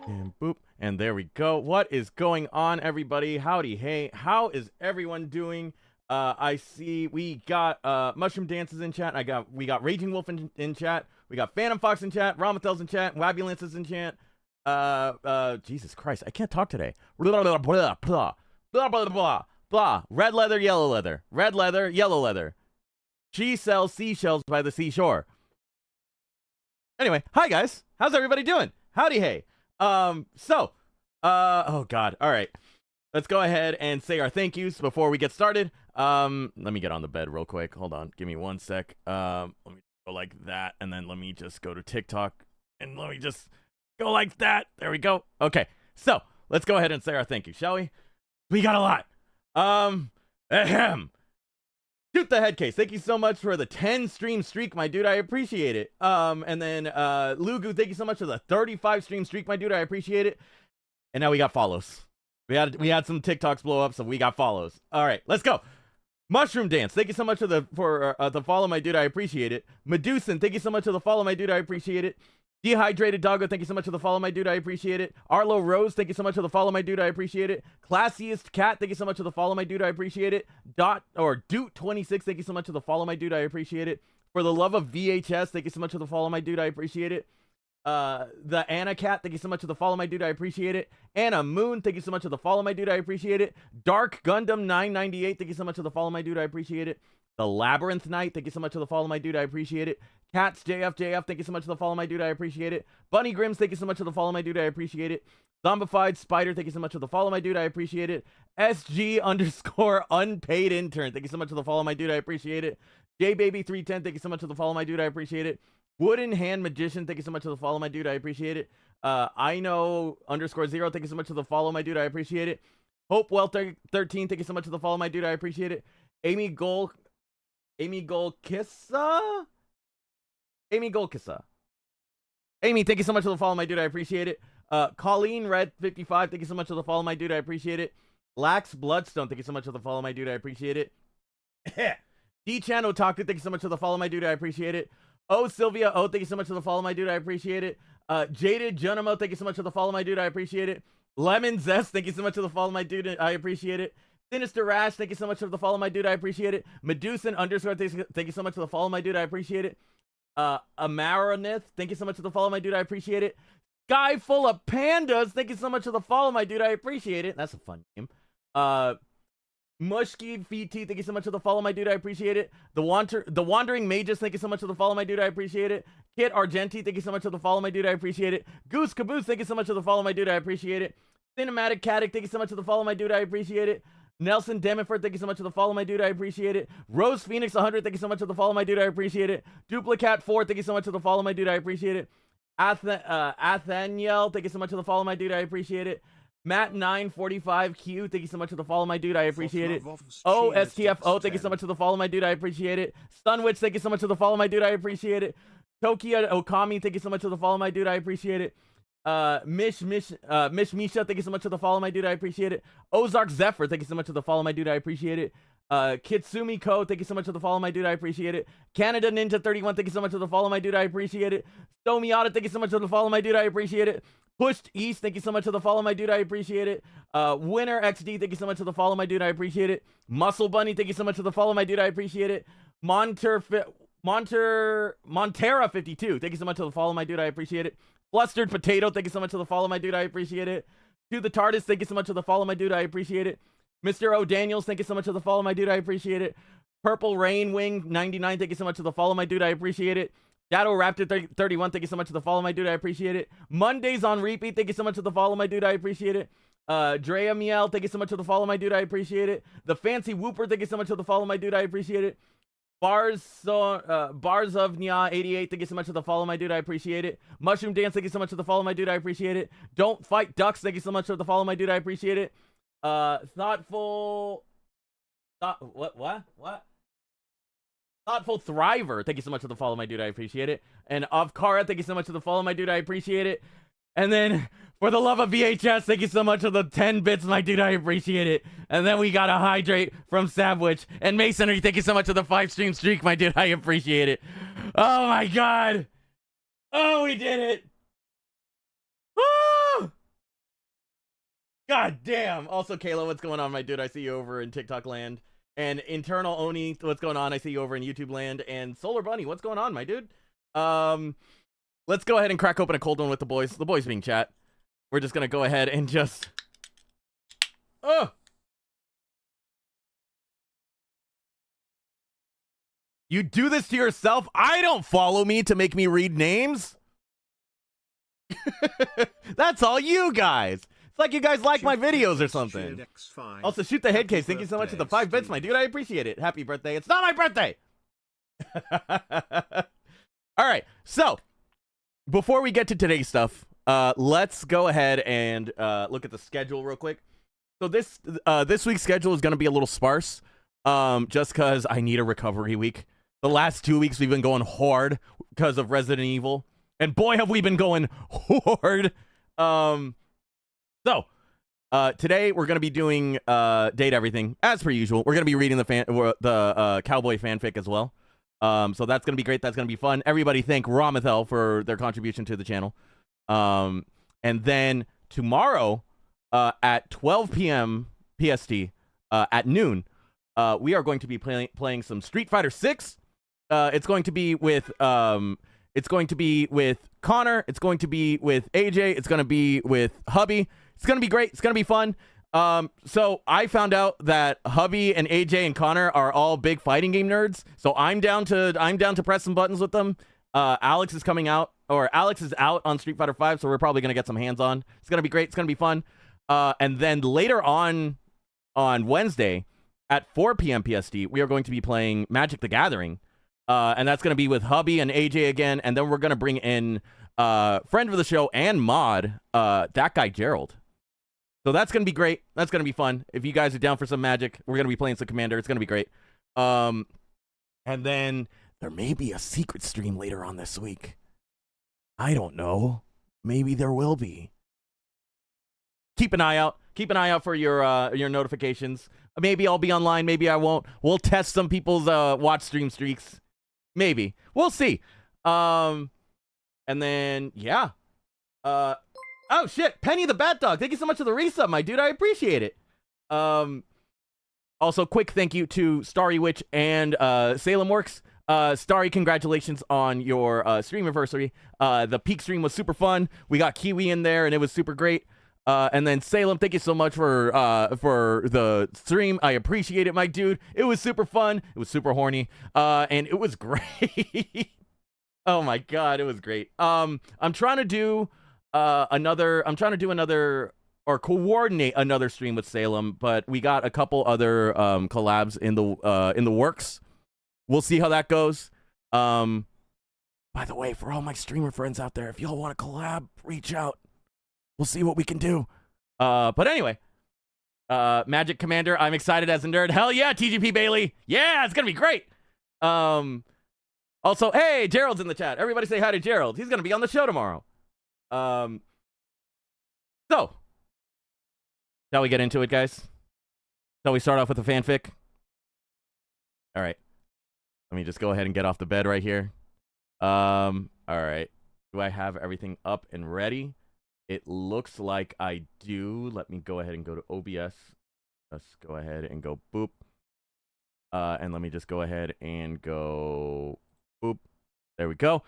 And boop. And there we go. What is going on, everybody? Howdy, hey. How is everyone doing? I see we got Mushroom Dances in chat. We got Raging Wolf in chat. We got Phantom Fox in chat. Ramathel's in chat. Wabulance is in chat. Jesus Christ, I can't talk today. Blah blah blah blah blah blah blah blah. Red leather, yellow leather. Red leather, yellow leather. She sells seashells by the seashore. Anyway, hi guys. How's everybody doing? Howdy, hey. Oh god. All right. Let's go ahead and say our thank yous before we get started. Let me get on the bed real quick. Hold on. Give me 1 sec. Let me go like that, and then let me just go to TikTok, and let me just go like that. There we go. Okay. So, let's go ahead and say our thank you, shall we? We got a lot. Ahem. Shoot the head case. Thank you so much for the 10 stream streak, my dude. I appreciate it. And then Lugu, thank you so much for the 35 stream streak, my dude. I appreciate it. And now we got follows. We had some TikToks blow up, so we got follows. All right, let's go. Mushroom Dance, thank you so much for the follow, my dude. I appreciate it. Medusan, thank you so much for the follow, my dude. I appreciate it. Dehydrated Doggo, thank you so much for the follow, my dude. I appreciate it. Arlo Rose, thank you so much for the follow, my dude. I appreciate it. Classiest Cat, thank you so much for the follow, my dude. I appreciate it. Doot26, thank you so much for the follow, my dude. I appreciate it. For the love of VHS, thank you so much for the follow, my dude. I appreciate it. The Anna Cat, thank you so much for the follow, my dude. I appreciate it. Anna Moon, thank you so much for the follow, my dude. I appreciate it. Dark Gundam 998, thank you so much for the follow, my dude. I appreciate it. The Labyrinth Knight, thank you so much for the follow, my dude. I appreciate it. Cats JF, thank you so much for the follow, my dude. I appreciate it. Bunny Grims, thank you so much for the follow, my dude. I appreciate it. Zombified Spider, thank you so much for the follow, my dude. I appreciate it. SG_unpaid intern, thank you so much for the follow, my dude. I appreciate it. JBaby310, thank you so much for the follow, my dude. I appreciate it. Wooden Hand Magician, thank you so much for the follow, my dude. I appreciate it. I know _0, thank you so much for the follow, my dude. I appreciate it. HopeWell13, thank you so much for the follow, my dude. I appreciate it. Amy Golkissa. Amy, thank you so much for the follow, my dude. I appreciate it. Colleen Red 55, thank you so much for the follow, my dude. I appreciate it. Lax Bloodstone, thank you so much for the follow, my dude. I appreciate it. D-Chan Otaku, thank you so much for the follow, my dude. I appreciate it. Oh, Sylvia, thank you so much for the follow, my dude. I appreciate it. Jaded Junimo, thank you so much for the follow, my dude. I appreciate it. Lemon Zest, thank you so much for the follow, my dude. I appreciate it. Sinister Rash, thank you so much for the follow, my dude. I appreciate it. Medusan _, thank you so much for the follow, my dude. I appreciate it. Amaranith, thank you so much for the follow, my dude. I appreciate it. Sky Full of Pandas, thank you so much for the follow, my dude. I appreciate it. That's a fun name. Mushki VT, thank you so much for the follow, my dude. I appreciate it. The Wandering Magus, thank you so much for the follow, my dude. I appreciate it. Kit Argenti, thank you so much for the follow, my dude. I appreciate it. Goose Caboose, thank you so much for the follow, my dude. I appreciate it. Cinematic Caddick, thank you so much for the follow, my dude. I appreciate it. Nelson Demenford, thank you so much for the follow, my dude. I appreciate it. Rose Phoenix 100, thank you so much for the follow, my dude. I appreciate it. Duplicat 4, thank you so much for the follow, my dude. I appreciate it. Athaniel, thank you so much for the follow, my dude. I appreciate it. Matt945Q, thank you so much for the follow, my dude. I appreciate it. STFO, thank you so much for the follow, my dude. I appreciate it. Sunwitch, thank you so much for the follow, my dude. I appreciate it. Tokia Okami, thank you so much for the follow, my dude. I appreciate it. Mish Misha, thank you so much for the follow, my dude. I appreciate it. Ozark Zephyr, thank you so much for the follow, my dude. I appreciate it. Kitsumi Ko, thank you so much for the follow, my dude. I appreciate it. Canada Ninja 31, thank you so much for the follow, my dude. I appreciate it. Stomiata, thank you so much for the follow, my dude. I appreciate it. Pushed East, thank you so much for the follow, my dude. I appreciate it. Winner XD, thank you so much for the follow, my dude. I appreciate it. Muscle Bunny, thank you so much for the follow, my dude. I appreciate it. Montera 52, thank you so much for the follow, my dude. I appreciate it. Flustered Potato, thank you so much for the follow, my dude. I appreciate it. To the TARDIS, thank you so much for the follow, my dude. I appreciate it. Mr. O. Daniels, thank you so much for the follow, my dude. I appreciate it. Purple Rain Wing 99, thank you so much for the follow, my dude. I appreciate it. Shadow Raptor 31, thank you so much for the follow, my dude. I appreciate it. Mondays on repeat, thank you so much for the follow, my dude. I appreciate it. Drea Miel, thank you so much for the follow, my dude. I appreciate it. The Fancy Whooper, thank you so much for the follow, my dude. I appreciate it. Bars of Nya 88, thank you so much for the follow, my dude. I appreciate it. Mushroom Dance, thank you so much for the follow, my dude. I appreciate it. Don't Fight Ducks, thank you so much for the follow, my dude. I appreciate it. Thoughtful Thriver, thank you so much for the follow, my dude. I appreciate it. And Avkara, thank you so much for the follow, my dude. I appreciate it. And then, for the love of VHS, thank you so much for the 10 bits, my dude. I appreciate it. And then we got a Hydrate from Savwich. And Masonry, thank you so much for the 5-stream streak, my dude. I appreciate it. Oh my god. Oh, we did it. Woo! God damn. Also, Kayla, what's going on, my dude? I see you over in TikTok land. And Internal Oni, what's going on? I see you over in YouTube land. And Solar Bunny, what's going on, my dude? Let's go ahead and crack open a cold one with the boys. The boys being chat. We're just gonna go ahead and just... Oh! You do this to yourself? I don't follow me to make me read names. That's all you guys. It's like you guys like my videos or something. Also, Shoot the Head Case. Thank you so much for the 5 bits, my dude. I appreciate it. Happy birthday. It's not my birthday. All right. So, before we get to today's stuff, let's go ahead and look at the schedule real quick. So this week's schedule is going to be a little sparse, just because I need a recovery week. The last 2 weeks we've been going hard because of Resident Evil, and boy have we been going hard. So today we're going to be doing Date Everything as per usual. We're going to be reading the Cowboy fanfic as well. So that's going to be great. That's going to be fun. Everybody thank Ramithel for their contribution to the channel. And then tomorrow at 12 p.m. PST at noon, we are going to be playing some Street Fighter 6. It's going to be with Connor. It's going to be with AJ. It's going to be with Hubby. It's going to be great. It's going to be fun. So I found out that Hubby and AJ and Connor are all big fighting game nerds. So I'm down to press some buttons with them. Alex is out on Street Fighter 5, so we're probably going to get some hands on. It's going to be great. It's going to be fun. And then later on Wednesday at 4 p.m. PST, we are going to be playing Magic the Gathering. And that's going to be with Hubby and AJ again. And then we're going to bring in friend of the show and mod, that guy Gerald. So that's going to be great. That's going to be fun. If you guys are down for some Magic, we're going to be playing some Commander. It's going to be great. And then there may be a secret stream later on this week. I don't know. Maybe there will be. Keep an eye out. Keep an eye out for your notifications. Maybe I'll be online. Maybe I won't. We'll test some people's watch stream streaks. Maybe. We'll see. And then, yeah. Oh, shit. Penny the Bat Dog. Thank you so much for the resub, my dude. I appreciate it. Also, quick thank you to Starry Witch and Salem Works. Starry, congratulations on your stream anniversary. The peak stream was super fun. We got Kiwi in there, and it was super great. And then Salem, thank you so much for the stream. I appreciate it, my dude. It was super fun. It was super horny. And it was great. Oh my god, it was great. I'm trying to do another or coordinate another stream with Salem, but we got a couple other collabs in the works. We'll see how that goes. By the way, for all my streamer friends out there, if y'all want to collab, reach out. We'll see what we can do. But anyway, Magic Commander, I'm excited as a nerd. Hell yeah, TGP Bailey. Yeah, it's gonna be great. Also, hey, Gerald's in the chat. Everybody say hi to Gerald. He's gonna be on the show tomorrow. So, shall we get into it, guys? Shall we start off with the fanfic? All right. Let me just go ahead and get off the bed right here. All right. Do I have everything up and ready? It looks like I do. Let me go ahead and go to OBS. Let's go ahead and go boop. And let me just go ahead and go boop. There we go.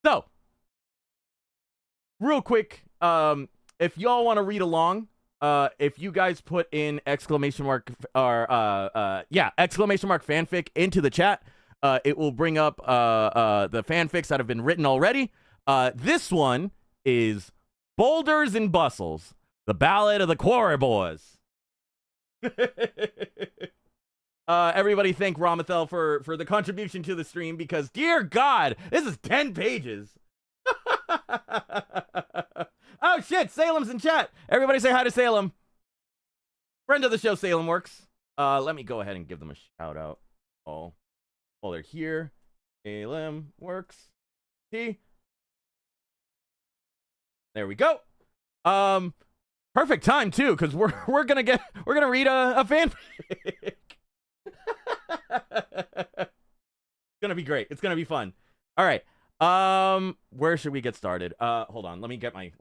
So, real quick, if y'all want to read along, if you guys put in exclamation mark or exclamation mark fanfic into the chat, it will bring up the fanfics that have been written already. This one is Boulders and Bustles, the Ballad of the Quarry Boys. Everybody thank Ramathel for the contribution to the stream, because dear God, this is 10 pages. Oh shit, Salem's in chat. Everybody say hi to Salem. Friend of the show, Salem Works. Let me go ahead and give them a shout out. Oh, they're here. Salem Works. See? There we go. Perfect time too, because we're gonna read a fanfic. It's gonna be great. It's gonna be fun. All right. Where should we get started? Hold on. Let me get my.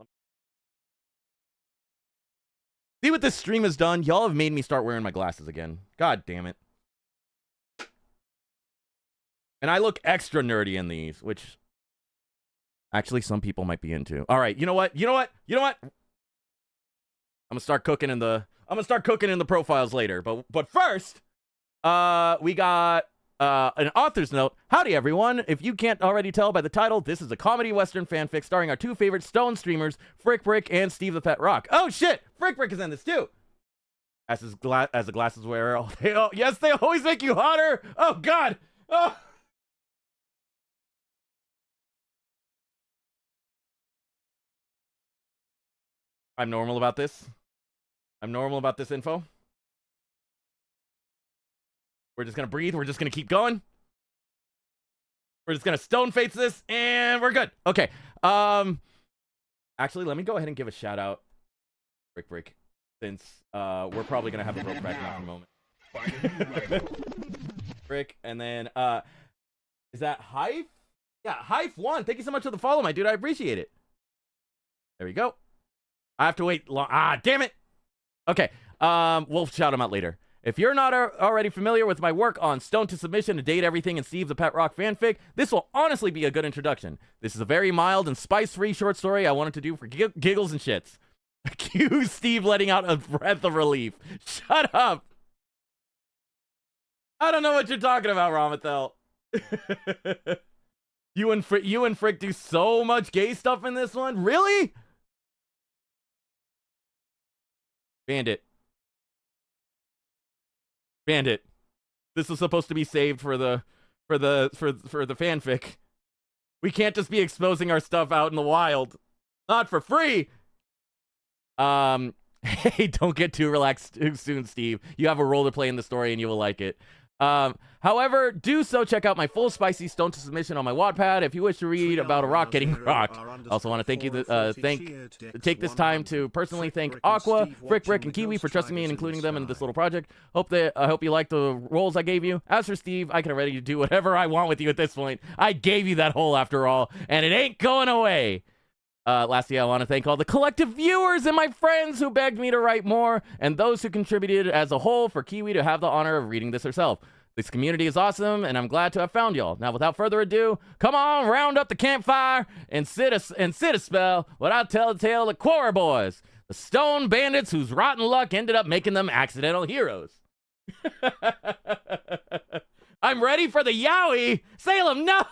See what this stream has done? Y'all have made me start wearing my glasses again. God damn it. And I look extra nerdy in these, which actually some people might be into. All right. You know what? I'm gonna start cooking in the profiles later. But first, we got an author's note. Howdy, everyone. If you can't already tell by the title, this is a comedy western fanfic starring our two favorite Stone streamers, Frick Brick and Steve the Pet Rock. Oh, shit. Frick Brick is in this, too. As the glasses wear. Yes, they always make you hotter. Oh, God. Oh. I'm normal about this. I'm normal about this info. We're just going to breathe. We're just going to keep going. We're just going to stone face this, and we're good. Okay. Actually, let me go ahead and give a shout out. Brick, since we're probably going to have a Brokeback now in a moment. Brick, and then, is that Hive? Yeah, Hive1. Thank you so much for the follow, my dude. I appreciate it. There we go. I have to wait long. Damn it. Okay. We'll shout him out later. If you're not already familiar with my work on Stone to Submission, to Date Everything, and Steve the Pet Rock fanfic, this will honestly be a good introduction. This is a very mild and spice-free short story I wanted to do for giggles and shits. Cue Steve letting out a breath of relief. Shut up. I don't know what you're talking about, Ramathel. You and Frick do so much gay stuff in this one? Really? Bandit. This is supposed to be saved for the fanfic. We can't just be exposing our stuff out in the wild. Not for free. Hey, don't get too relaxed too soon, Steve. You have a role to play in the story and you will like it. However, do so check out my full spicy Stone to Submission on my Wattpad if you wish to read about a rock getting rocked. Also want to take this time to personally thank Aqua, Frick, Brick, and Kiwi for trusting me and including them in this little project. I hope you like the roles I gave you. As for Steve, I can already do whatever I want with you at this point. I gave you that hole after all, and it ain't going away. Lastly, I want to thank all the collective viewers and my friends who begged me to write more, and those who contributed as a whole for Kiwi to have the honor of reading this herself. This community is awesome, and I'm glad to have found y'all. Now, without further ado, come on, round up the campfire and sit a spell while I tell the tale of the Quarry Boys, the stone bandits whose rotten luck ended up making them accidental heroes. I'm ready for the yowie! Salem, no!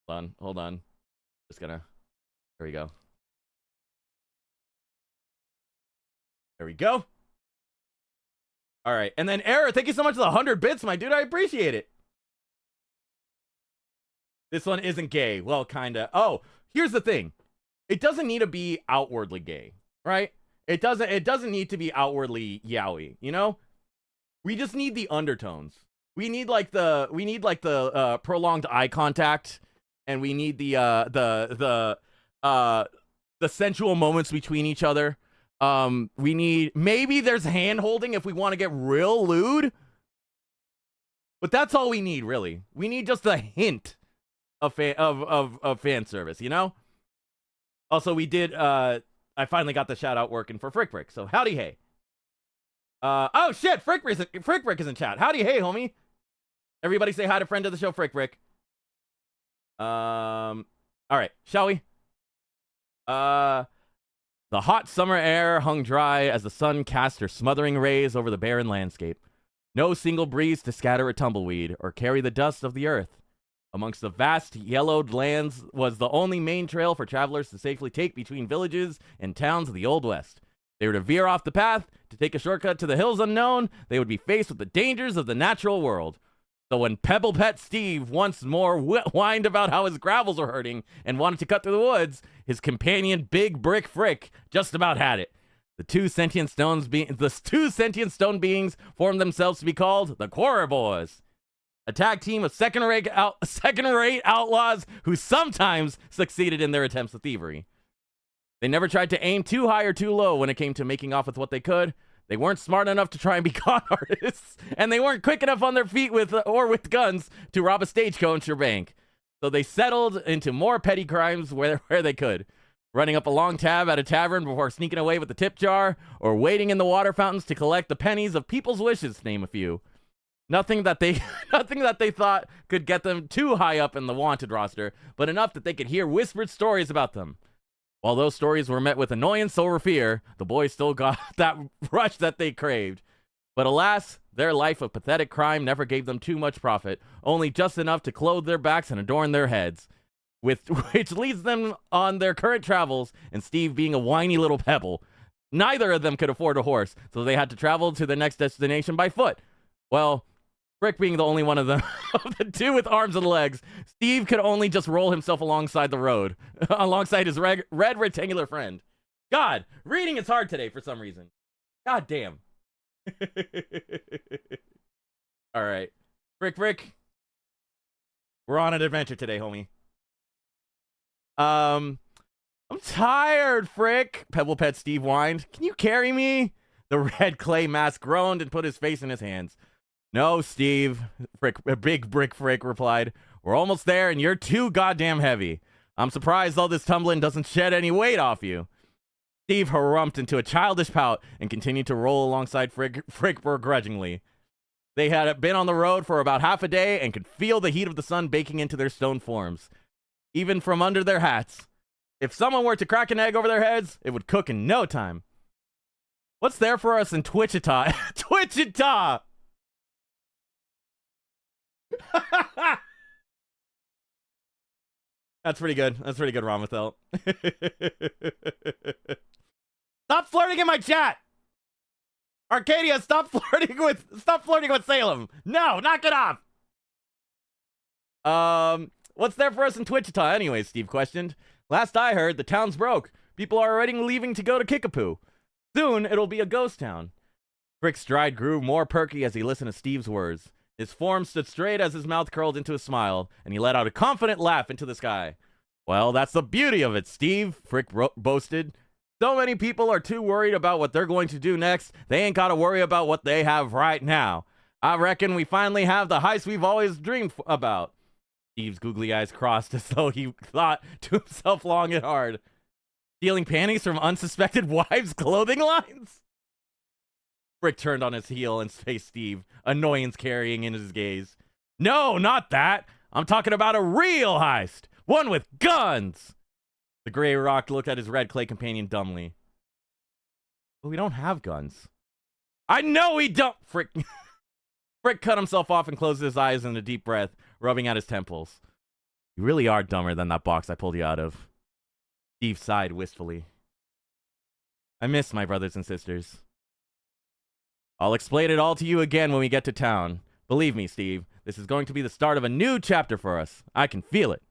Hold on. Just gonna. There we go. There we go. All right, and then Error, thank you so much for the 100 bits, my dude. I appreciate it. This one isn't gay. Well, kinda. Oh, here's the thing. It doesn't need to be outwardly gay, right? It doesn't need to be outwardly yaoi, you know? We just need the undertones. We need like the prolonged eye contact. And we need the sensual moments between each other. We need, maybe there's hand holding if we want to get real lewd. But that's all we need, really. We need just a hint of fan service, you know? Also, we did, I finally got the shout out working for Frick. So, howdy hey. Oh shit, Frick is in chat. Howdy hey, homie. Everybody say hi to friend of the show, Frick. All right, shall we? The hot summer air hung dry as the sun cast her smothering rays over the barren landscape. No single breeze to scatter a tumbleweed or carry the dust of the earth. Amongst the vast yellowed lands was the only main trail for travelers to safely take between villages and towns of the Old West. They were to veer off the path, to take a shortcut to the hills unknown, they would be faced with the dangers of the natural world. So when Pebble Pet Steve once more whined about how his gravels were hurting and wanted to cut through the woods, his companion Big Brick Frick just about had it. The two sentient stone beings formed themselves to be called the Quarry Boys, a tag team of second-rate outlaws who sometimes succeeded in their attempts at thievery. They never tried to aim too high or too low when it came to making off with what they could. They weren't smart enough to try and be con artists, and they weren't quick enough on their feet with guns to rob a stagecoach or bank. So they settled into more petty crimes where they could. Running up a long tab at a tavern before sneaking away with the tip jar, or waiting in the water fountains to collect the pennies of people's wishes, to name a few. Nothing that they thought could get them too high up in the wanted roster, but enough that they could hear whispered stories about them. While those stories were met with annoyance or fear, the boys still got that rush that they craved. But alas, their life of pathetic crime never gave them too much profit, only just enough to clothe their backs and adorn their heads. Which leads them on their current travels, and Steve being a whiny little pebble. Neither of them could afford a horse, so they had to travel to their next destination by foot. Well, Frick being the only one of them, of the two with arms and legs, Steve could only just roll himself alongside the road, alongside his red rectangular friend. God, reading is hard today for some reason. God damn. All right. Frick. We're on an adventure today, homie. I'm tired, Frick, Pebble Pet Steve whined. Can you carry me? The red clay mask groaned and put his face in his hands. No, Steve, Big Brick Frick replied. We're almost there and you're too goddamn heavy. I'm surprised all this tumbling doesn't shed any weight off you. Steve harumphed into a childish pout and continued to roll alongside Frick begrudgingly. They had been on the road for about half a day and could feel the heat of the sun baking into their stone forms, even from under their hats. If someone were to crack an egg over their heads, it would cook in no time. What's there for us in Twitchita? Twitchita! That's pretty good. That's pretty good, Ramathel. Stop flirting in my chat! Arcadia, stop flirting with Salem! No, knock it off! What's there for us in Twitchita anyway? Steve questioned. Last I heard, the town's broke. People are already leaving to go to Kickapoo. Soon, it'll be a ghost town. Frick's stride grew more perky as he listened to Steve's words. His form stood straight as his mouth curled into a smile, and he let out a confident laugh into the sky. Well, that's the beauty of it, Steve, Frick boasted. So many people are too worried about what they're going to do next, they ain't got to worry about what they have right now. I reckon we finally have the heist we've always dreamed about. Steve's googly eyes crossed as though he thought to himself long and hard. Stealing panties from unsuspected wives' clothing lines? Frick turned on his heel and faced Steve, annoyance carrying in his gaze. No, not that. I'm talking about a real heist. One with guns. The gray rock looked at his red clay companion dumbly. But we don't have guns. I know we don't. Frick cut himself off and closed his eyes in a deep breath, rubbing at his temples. You really are dumber than that box I pulled you out of. Steve sighed wistfully. I miss my brothers and sisters. I'll explain it all to you again when we get to town. Believe me, Steve, this is going to be the start of a new chapter for us. I can feel it.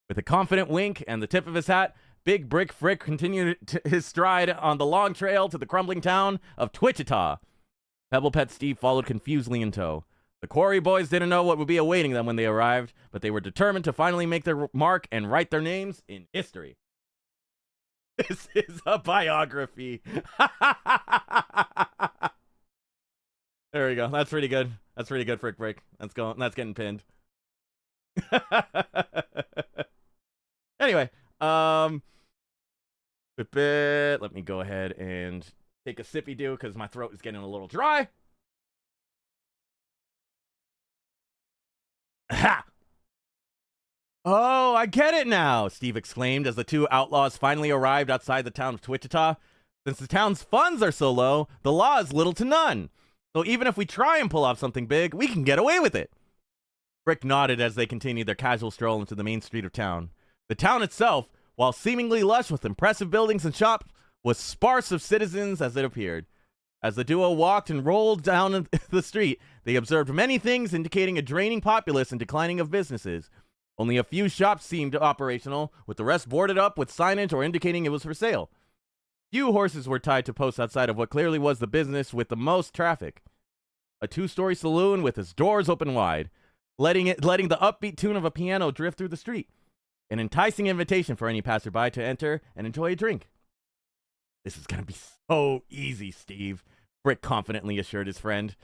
With a confident wink and the tip of his hat, Big Brick Frick continued his stride on the long trail to the crumbling town of Twitchita. Pebble Pet Steve followed confusedly in tow. The Quarry Boys didn't know what would be awaiting them when they arrived, but they were determined to finally make their mark and write their names in history. This is a biography. There we go. That's pretty good. That's pretty good, Frick Brick. That's getting pinned. Anyway, let me go ahead and take a sippy do because my throat is getting a little dry. Ha! Oh, I get it now, Steve exclaimed as the two outlaws finally arrived outside the town of Wichita. Since the town's funds are so low, the law is little to none. So even if we try and pull off something big, we can get away with it. Frick nodded as they continued their casual stroll into the main street of town. The town itself, while seemingly lush with impressive buildings and shops, was sparse of citizens as it appeared. As the duo walked and rolled down the street, they observed many things indicating a draining populace and declining of businesses. Only a few shops seemed operational, with the rest boarded up with signage or indicating it was for sale. Few horses were tied to posts outside of what clearly was the business with the most traffic. A two-story saloon with its doors open wide, letting the upbeat tune of a piano drift through the street. An enticing invitation for any passerby to enter and enjoy a drink. This is going to be so easy, Steve, Frick confidently assured his friend.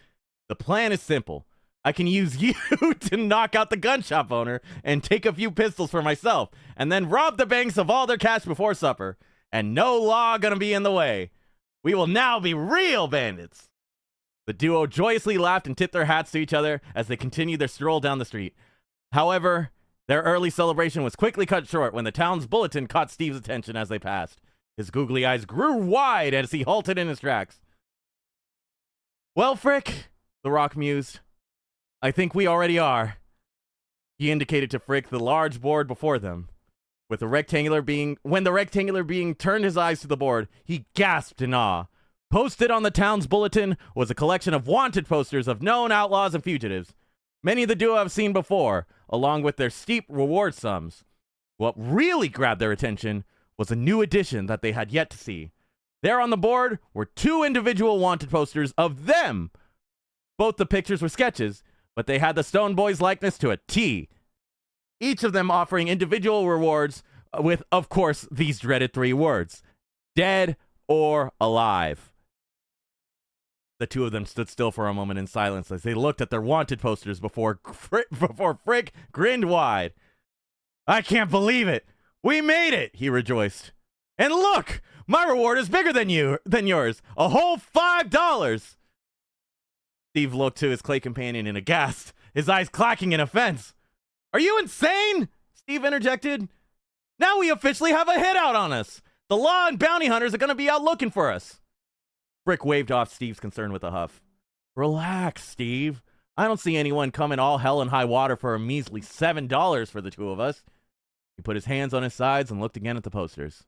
The plan is simple. I can use you to knock out the gun shop owner and take a few pistols for myself, and then rob the banks of all their cash before supper. And no law gonna be in the way. We will now be real bandits. The duo joyously laughed and tipped their hats to each other as they continued their stroll down the street. However, their early celebration was quickly cut short when the town's bulletin caught Steve's attention as they passed. His googly eyes grew wide as he halted in his tracks. Well, Frick, the Rock mused, I think we already are. He indicated to Frick the large board before them. When the rectangular being turned his eyes to the board, he gasped in awe. Posted on the town's bulletin was a collection of wanted posters of known outlaws and fugitives. Many of the duo have seen before, along with their steep reward sums. What really grabbed their attention was a new addition that they had yet to see. There on the board were two individual wanted posters of them. Both the pictures were sketches, but they had the Stone Boys' likeness to a T. Each of them offering individual rewards with, of course, these dreaded three words. Dead or alive. The two of them stood still for a moment in silence as they looked at their wanted posters before Frick grinned wide. I can't believe it! We made it! He rejoiced. And look! My reward is bigger than yours! A whole $5! Steve looked to his clay companion in aghast, his eyes clacking in offense. Are you insane? Steve interjected. Now we officially have a hit out on us. The law and bounty hunters are going to be out looking for us. Frick waved off Steve's concern with a huff. Relax, Steve. I don't see anyone coming all hell and high water for a measly $7 for the two of us. He put his hands on his sides and looked again at the posters.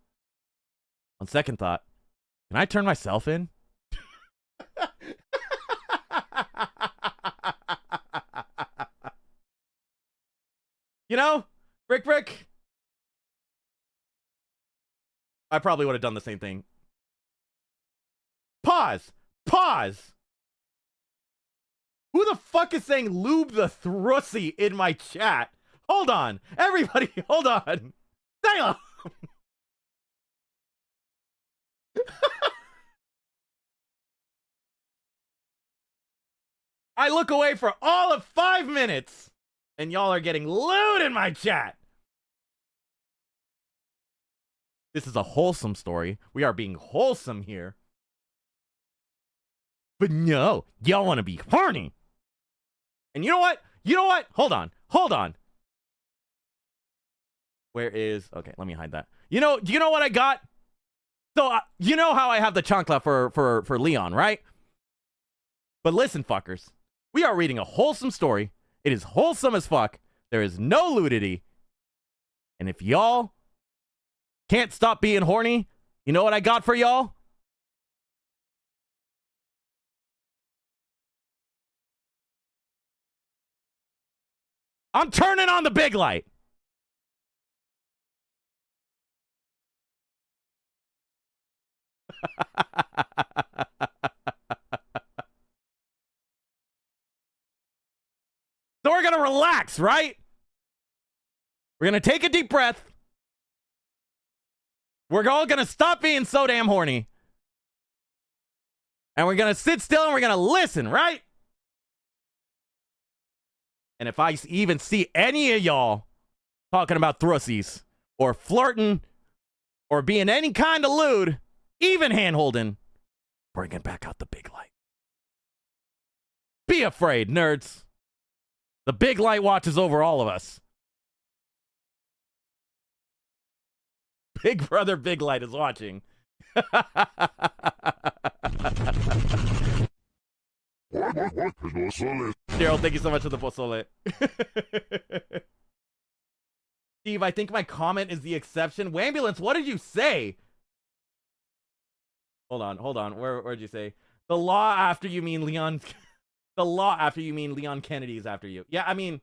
On second thought, can I turn myself in? You know, Brick, I probably would have done the same thing. Pause. Who the fuck is saying lube the thrussy in my chat? Hold on. Everybody, hold on. Damn. I look away for all of 5 minutes. And y'all are getting lewd in my chat. This is a wholesome story. We are being wholesome here. But no, y'all want to be horny. And you know what? Hold on. Where is... Okay, let me hide that. Do you know what I got? So, you know how I have the chancla for Leon, right? But listen, fuckers. We are reading a wholesome story. It is wholesome as fuck. There is no nudity. And if y'all can't stop being horny, you know what I got for y'all? I'm turning on the big light. So we're going to relax, right? We're going to take a deep breath. We're all going to stop being so damn horny. And we're going to sit still and we're going to listen, right? And if I even see any of y'all talking about thrussies or flirting or being any kind of lewd, even hand-holding, bringing back out the big light. Be afraid, nerds. The big light watches over all of us. Big brother, big light is watching. Daryl, thank you so much for the pozole. Steve, I think my comment is the exception. Wambulance, what did you say? Hold on. Where'd you say? The law after you mean Leon... The law after you mean Leon Kennedy is after you. Yeah, I mean...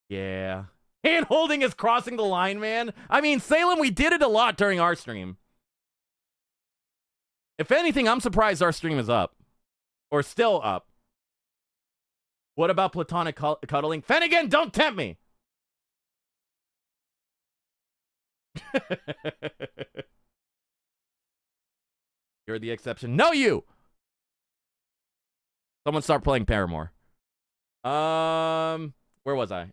Yeah. Hand-holding is crossing the line, man. I mean, Salem, we did it a lot during our stream. If anything, I'm surprised our stream is up. Or still up. What about platonic cuddling? Finnegan, don't tempt me! You're the exception. No, you! Someone start playing Paramore. Where was I?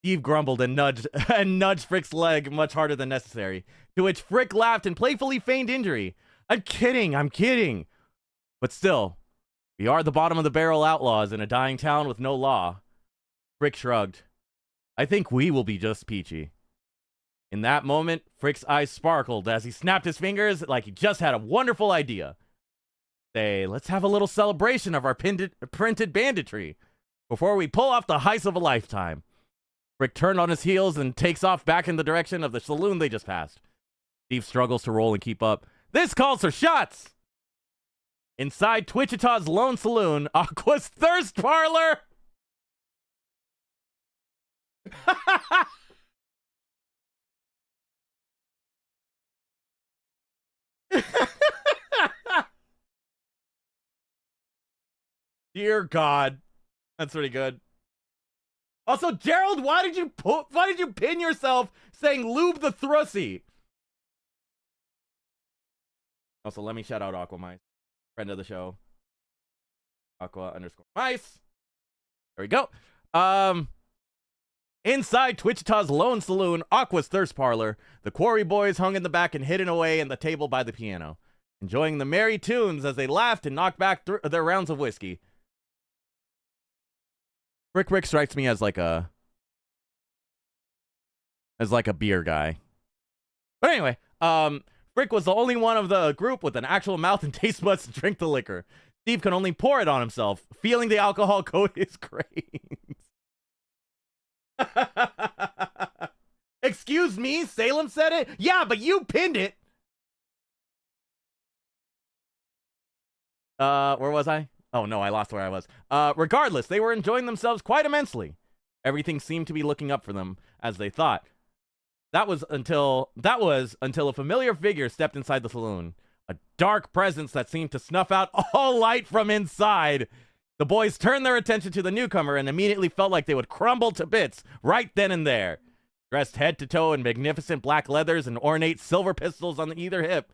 Steve grumbled and nudged Frick's leg much harder than necessary, to which Frick laughed and playfully feigned injury. I'm kidding. But still, we are the bottom of the barrel outlaws in a dying town with no law. Frick shrugged. I think we will be just peachy. In that moment, Frick's eyes sparkled as he snapped his fingers like he just had a wonderful idea. Say, let's have a little celebration of our printed banditry before we pull off the heist of a lifetime. Frick turned on his heels and takes off back in the direction of the saloon they just passed. Steve struggles to roll and keep up. This calls for shots! Inside Twitchita's lone saloon, Aqua's thirst parlor! Dear God. That's pretty good. Also, Gerald, why did you pin yourself saying lube the thrussy? Also, let me shout out Aqua Mice, friend of the show. Aqua_Mice. There we go. Inside Twitchita's lone saloon, Aqua's thirst parlor, the Quarry boys hung in the back and hidden away in the table by the piano, enjoying the merry tunes as they laughed and knocked back their rounds of whiskey. Rick strikes me as like a beer guy. But anyway, Frick was the only one of the group with an actual mouth and taste buds to drink the liquor. Steve could only pour it on himself, feeling the alcohol coat his grains. Excuse me, Salem said it? Yeah, but you pinned it. Where was I? Oh no, I lost where I was. Regardless, they were enjoying themselves quite immensely. Everything seemed to be looking up for them, as they thought. That was until a familiar figure stepped inside the saloon. A dark presence that seemed to snuff out all light from inside. The boys turned their attention to the newcomer and immediately felt like they would crumble to bits right then and there. Dressed head to toe in magnificent black leathers and ornate silver pistols on either hip,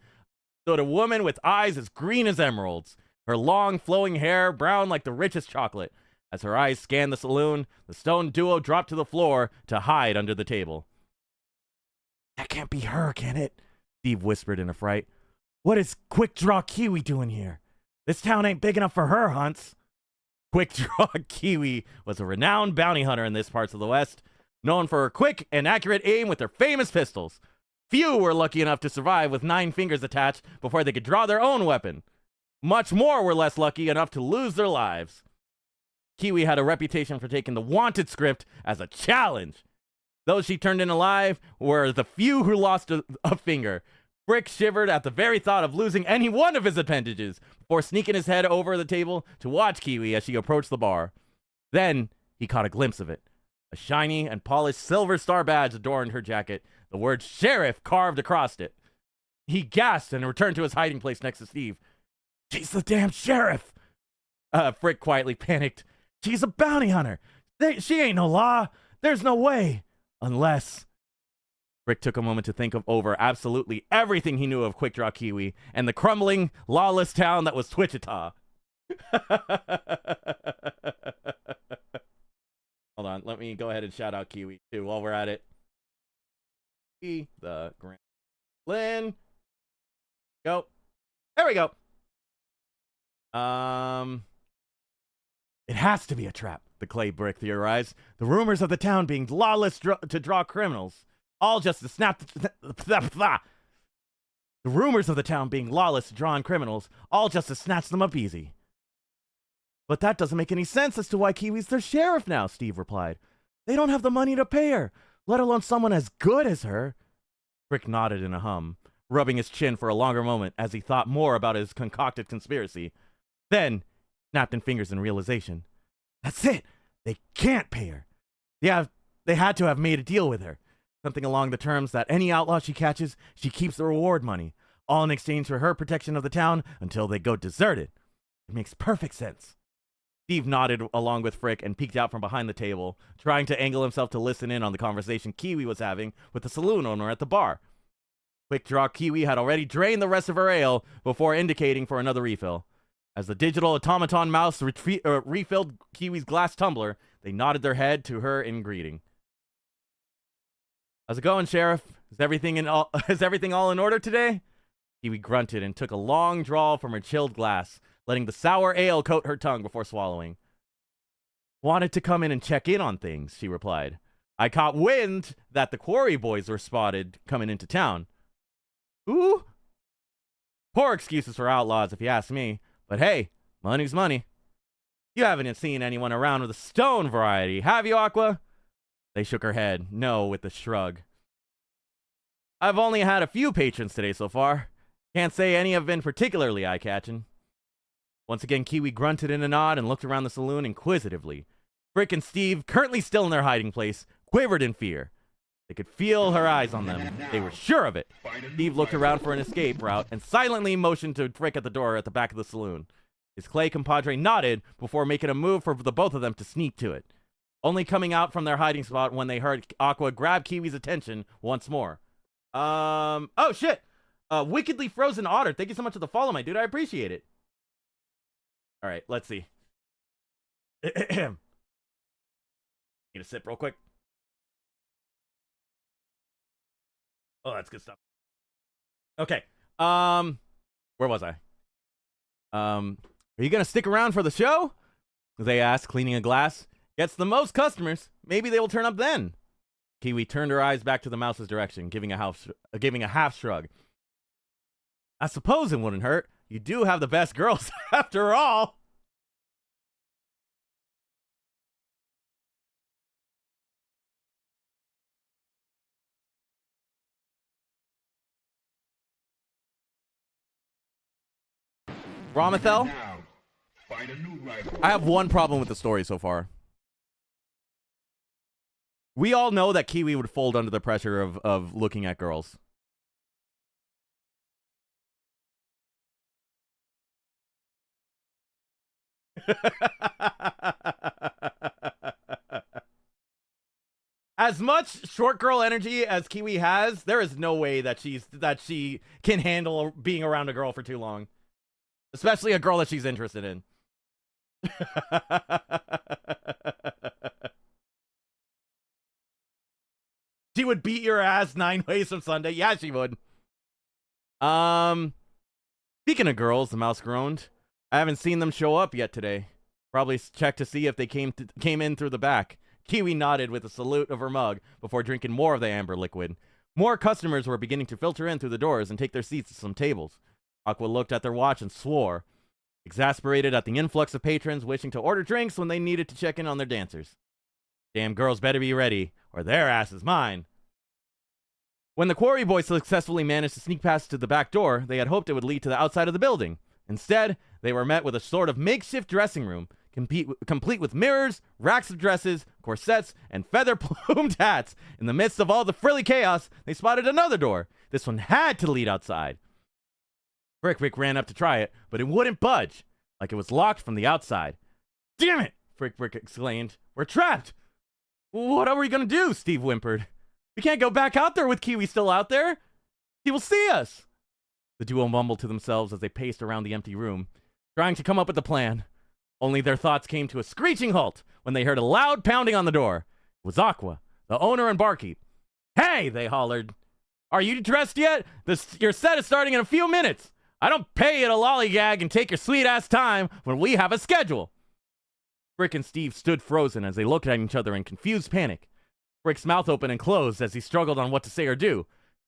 stood a woman with eyes as green as emeralds. Her long, flowing hair brown like the richest chocolate. As her eyes scanned the saloon, the stone duo dropped to the floor to hide under the table. That can't be her, can it? Steve whispered in a fright. What is Quick Draw Kiwi doing here? This town ain't big enough for her, Hunts. Quick Draw Kiwi was a renowned bounty hunter in this parts of the West, known for her quick and accurate aim with her famous pistols. Few were lucky enough to survive with 9 fingers attached before they could draw their own weapon. Much more were less lucky enough to lose their lives. Kiwi had a reputation for taking the wanted script as a challenge. Those she turned in alive were the few who lost a finger. Frick shivered at the very thought of losing any one of his appendages before sneaking his head over the table to watch Kiwi as she approached the bar. Then he caught a glimpse of it. A shiny and polished silver star badge adorned her jacket, the word Sheriff carved across it. He gasped and returned to his hiding place next to Steve. She's the damn sheriff! Frick quietly panicked. She's a bounty hunter! She ain't no law! There's no way! Unless... Frick took a moment to think over absolutely everything he knew of Quick Draw Kiwi and the crumbling, lawless town that was Wichita. Hold on, let me go ahead and shout out Kiwi too while we're at it. The Grand Lynn. Go. There we go. It has to be a trap, the clay brick theorized. The rumors of the town being lawless to draw criminals, all just to snap the rumors of the town being lawless to draw criminals, all just to snatch them up easy. But that doesn't make any sense as to why Kiwi's their sheriff now, Steve replied. They don't have the money to pay her, let alone someone as good as her. Frick nodded in a hum, rubbing his chin for a longer moment as he thought more about his concocted conspiracy. Then, snapped in fingers in realization. That's it! They can't pay her! Yeah, they had to have made a deal with her. Something along the terms that any outlaw she catches, she keeps the reward money, all in exchange for her protection of the town until they go deserted. It makes perfect sense. Steve nodded along with Frick and peeked out from behind the table, trying to angle himself to listen in on the conversation Kiwi was having with the saloon owner at the bar. Quick Draw Kiwi had already drained the rest of her ale before indicating for another refill. As the digital automaton mouse refilled Kiwi's glass tumbler, they nodded their head to her in greeting. How's it going, Sheriff? Is everything all in order today? Kiwi grunted and took a long draw from her chilled glass, letting the sour ale coat her tongue before swallowing. Wanted to come in and check in on things, she replied. I caught wind that the quarry boys were spotted coming into town. Ooh? Poor excuses for outlaws, if you ask me. But hey, money's money. You haven't seen anyone around with a stone variety, have you, Aqua? They shook her head, no, with a shrug. I've only had a few patrons today so far. Can't say any have been particularly eye-catching. Once again, Kiwi grunted in a nod and looked around the saloon inquisitively. Frick and Steve, currently still in their hiding place, quivered in fear. They could feel her eyes on them. They were sure of it. Steve looked around for an escape route and silently motioned to Frick at the door at the back of the saloon. His clay compadre nodded before making a move for the both of them to sneak to it, only coming out from their hiding spot when they heard Aqua grab Kiwi's attention once more. Oh shit! Wickedly Frozen Otter, thank you so much for the follow, my dude. I appreciate it. All right, let's see. Need a sip real quick. Oh, that's good stuff. Okay. Where was I? Are you gonna stick around for the show? They asked, cleaning a glass. Gets the most customers. Maybe they will turn up then. Kiwi turned her eyes back to the mouse's direction, giving a half shrug. I suppose it wouldn't hurt. You do have the best girls, after all. Ramethel? I have one problem with the story so far. We all know that Kiwi would fold under the pressure of looking at girls. As much short girl energy as Kiwi has, there is no way that she can handle being around a girl for too long. Especially a girl that she's interested in. She would beat your ass 9 ways from Sunday. Yeah, she would. Speaking of girls, the mouse groaned. I haven't seen them show up yet today. Probably check to see if they came in through the back. Kiwi nodded with a salute of her mug before drinking more of the amber liquid. More customers were beginning to filter in through the doors and take their seats at some tables. Aqua looked at their watch and swore, exasperated at the influx of patrons wishing to order drinks when they needed to check in on their dancers. Damn girls better be ready, or their ass is mine. When the quarry boys successfully managed to sneak past to the back door, they had hoped it would lead to the outside of the building. Instead, they were met with a sort of makeshift dressing room, complete with mirrors, racks of dresses, corsets, and feather-plumed hats. In the midst of all the frilly chaos, they spotted another door. This one had to lead outside. Frick ran up to try it, but it wouldn't budge, like it was locked from the outside. Damn it! Frick exclaimed. We're trapped! What are we gonna do? Steve whimpered. We can't go back out there with Kiwi still out there. He will see us. The duo mumbled to themselves as they paced around the empty room, trying to come up with a plan. Only their thoughts came to a screeching halt when they heard a loud pounding on the door. It was Aqua, the owner and barkeep. Hey, they hollered. Are you dressed yet? Your set is starting in a few minutes. I don't pay you to lollygag and take your sweet-ass time when we have a schedule. Frick and Steve stood frozen as they looked at each other in confused panic. Frick's mouth opened and closed as he struggled on what to say or do.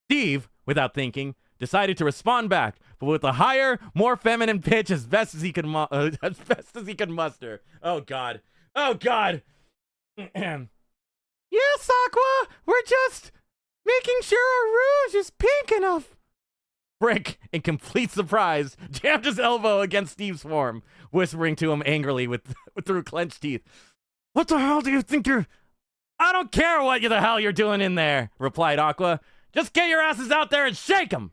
Steve, without thinking, decided to respond back, but with a higher, more feminine pitch as best as he could muster. Oh God! Oh God! Yes, Aqua, we're just making sure our rouge is pink enough. Frick, in complete surprise, jammed his elbow against Steve's form, whispering to him angrily through clenched teeth. What the hell do you think you're... I don't care what the hell you're doing in there, replied Aqua. Just get your asses out there and shake them.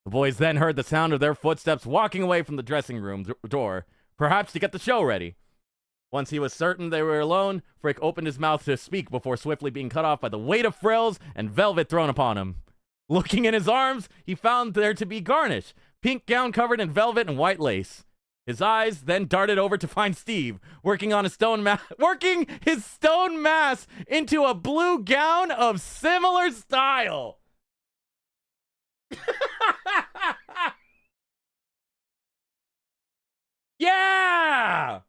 The boys then heard the sound of their footsteps walking away from the dressing room door, perhaps to get the show ready. Once he was certain they were alone, Frick opened his mouth to speak before swiftly being cut off by the weight of frills and velvet thrown upon him. Looking in his arms, he found there to be Garnish, pink gown covered in velvet and white lace. His eyes then darted over to find Steve, working his stone mass into a blue gown of similar style. Yeah!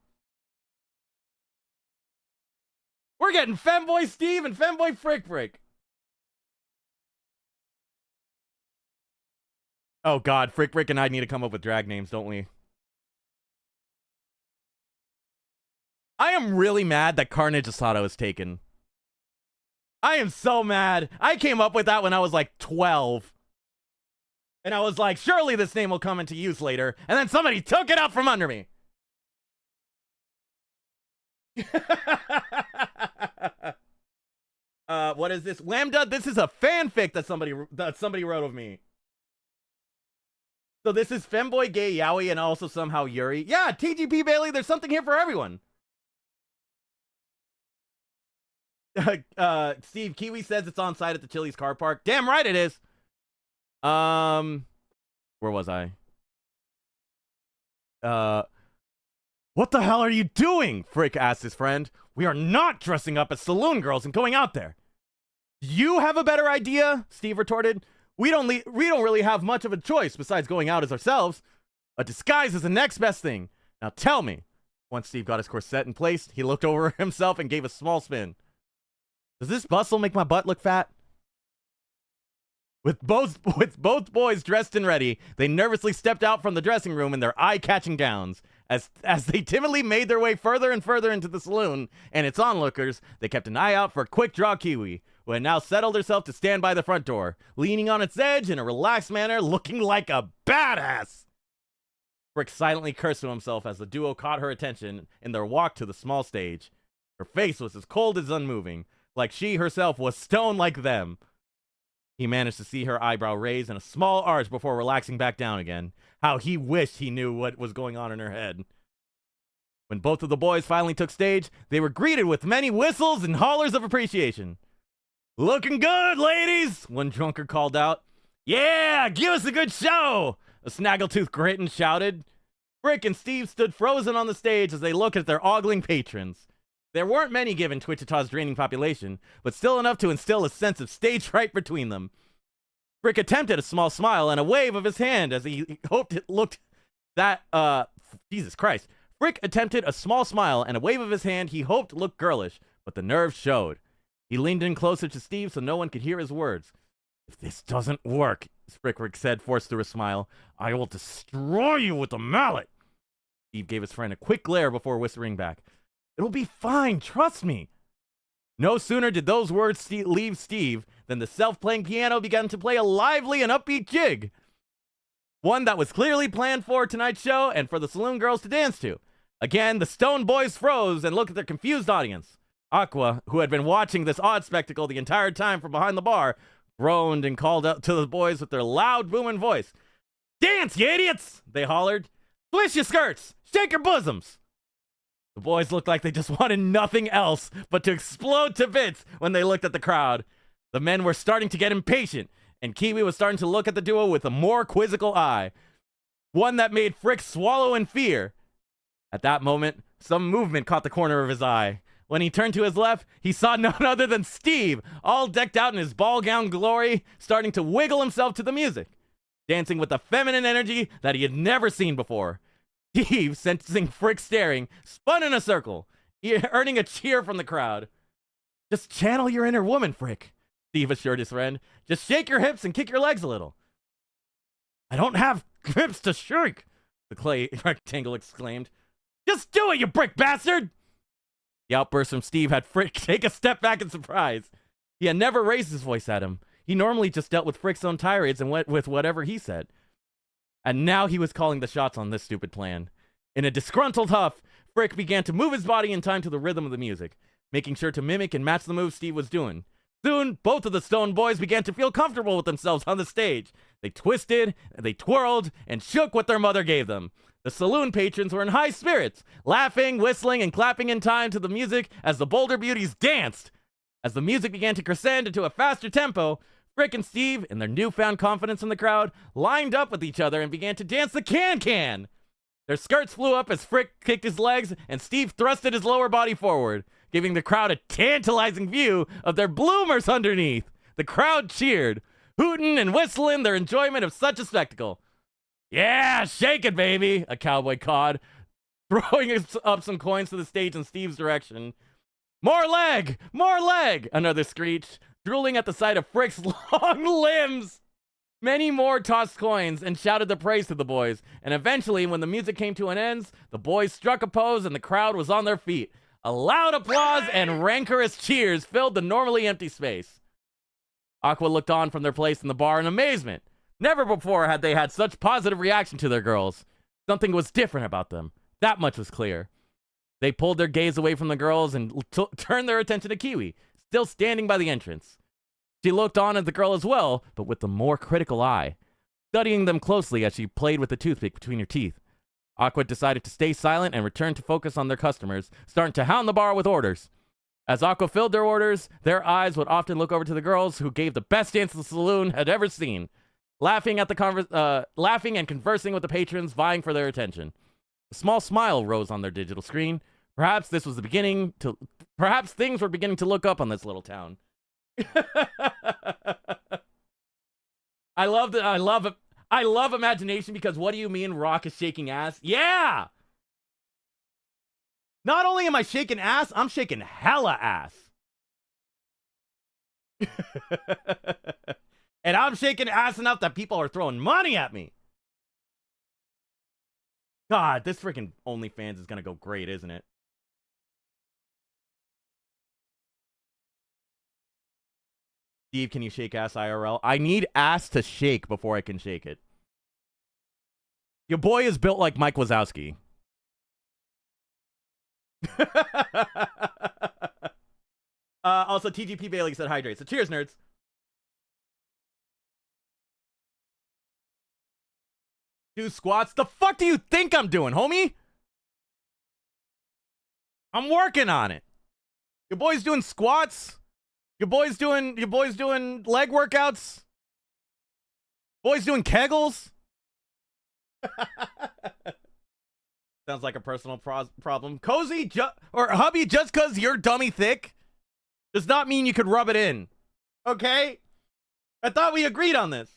We're getting Femboy Steve and Femboy Frick. Oh God, Frick and I need to come up with drag names, don't we? I am really mad that Carnage Asado is taken. I am so mad. I came up with that when I was like 12. And I was like, surely this name will come into use later. And then somebody took it out from under me. What is this? Lambda, this is a fanfic that somebody wrote of me. So this is Femboy, Gay, Yaoi, and also somehow Yuri. Yeah, TGP Bailey, there's something here for everyone. Steve, Kiwi says it's on site at the Chili's car park. Damn right it is. Where was I? What the hell are you doing? Frick asked his friend. We are not dressing up as saloon girls and going out there. You have a better idea? Steve retorted. We don't really have much of a choice besides going out as ourselves. A disguise is the next best thing. Now tell me. Once Steve got his corset in place, he looked over himself and gave a small spin. Does this bustle make my butt look fat? With both boys dressed and ready, they nervously stepped out from the dressing room in their eye-catching gowns. As they timidly made their way further and further into the saloon and its onlookers, they kept an eye out for Quick Draw Kiwi, who had now settled herself to stand by the front door, leaning on its edge in a relaxed manner, looking like a badass. Frick silently cursed to himself as the duo caught her attention in their walk to the small stage. Her face was as cold as unmoving, like she herself was stone like them. He managed to see her eyebrow raise in a small arch before relaxing back down again. How he wished he knew what was going on in her head. When both of the boys finally took stage, they were greeted with many whistles and hollers of appreciation. Looking good, ladies, one drunkard called out. Yeah, give us a good show, a snaggletooth grittin shouted. Frick and Steve stood frozen on the stage as they looked at their ogling patrons. There weren't many given Twitchita's draining population, but still enough to instill a sense of stage fright between them. Frick attempted a small smile and a wave of his hand as he hoped it looked that, Jesus Christ. Frick attempted a small smile and a wave of his hand he hoped looked girlish, but the nerves showed. He leaned in closer to Steve so no one could hear his words. If this doesn't work, Frick said, forced through a smile, I will destroy you with a mallet. Steve gave his friend a quick glare before whispering back. It'll be fine, trust me. No sooner did those words leave Steve than the self-playing piano began to play a lively and upbeat jig. One that was clearly planned for tonight's show and for the saloon girls to dance to. Again, the Stone Boys froze and looked at their confused audience. Aqua, who had been watching this odd spectacle the entire time from behind the bar, groaned and called out to the boys with their loud, booming voice. Dance, you idiots! They hollered. Twist your skirts! Shake your bosoms! The boys looked like they just wanted nothing else but to explode to bits when they looked at the crowd. The men were starting to get impatient, and Kiwi was starting to look at the duo with a more quizzical eye, one that made Frick swallow in fear. At that moment, some movement caught the corner of his eye. When he turned to his left, he saw none other than Steve, all decked out in his ball gown glory, starting to wiggle himself to the music, dancing with a feminine energy that he had never seen before. Steve, sensing Frick staring, spun in a circle, earning a cheer from the crowd. Just channel your inner woman, Frick, Steve assured his friend. Just shake your hips and kick your legs a little. I don't have hips to shake, the clay rectangle exclaimed. Just do it, you brick bastard! The outburst from Steve had Frick take a step back in surprise. He had never raised his voice at him. He normally just dealt with Frick's own tirades and went with whatever he said. And now he was calling the shots on this stupid plan. In a disgruntled huff, Frick began to move his body in time to the rhythm of the music, making sure to mimic and match the moves Steve was doing. Soon, both of the Stone Boys began to feel comfortable with themselves on the stage. They twisted, they twirled, and shook what their mother gave them. The saloon patrons were in high spirits, laughing, whistling, and clapping in time to the music as the Boulder beauties danced. As the music began to crescend into a faster tempo, Frick and Steve, in their newfound confidence in the crowd, lined up with each other and began to dance the can-can. Their skirts flew up as Frick kicked his legs and Steve thrusted his lower body forward, giving the crowd a tantalizing view of their bloomers underneath. The crowd cheered, hooting and whistling their enjoyment of such a spectacle. Yeah, shake it, baby, a cowboy cawed, throwing up some coins to the stage in Steve's direction. More leg! More leg! Another screeched, drooling at the sight of Frick's long limbs. Many more tossed coins and shouted the praise to the boys, and eventually, when the music came to an end, the boys struck a pose and the crowd was on their feet. A loud applause and rancorous cheers filled the normally empty space. Aqua looked on from their place in the bar in amazement. Never before had they had such positive reaction to their girls. Something was different about them. That much was clear. They pulled their gaze away from the girls and turned their attention to Kiwi, still standing by the entrance. She looked on at the girl as well, but with a more critical eye, studying them closely as she played with the toothpick between her teeth. Aqua decided to stay silent and return to focus on their customers, starting to hound the bar with orders. As Aqua filled their orders, their eyes would often look over to the girls who gave the best dance the saloon had ever seen, laughing and conversing with the patrons, vying for their attention. A small smile rose on their digital screen. Perhaps things were beginning to look up on this little town. I love imagination because what do you mean Rock is shaking ass? Yeah! Not only am I shaking ass, I'm shaking hella ass. And I'm shaking ass enough that people are throwing money at me. God, this freaking OnlyFans is gonna go great, isn't it? Steve, can you shake ass IRL? I need ass to shake before I can shake it. Your boy is built like Mike Wazowski. Also, TGP Bailey said hydrate. So cheers, nerds. Do squats? The fuck do you think I'm doing, homie? I'm working on it. Your boy's doing squats. Your boy's doing leg workouts. Boy's doing kegels. Sounds like a personal problem. Cozy or hubby, just because you're dummy thick does not mean you could rub it in. Okay? I thought we agreed on this.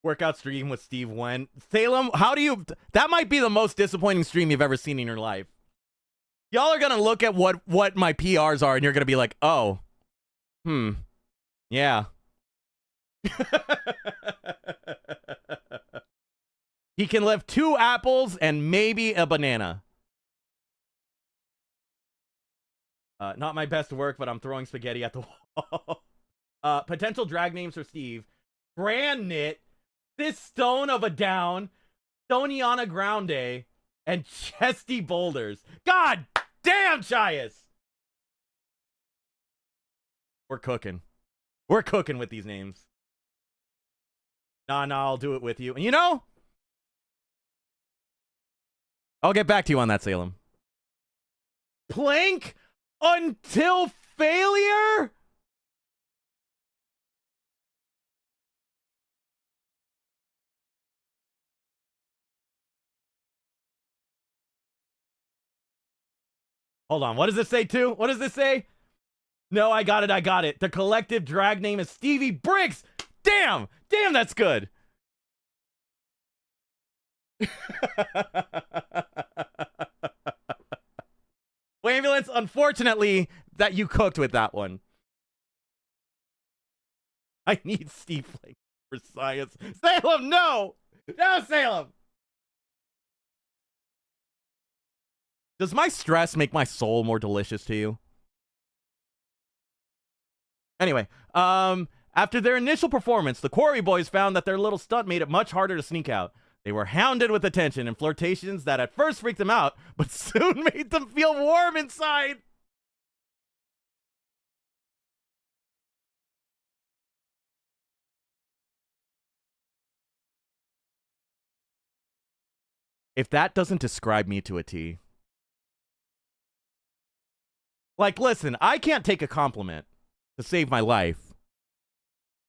Workout stream with Steve Wen. Salem, how do you... That might be the most disappointing stream you've ever seen in your life. Y'all are going to look at what my PRs are, and you're going to be like, oh. Yeah. He can lift 2 apples and maybe a banana. Not my best work, but I'm throwing spaghetti at the wall. Potential drag names for Steve. Brand Knit, This Stone of a Down, Stoniana Grande, and Chesty Boulders. God damn, Chias! We're cooking. We're cooking with these names. Nah, I'll do it with you. And you know, I'll get back to you on that, Salem. Plank until failure? Hold on, what does this say too? What does this say? No, I got it. The collective drag name is Stevie Briggs. Damn, that's good. Ambulance, unfortunately, that you cooked with that one. I need Steve Flake for science. Salem, no! No, Salem! Does my stress make my soul more delicious to you? Anyway, after their initial performance, the Quarry Boys found that their little stunt made it much harder to sneak out. They were hounded with attention and flirtations that at first freaked them out, but soon made them feel warm inside. If that doesn't describe me to a T. Like, listen, I can't take a compliment to save my life,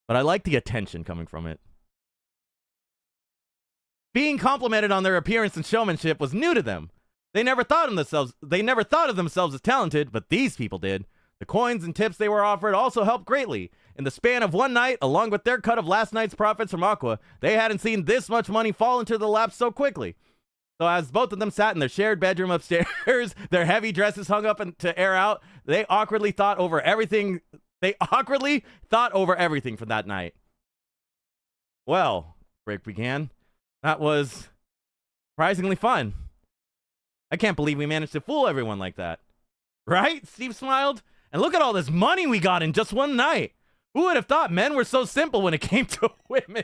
but I like the attention coming from it. Being complimented on their appearance and showmanship was new to them. They never thought of themselves as talented, but these people did. The coins and tips they were offered also helped greatly. In the span of one night, along with their cut of last night's profits from Aqua, they hadn't seen this much money fall into the laps so quickly. So as both of them sat in their shared bedroom upstairs, their heavy dresses hung up to air out, they awkwardly thought over everything for that night. Well, Rick began, that was surprisingly fun. I can't believe we managed to fool everyone like that. Right? Steve smiled. And look at all this money we got in just one night. Who would have thought men were so simple when it came to women?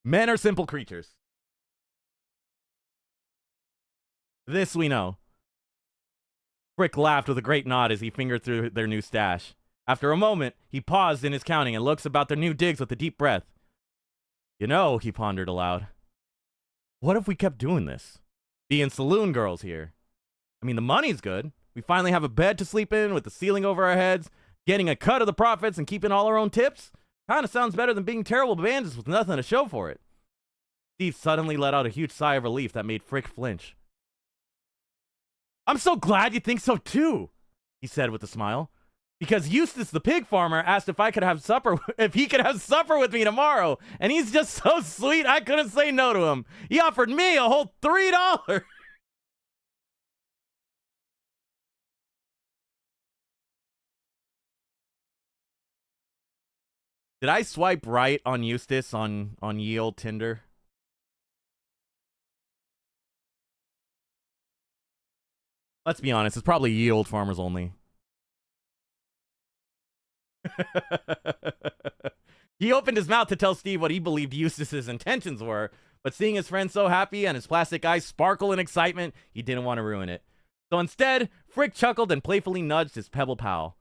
Men are simple creatures. This we know. Frick laughed with a great nod as he fingered through their new stash. After a moment, he paused in his counting and looks about their new digs with a deep breath. You know, he pondered aloud. What if we kept doing this? Being saloon girls here. I mean, the money's good. We finally have a bed to sleep in with the ceiling over our heads, getting a cut of the profits and keeping all our own tips. Kind of sounds better than being terrible bandits with nothing to show for it. Steve suddenly let out a huge sigh of relief that made Frick flinch. I'm so glad you think so too, he said with a smile. Because Eustace the pig farmer asked if he could have supper with me tomorrow, and he's just so sweet I couldn't say no to him. He offered me a whole $3. Did I swipe right on Eustace on ye old Tinder? Let's be honest, it's probably ye old farmers only. He opened his mouth to tell Steve what he believed Eustace's intentions were, but seeing his friend so happy and his plastic eyes sparkle in excitement, he didn't want to ruin it. So instead, Frick chuckled and playfully nudged his pebble pal.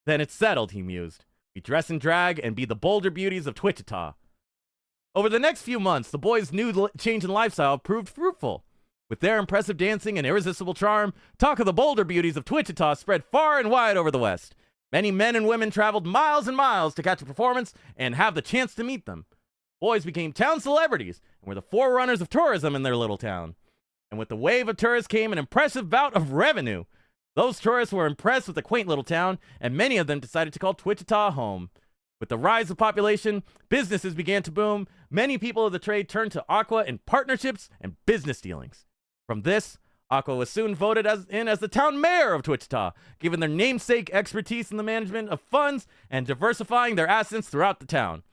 Then it's settled, he mused. We dress in drag and be the Boulder beauties of Wichita. Over the next few months, the boys' new change in lifestyle proved fruitful. With their impressive dancing and irresistible charm, talk of the Boulder beauties of Wichita spread far and wide over the West. Many men and women traveled miles and miles to catch a performance and have the chance to meet them. Boys became town celebrities and were the forerunners of tourism in their little town. And with the wave of tourists came an impressive bout of revenue. Those tourists were impressed with the quaint little town, and many of them decided to call Wichita home. With the rise of population, businesses began to boom. Many people of the trade turned to Aqua in partnerships and business dealings. From this, Aqua was soon voted as the town mayor of Wichita, given their namesake expertise in the management of funds and diversifying their assets throughout the town.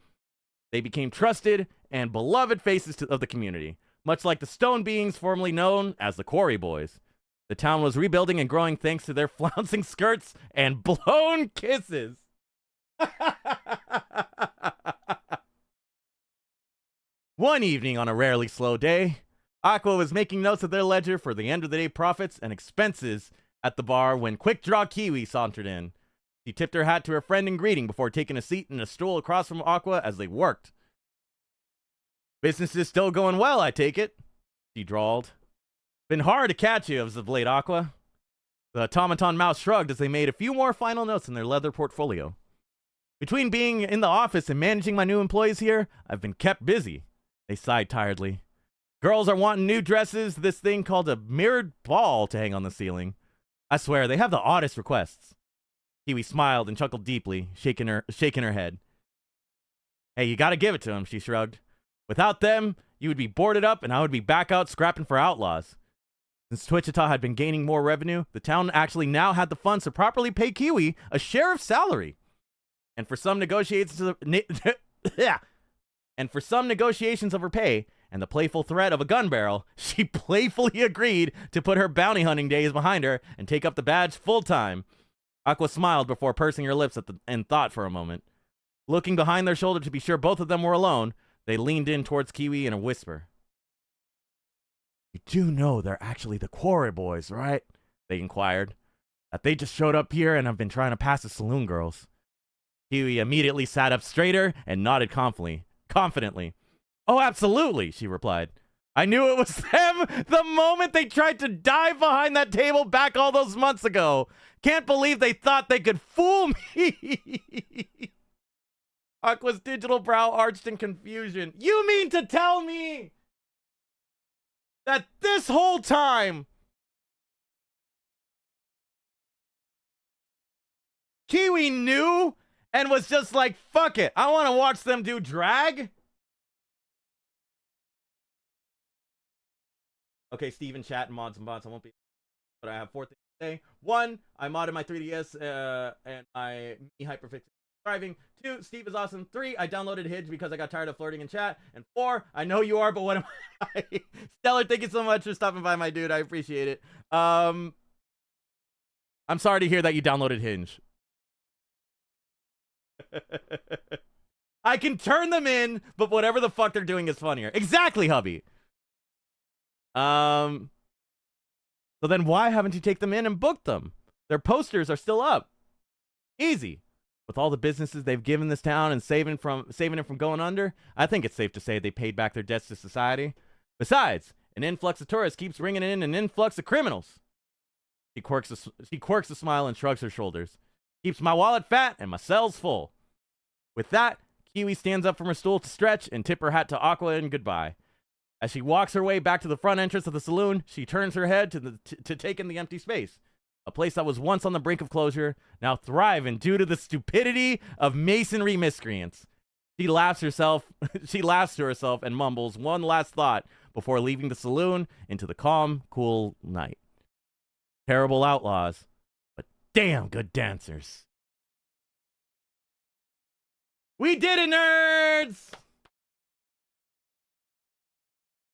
They became trusted and beloved faces of the community, much like the stone beings formerly known as the Quarry Boys. The town was rebuilding and growing thanks to their flouncing skirts and blown kisses. One evening on a rarely slow day, Aqua was making notes of their ledger for the end of the day profits and expenses at the bar when Quick Draw Kiwi sauntered in. She tipped her hat to her friend in greeting before taking a seat in a stool across from Aqua as they worked. Business is still going well, I take it, she drawled. Been hard to catch you as of late, Aqua. The automaton mouth shrugged as they made a few more final notes in their leather portfolio. Between being in the office and managing my new employees here, I've been kept busy. They sighed tiredly. Girls are wanting new dresses, this thing called a mirrored ball to hang on the ceiling. I swear, they have the oddest requests. Kiwi smiled and chuckled deeply, shaking her head. Hey, you gotta give it to them, she shrugged. Without them, you would be boarded up and I would be back out scrapping for outlaws. Since Wichita had been gaining more revenue, the town actually now had the funds to properly pay Kiwi a sheriff's salary. And for some negotiations of her pay and the playful threat of a gun barrel, she playfully agreed to put her bounty hunting days behind her and take up the badge full time. Aqua smiled before pursing her lips and thought for a moment. Looking behind their shoulder to be sure both of them were alone, they leaned in towards Kiwi in a whisper. You do know they're actually the Quarry Boys, right? They inquired. That they just showed up here and have been trying to pass as saloon girls. Kiwi immediately sat up straighter and nodded confidently. Oh, absolutely, she replied. I knew it was them the moment they tried to dive behind that table back all those months ago. Can't believe they thought they could fool me. Aqua's digital brow arched in confusion. You mean to tell me that this whole time Kiwi knew and was just like, fuck it, I want to watch them do drag? Okay, Steven, chat, and mods and bots. I won't be, but I have 4 things to say. 1, I modded my 3DS and I hyperfixed driving. 2, Steve is awesome. 3, I downloaded Hinge because I got tired of flirting in chat. And 4, I know you are, but what am I? Stellar, thank you so much for stopping by, my dude. I appreciate it. I'm sorry to hear that you downloaded Hinge. I can turn them in, but whatever the fuck they're doing is funnier. Exactly, hubby. So then why haven't you taken them in and booked them? Their posters are still up. Easy. With all the businesses they've given this town and saving it from going under, I think it's safe to say they paid back their debts to society. Besides, an influx of tourists keeps bringing in an influx of criminals. She quirks a smile and shrugs her shoulders. Keeps my wallet fat and my cells full. With that, Kiwi stands up from her stool to stretch and tip her hat to Aqua in goodbye. As she walks her way back to the front entrance of the saloon, she turns her head to take in the empty space. A place that was once on the brink of closure, now thriving due to the stupidity of masonry miscreants. She laughs to herself and mumbles one last thought before leaving the saloon into the calm, cool night. Terrible outlaws, but damn good dancers. We did it, nerds!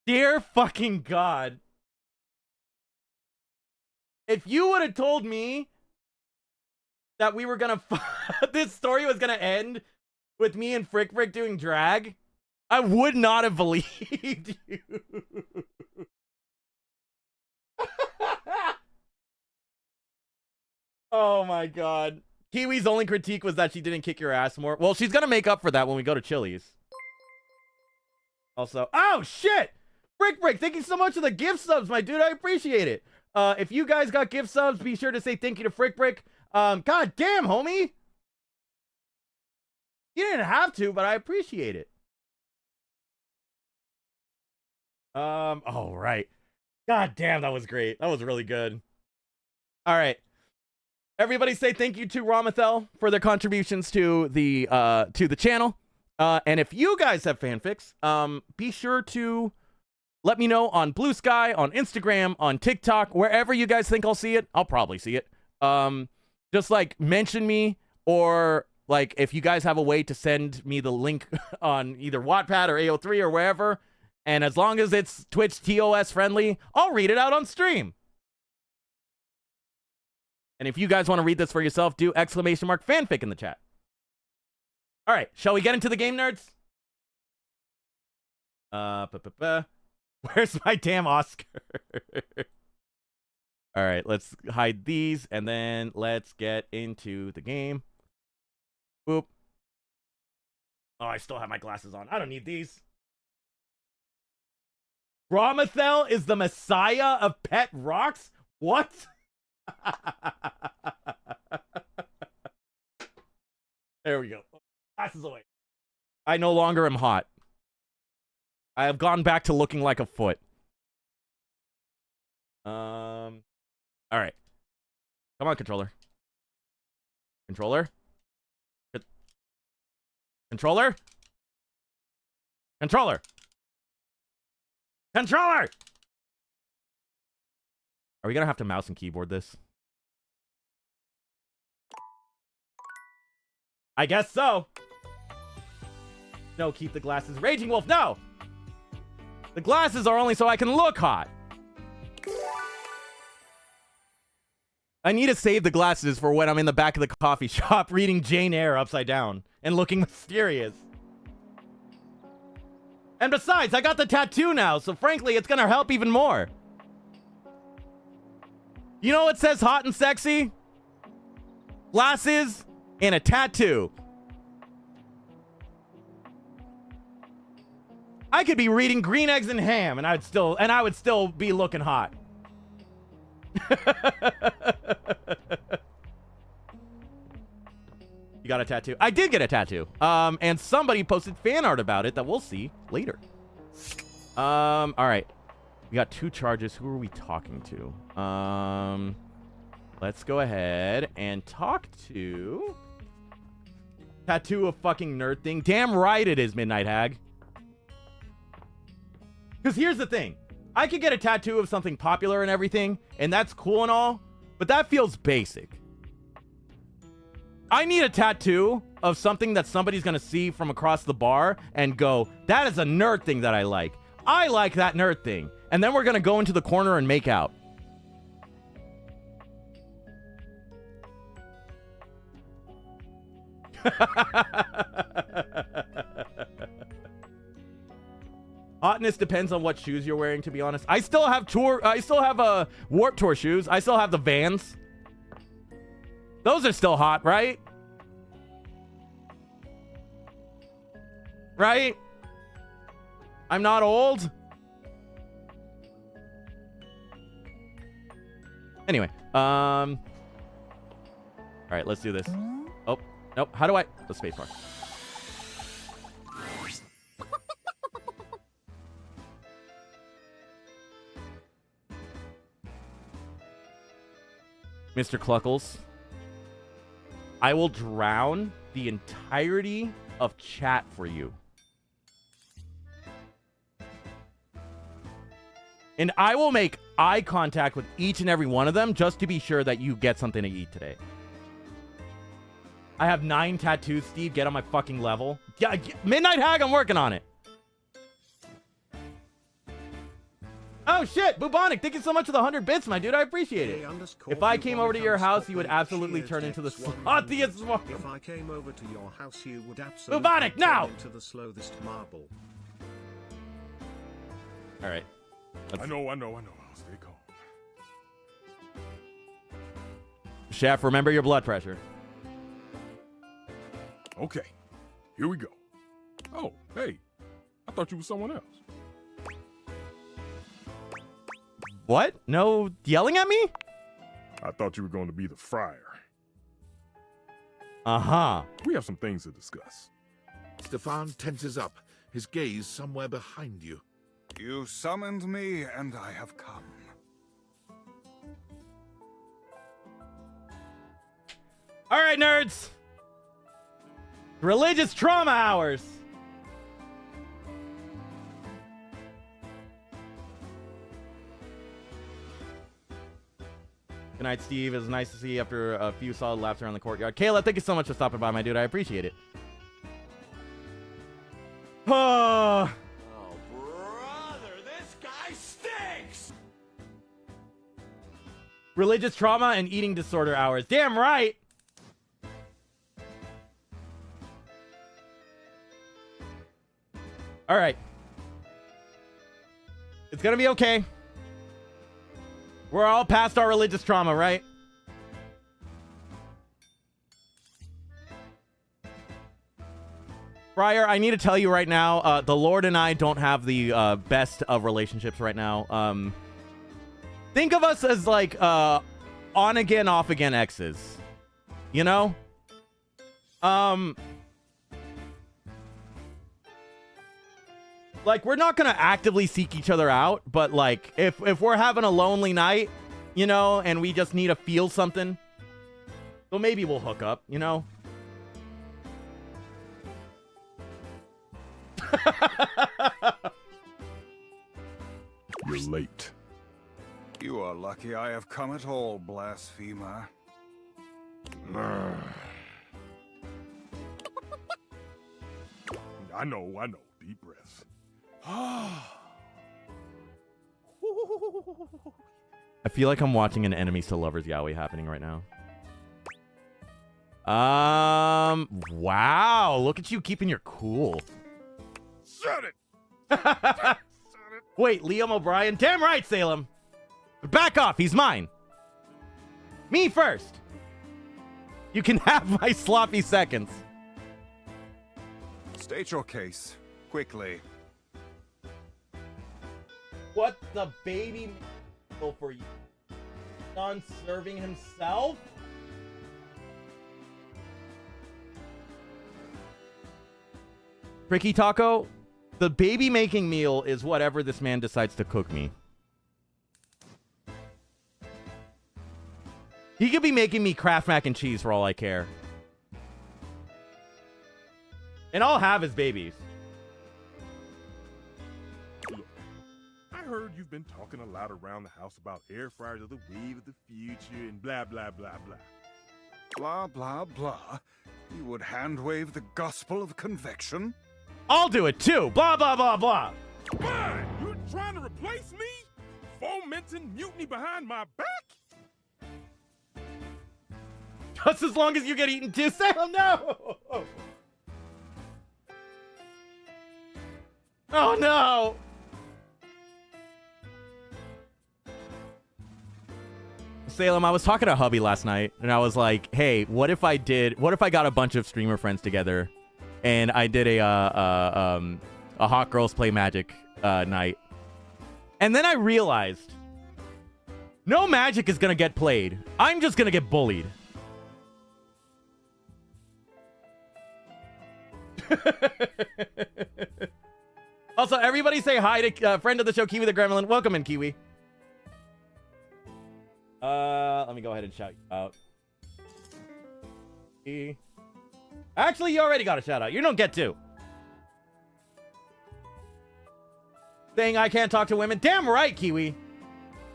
Dear fucking God. If you would have told me that we were gonna this story was gonna end with me and Frick doing drag, I would not have believed you. Oh my God. Kiwi's only critique was that she didn't kick your ass more. Well, she's gonna make up for that when we go to Chili's. Also, oh shit! Brick, thank you so much for the gift subs, my dude. I appreciate it. If you guys got gift subs, be sure to say thank you to Frick. God damn, homie. You didn't have to, but I appreciate it. Oh, right. God damn, that was great. That was really good. All right. Everybody say thank you to Ramathel for their contributions to the channel. And if you guys have fanfics, be sure to let me know on Blue Sky, on Instagram, on TikTok, wherever you guys think I'll see it. I'll probably see it. Just like mention me, or like if you guys have a way to send me the link on either Wattpad or AO3 or wherever, and as long as it's Twitch TOS friendly, I'll read it out on stream. And if you guys want to read this for yourself, do !fanfic in the chat. All right, shall we get into the game, nerds? Where's my damn Oscar? All All right, let's hide these, and then let's get into the game. Boop. Oh, I still have my glasses on. I don't need these. Bromathel is the messiah of pet rocks? What? There we go. Glasses away. I no longer am hot. I have gone back to looking like a foot. All right. Come on, controller. Controller? Controller? Controller! Controller! Are we gonna have to mouse and keyboard this? I guess so. No, keep the glasses. Raging Wolf, no! The glasses are only so I can look hot. I need to save the glasses for when I'm in the back of the coffee shop reading Jane Eyre upside down and looking mysterious. And besides, I got the tattoo now, so frankly, it's gonna help even more. You know what says hot and sexy? Glasses and a tattoo. I could be reading Green Eggs and Ham, and I would still be looking hot. You got a tattoo? I did get a tattoo. And somebody posted fan art about it that we'll see later. All right. We got 2 charges. Who are we talking to? Let's go ahead and talk to tattoo of fucking nerd thing. Damn right it is, Midnight Hag. Because here's the thing. I could get a tattoo of something popular and everything, and that's cool and all, but that feels basic. I need a tattoo of something that somebody's going to see from across the bar and go, that is a nerd thing that I like. I like that nerd thing. And then we're going to go into the corner and make out. Hotness depends on what shoes you're wearing, to be honest. I still have Warped Tour shoes. I still have the Vans. Those are still hot, right? Right? I'm not old. Anyway, all right, let's do this. Oh, nope. How do I? The spacebar. Mr. Cluckles, I will drown the entirety of chat for you. And I will make eye contact with each and every one of them just to be sure that you get something to eat today. I have 9 tattoos, Steve. Get on my fucking level. Yeah, Midnight Hag, I'm working on it. Oh, shit. Bubonic, thank you so much for the 100 bits, my dude. I appreciate it. If I came over to your house, you would absolutely turn into the slothiest one. If I came over to your house, you would absolutely Bubonic, now! into the slowest marble. All right. I know. I'll stay calm. Chef, remember your blood pressure. Okay, here we go. Oh, hey, I thought you were someone else. What? No yelling at me? I thought you were going to be the friar. Uh-huh. We have some things to discuss. Stefan tenses up, his gaze somewhere behind you. You summoned me, and I have come. All right, nerds. Religious trauma hours. Good night, Steve. It was nice to see you after a few solid laps around the courtyard. Kayla, thank you so much for stopping by, my dude. I appreciate it. Oh, brother, this guy stinks! religious trauma and eating disorder hours. Damn right. All right. It's going to be okay. We're all past our religious trauma, right? Friar, I need to tell you right now, the Lord and I don't have the best of relationships right now. Think of us as like on again, off again exes. You know? Like, we're not gonna actively seek each other out, but like if we're having a lonely night, you know, and we just need to feel something, so maybe we'll hook up, you know? You're late. You are lucky I have come at all, blasphemer. I know. Deep breaths. I feel like I'm watching an enemies to lovers yaoi happening right now. Wow, look at you keeping your cool. Shut it! Wait, Liam O'Brien? Damn right, Salem. Back off, he's mine. Me first. You can have my sloppy seconds. State your case, quickly. What the baby meal for you? Son serving himself? Ricky Taco, the baby making meal is whatever this man decides to cook me. He could be making me Kraft mac and cheese for all I care. And I'll have his babies. Look, I heard you've been talking a lot around the house about air fryers of the wave of the future and blah, blah, blah, blah. Blah, blah, blah. You would hand-wave the gospel of convection? I'll do it too. Blah, blah, blah, blah. Fine! You're trying to replace me? Fomenting mutiny behind my back? Just as long as you get eaten too, Sam. No! Oh no! Salem, I was talking to hubby last night, and I was like, hey, what if I got a bunch of streamer friends together, and I did a Hot Girls Play Magic night. And then I realized, no Magic is gonna get played. I'm just gonna get bullied. Also, everybody say hi to friend of the show, Kiwi the Gremlin. Welcome in, Kiwi. Let me go ahead and shout you out. Actually, you already got a shout out. You don't get to. Saying I can't talk to women. Damn right, Kiwi.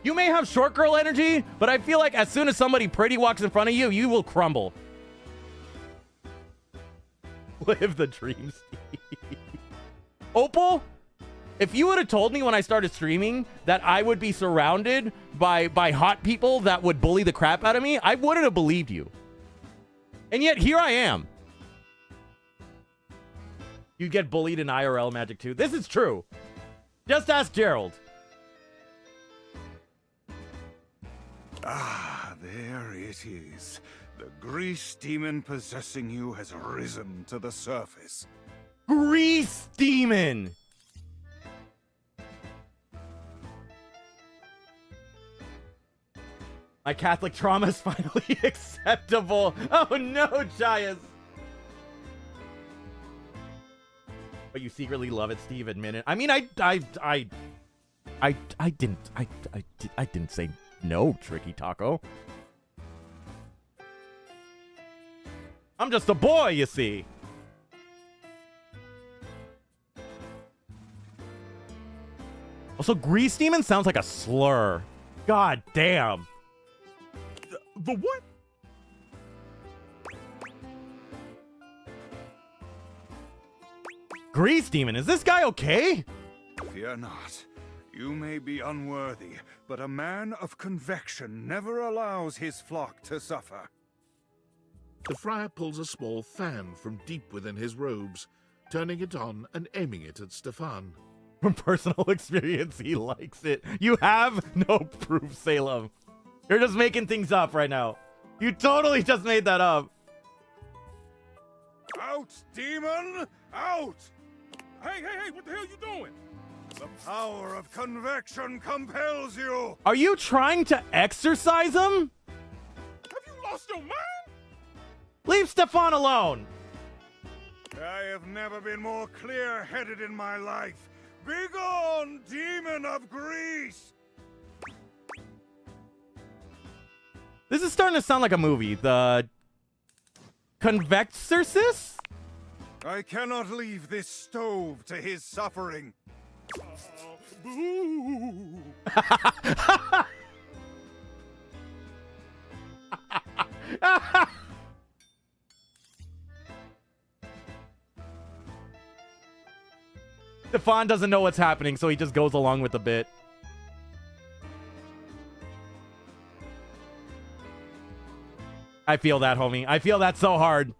You may have short girl energy, but I feel like as soon as somebody pretty walks in front of you, you will crumble. Live the dream, Steve. Opal, if you would have told me when I started streaming that I would be surrounded by hot people that would bully the crap out of me, I wouldn't have believed you. And yet, here I am. You get bullied in IRL Magic too. This is true. Just ask Gerald. Ah, there it is. The grease demon possessing you has risen to the surface. Grease demon! My Catholic trauma is finally acceptable. Oh no, Jayas. But you secretly love it, Steve. Admit it. I mean, I didn't say no, Tricky Taco. I'm just a boy, you see. Also, grease demon sounds like a slur. God damn. The what? Grease demon, is this guy okay? Fear not. You may be unworthy, but a man of convection never allows his flock to suffer. The friar pulls a small fan from deep within his robes, turning it on and aiming it at Stefan. From personal experience, he likes it. You have no proof, Salem. You're just making things up right now. You totally just made that up. Out, demon! Out! Hey, what the hell you doing? The power of convection compels you! Are you trying to exorcise him? Have you lost your mind? Leave Stefan alone. I have never been more clear-headed in my life. Begone, demon of Greece! This is starting to sound like a movie. The Convexorcist? I cannot leave this stove to his suffering. Boo! Stefan doesn't know what's happening, so he just goes along with the bit. I feel that, homie. I feel that so hard.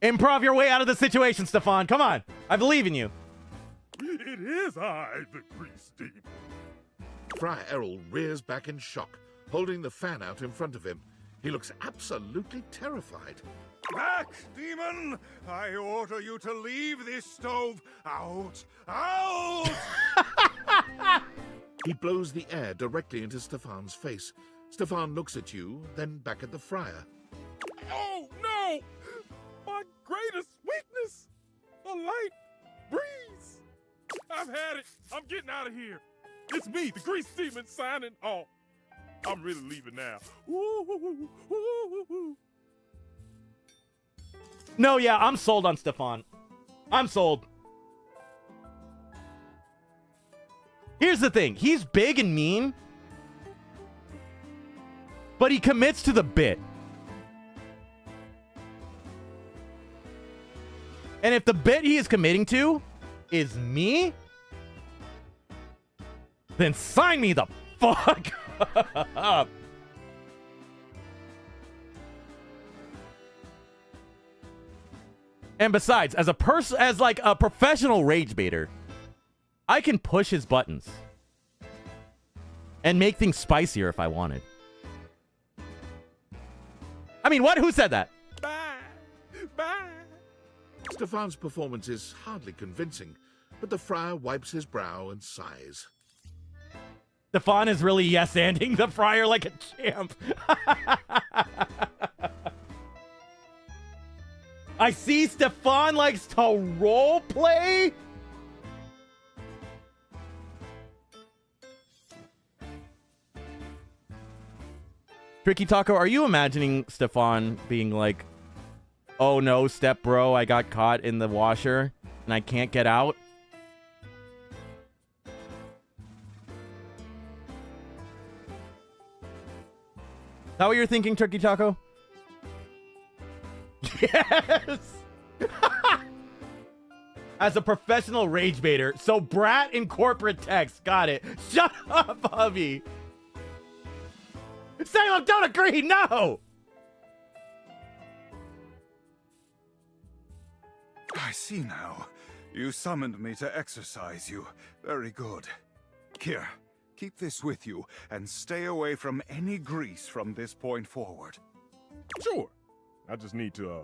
Improv your way out of the situation, Stefan. Come on. I believe in you. It is I, the grease demon. Friar Errol rears back in shock, holding the fan out in front of him. He looks absolutely terrified. Back, demon! I order you to leave this stove. Out! Out! He blows the air directly into Stefan's face. Stefan looks at you, then back at the friar. Oh, no! My greatest weakness! A light breeze! I've had it. I'm getting out of here. It's me, the grease demon, signing off. I'm really leaving now. Ooh, ooh, ooh. No, yeah, I'm sold on Stefan. I'm sold. Here's the thing. He's big and mean, but he commits to the bit. And if the bit he is committing to is me, then sign me the fuck up. And besides, as like a professional rage baiter, I can push his buttons and make things spicier if I wanted. I mean, what? Who said that? Bye. Bye. Stefan's performance is hardly convincing, but the friar wipes his brow and sighs. Stefan is really yes-anding the friar like a champ. I see Stefan likes to role play. Tricky Taco, are you imagining Stefan being like, oh no, step bro, I got caught in the washer and I can't get out? Is that what you're thinking, Tricky Taco? Yes! As a professional rage baiter. So brat in corporate text. Got it. Shut up, hubby. Salem, don't agree. No! I see now. You summoned me to exercise you. Very good. Here, keep this with you, and stay away from any grease from this point forward. Sure. I just need to,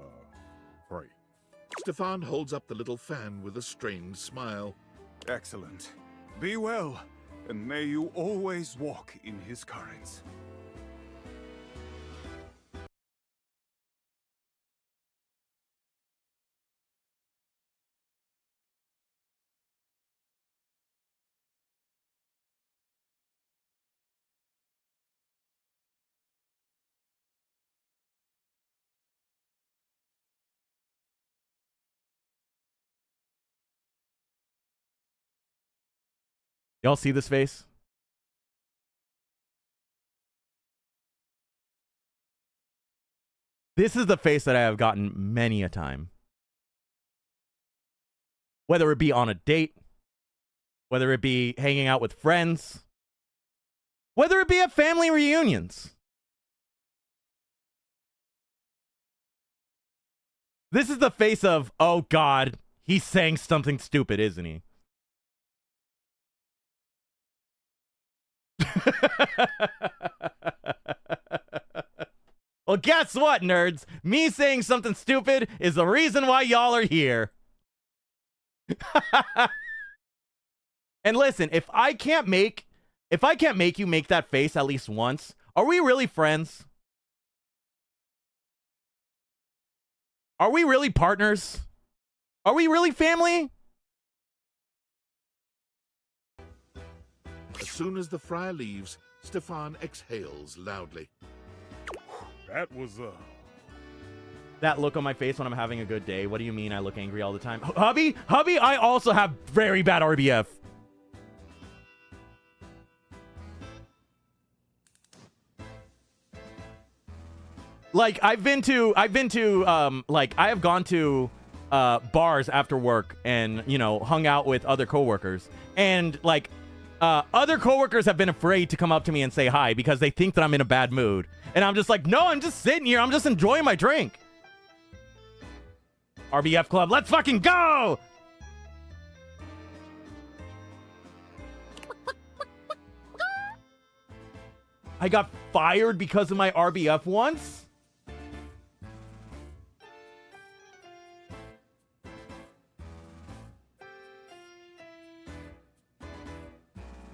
pray. Stefan holds up the little fan with a strained smile. Excellent. Be well, and may you always walk in his currents. Y'all see this face? This is the face that I have gotten many a time. Whether it be on a date, whether it be hanging out with friends, whether it be at family reunions. This is the face of, oh God, He's saying something stupid, isn't he? Well, guess what, nerds? Me saying something stupid is the reason why y'all are here. And listen, if I can't make you make that face at least once, are we really friends? Are we really partners? Are we really family? As soon as the friar leaves, Stefan exhales loudly. That was, That look on my face when I'm having a good day. What do you mean I look angry all the time? Hubby, I also have very bad RBF. Like I have gone to bars after work and, you know, hung out with other coworkers, and like other coworkers have been afraid to come up to me and say hi because they think that I'm in a bad mood. And I'm just like, no, I'm just sitting here. I'm just enjoying my drink. RBF Club, let's fucking go! I got fired because of my RBF once?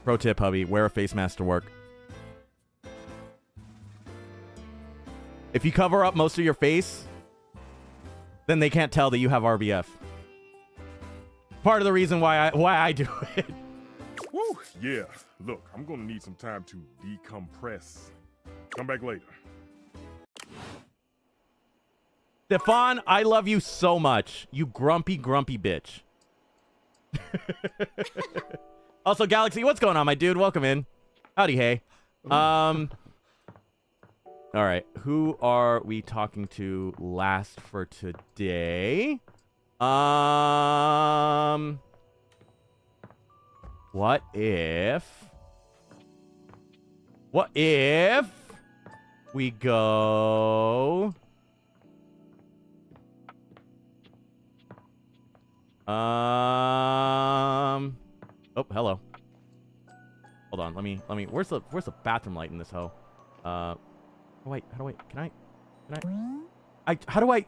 Pro tip, hubby, wear a face mask to work. If you cover up most of your face, then they can't tell that you have RBF. Part of the reason why I do it. whew, yeah. Look, I'm gonna need some time to decompress. Come back later. Stefan, I love you so much. You grumpy, grumpy bitch. Also, Galaxy, what's going on, my dude? Welcome in. Howdy, hey. All right, who are we talking to last for today? What if we go oh, hello. Hold on, let me where's the bathroom light in this hoe? Wait, can I how do I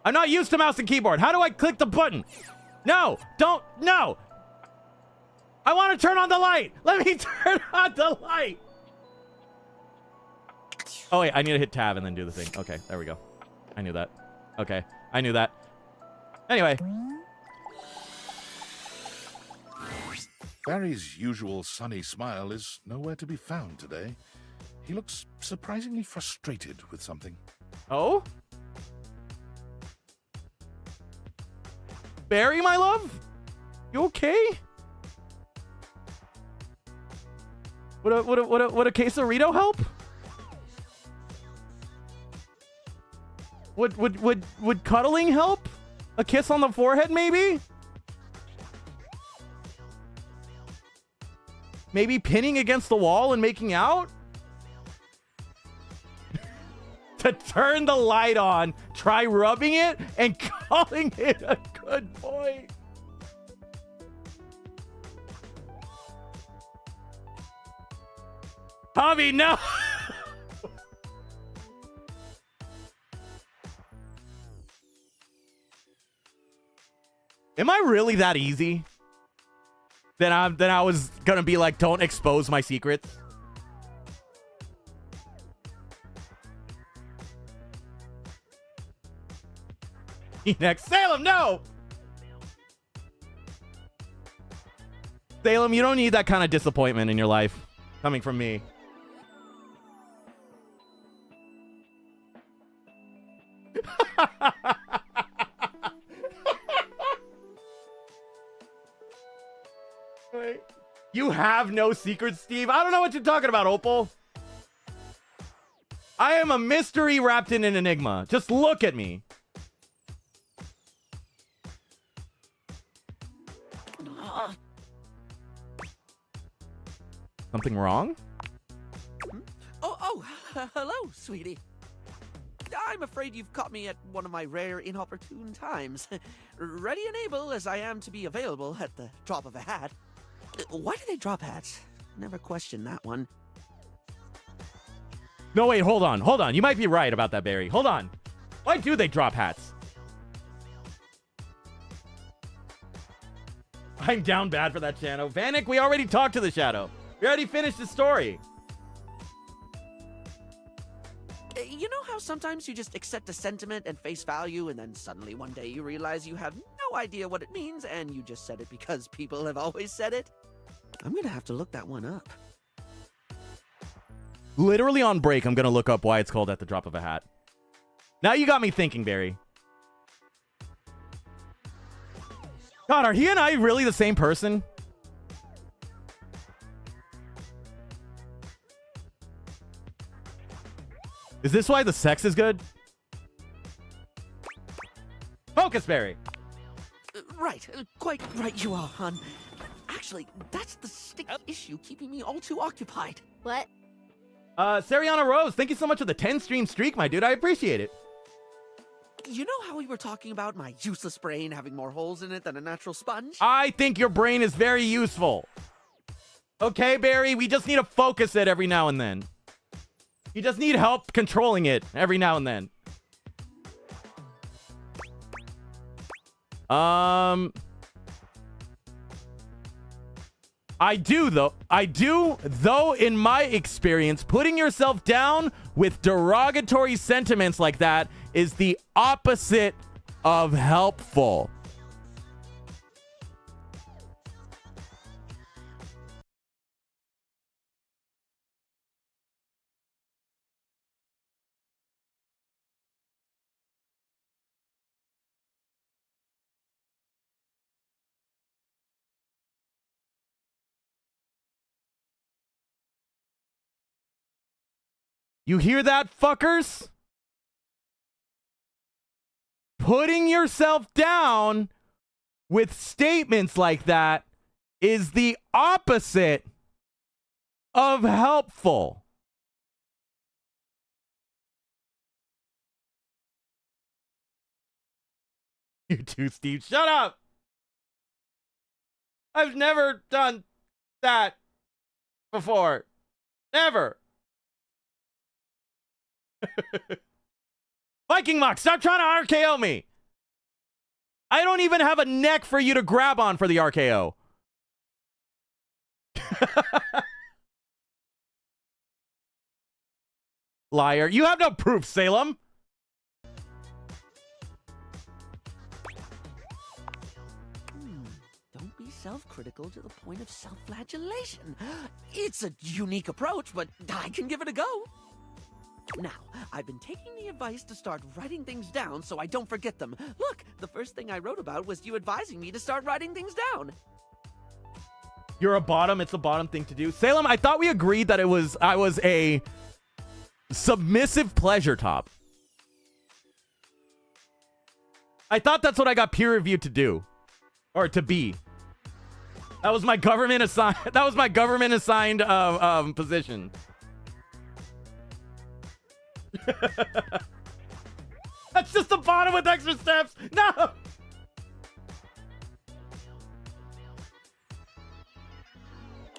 I'm not used to mouse and keyboard. How do I click the button? No, no. I want to turn on the light. Let me turn on the light. Oh wait, I need to hit tab and then do the thing. Okay, there we go. I knew that. Okay, I knew that. Anyway. Barry's usual sunny smile is nowhere to be found today. He looks surprisingly frustrated with something. Oh? Barry, my love? You okay? Would a quesarito help? Would cuddling help? A kiss on the forehead, maybe? Maybe pinning against the wall and making out? To turn the light on, try rubbing it and calling it a good boy. Hobby, no! Am I really that easy? Then I was gonna be like, don't expose my secrets. Next, Salem, no! Salem, you don't need that kind of disappointment in your life coming from me. You have no secrets, Steve. I don't know what you're talking about, Opal. I am a mystery wrapped in an enigma. Just look at me. Something wrong? Oh, hello, sweetie. I'm afraid you've caught me at one of my rare inopportune times. Ready and able as I am to be available at the drop of a hat. Why do they drop hats? Never questioned that one. No, wait, hold on. Hold on. You might be right about that, Barry. Hold on. Why do they drop hats? I'm down bad for that Shadow. Vanek, we already talked to the Shadow. We already finished the story. You know how sometimes you just accept a sentiment and face value, and then suddenly one day you realize you have no idea what it means, and you just said it because people have always said it? I'm gonna have to look that one up. Literally on break, I'm going to look up why it's called At the Drop of a Hat. Now you got me thinking, Barry. God, are he and I really the same person? Is this why the sex is good? Focus, Barry. Right, quite right you are, hon. Actually, that's the sticky issue keeping me all too occupied. What? Sariana Rose, thank you so much for the 10-stream streak, my dude. I appreciate it. You know how we were talking about my useless brain having more holes in it than a natural sponge? I think your brain is very useful. Okay, Barry, we just need to focus it every now and then. You just need help controlling it every now and then. I do, though, in my experience, putting yourself down with derogatory sentiments like that is the opposite of helpful. You hear that, fuckers? Putting yourself down with statements like that is the opposite of helpful. You too, Steve. Shut up! I've never done that before. Never. Viking Mock, stop trying to RKO me. I don't even have a neck for you to grab on for the RKO. Liar. You have no proof, Salem. Don't be self-critical to the point of self-flagellation. It's a unique approach, but I can give it a go. Now, I've been taking the advice to start writing things down so I don't forget them. Look, the first thing I wrote about was you advising me to start writing things down. You're a bottom. It's a bottom thing to do. Salem, I thought we agreed that I was a submissive pleasure top. I thought that's what I got peer reviewed to do. Or to be. That was my government assigned position. That's just the bottom with extra steps. No.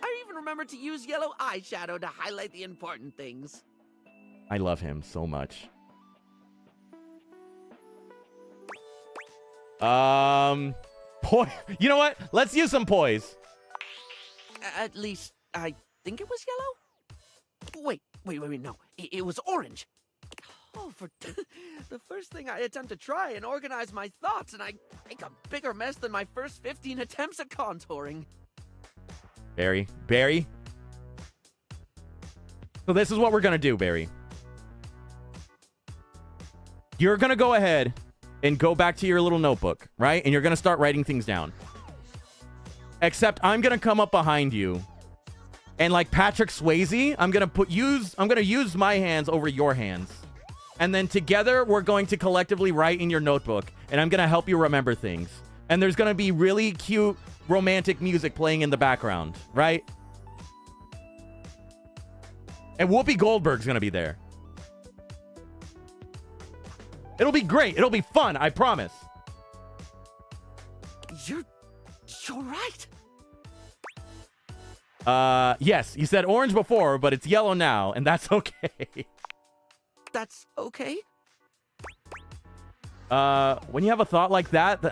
I even remembered to use yellow eyeshadow to highlight the important things. I love him so much. You know what? Let's use some poise. At least, I think it was yellow? Wait, no. It was orange. Oh, for the first thing I attempt to try and organize my thoughts, and I make a bigger mess than my first 15 attempts at contouring. Barry. So this is what we're going to do, Barry. You're going to go ahead and go back to your little notebook, right? And you're going to start writing things down. Except I'm going to come up behind you. And like Patrick Swayze, I'm going to use my hands over your hands. And then together, we're going to collectively write in your notebook. And I'm going to help you remember things. And there's going to be really cute romantic music playing in the background, right? And Whoopi Goldberg's going to be there. It'll be great. It'll be fun. I promise. You're right. Yes, you said orange before, but it's yellow now, and that's okay. That's okay? When you have a thought like that,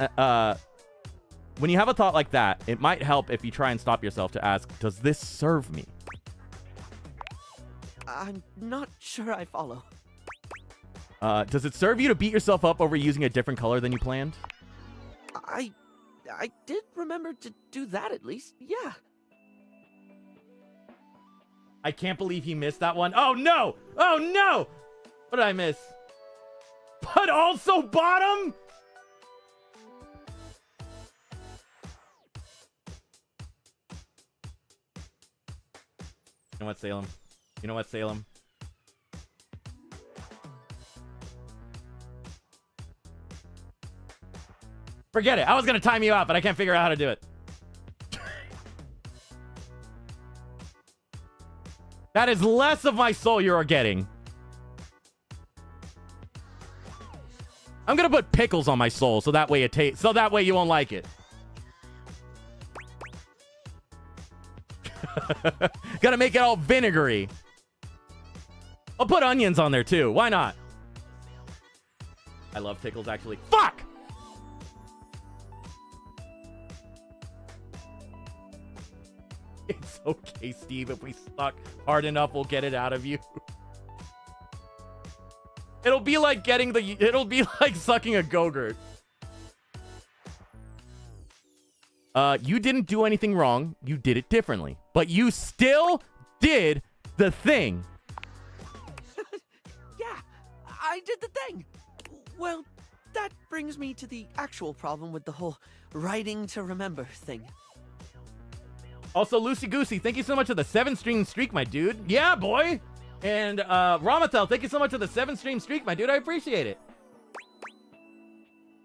it might help if you try and stop yourself to ask, does this serve me? I'm not sure I follow. Does it serve you to beat yourself up over using a different color than you planned? I did remember to do that at least, yeah. I can't believe he missed that one. Oh, no! Oh, no! What did I miss? But also bottom? You know what, Salem? You know what, Salem? Forget it. I was going to time you out, but I can't figure out how to do it. That is less of my soul you are getting. I'm gonna put pickles on my soul so that way you won't like it. Gotta make it all vinegary. I'll put onions on there too. Why not? I love pickles actually. Fuck! It's okay, Steve. If we suck hard enough, we'll get it out of you. It'll be like sucking a Go-Gurt. You didn't do anything wrong. You did it differently. But you still did the thing. Yeah, I did the thing. Well, that brings me to the actual problem with the whole writing to remember thing. Also, Lucy Goosey, thank you so much for the 7-stream streak, my dude. Yeah, boy. And Ramatel, thank you so much for the 7-stream streak, my dude. I appreciate it.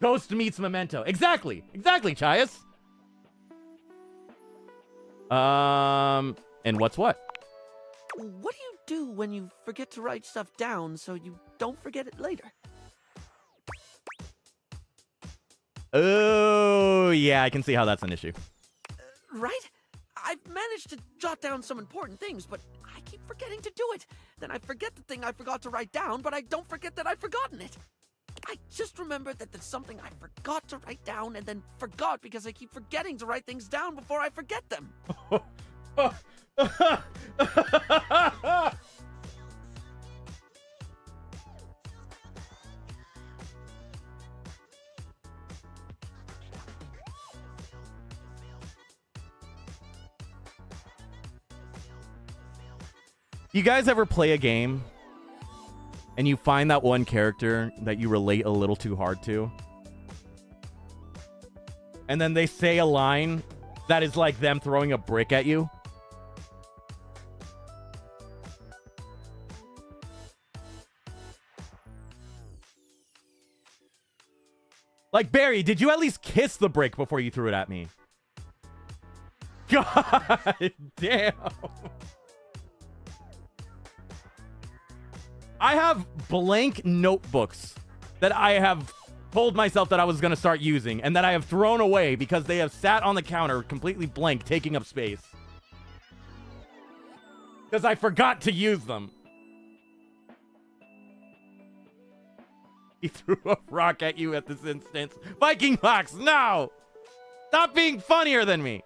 Ghost meets Memento. Exactly. Exactly, Chias. And what's what? What do you do when you forget to write stuff down so you don't forget it later? Oh, yeah, I can see how that's an issue. Right? I've managed to jot down some important things, but I keep forgetting to do it. Then I forget the thing I forgot to write down, but I don't forget that I've forgotten it. I just remembered that there's something I forgot to write down and then forgot because I keep forgetting to write things down before I forget them. You guys ever play a game and you find that one character that you relate a little too hard to? And then they say a line that is like them throwing a brick at you? Like, Barry, did you at least kiss the brick before you threw it at me? God damn. I have blank notebooks that I have told myself that I was going to start using and that I have thrown away because they have sat on the counter completely blank, taking up space. Because I forgot to use them. He threw a rock at you at this instance. Viking Fox, no! Stop being funnier than me.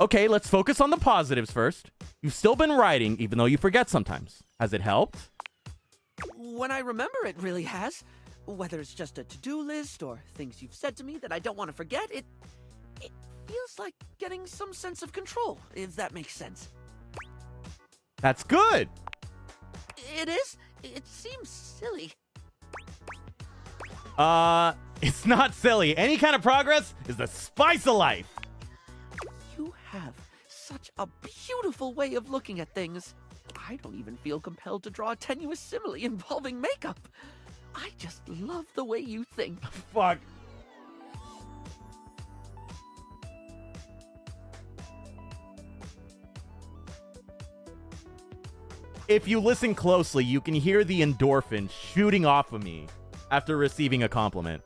Okay, let's focus on the positives first. You've still been writing, even though you forget sometimes. Has it helped? When I remember, it really has. Whether it's just a to-do list or things you've said to me that I don't want to forget, it feels like getting some sense of control, if that makes sense. That's good. It is? It seems silly. It's not silly. Any kind of progress is the spice of life. You have such a beautiful way of looking at things. I don't even feel compelled to draw a tenuous simile involving makeup. I just love the way you think. Fuck. if you listen closely, you can hear the endorphins shooting off of me after receiving a compliment.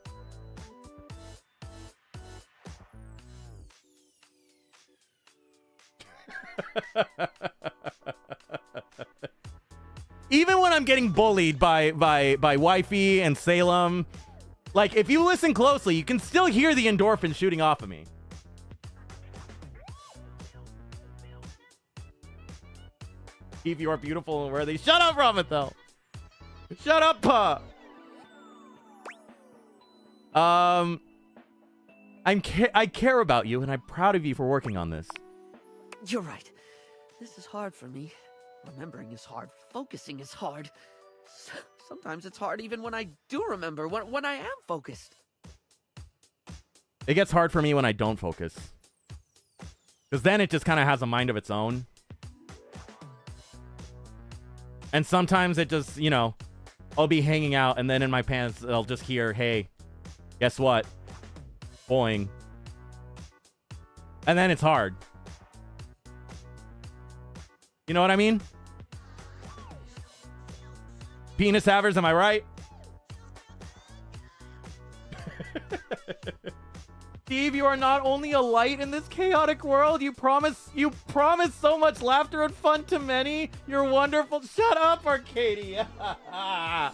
Even when I'm getting bullied by Wifey and Salem, like, if you listen closely, you can still hear the endorphins shooting off of me. Steve, you are beautiful and worthy. Shut up, Ramathel. Shut up, Pa. I care about you, and I'm proud of you for working on this. You're right. This is hard for me. Remembering is hard. Focusing is hard. Sometimes it's hard even when I do remember, when I am focused. It gets hard for me when I don't focus. Because then it just kind of has a mind of its own. And sometimes it just, you know, I'll be hanging out and then in my pants I'll just hear, hey, guess what? Boing. And then it's hard. You know what I mean? Penis havers, am I right? Steve, you are not only a light in this chaotic world, you promise so much laughter and fun to many. You're wonderful. Shut up, Arcadia. Ah!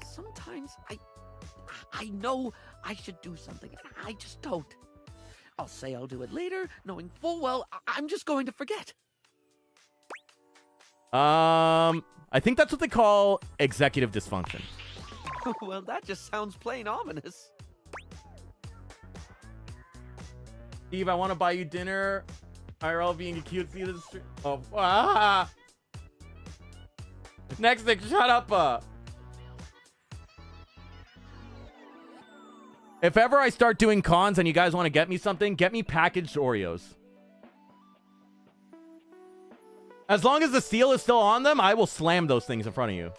Sometimes I know I should do something, and I just don't. I'll say I'll do it later, knowing full well I'm just going to forget. I think that's what they call executive dysfunction. Well, that just sounds plain ominous. Steve, I want to buy you dinner. IRL being a cutesy this street. Oh, ah! Next thing, shut up. If ever I start doing cons and you guys want to get me something, get me packaged Oreos. As long as the seal is still on them, I will slam those things in front of you.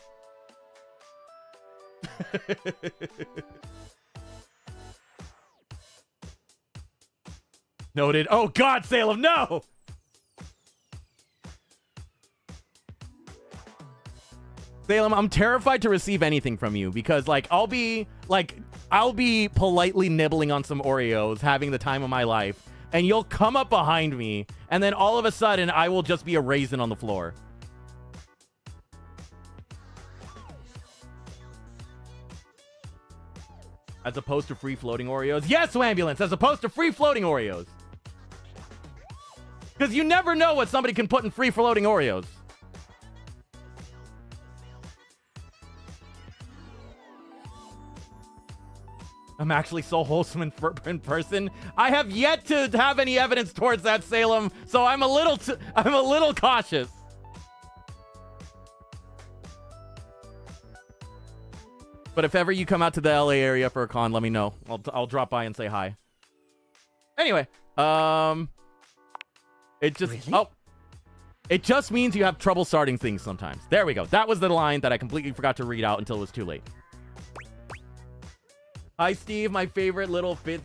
Noted. Oh, God, Salem, no! Salem, I'm terrified to receive anything from you because, like, I'll be politely nibbling on some Oreos, having the time of my life, and you'll come up behind me, and then all of a sudden, I will just be a raisin on the floor. As opposed to free-floating Oreos. Yes, Ambulance, as opposed to free-floating Oreos. Because you never know what somebody can put in free-floating Oreos. I'm actually so wholesome in person. I have yet to have any evidence towards that, Salem, so I'm a little cautious. But if ever you come out to the LA area for a con, let me know. I'll drop by and say hi. Anyway, it just it just means you have trouble starting things sometimes. There we go. That was the line that I completely forgot to read out until it was too late. Hi, Steve, my favorite little fizz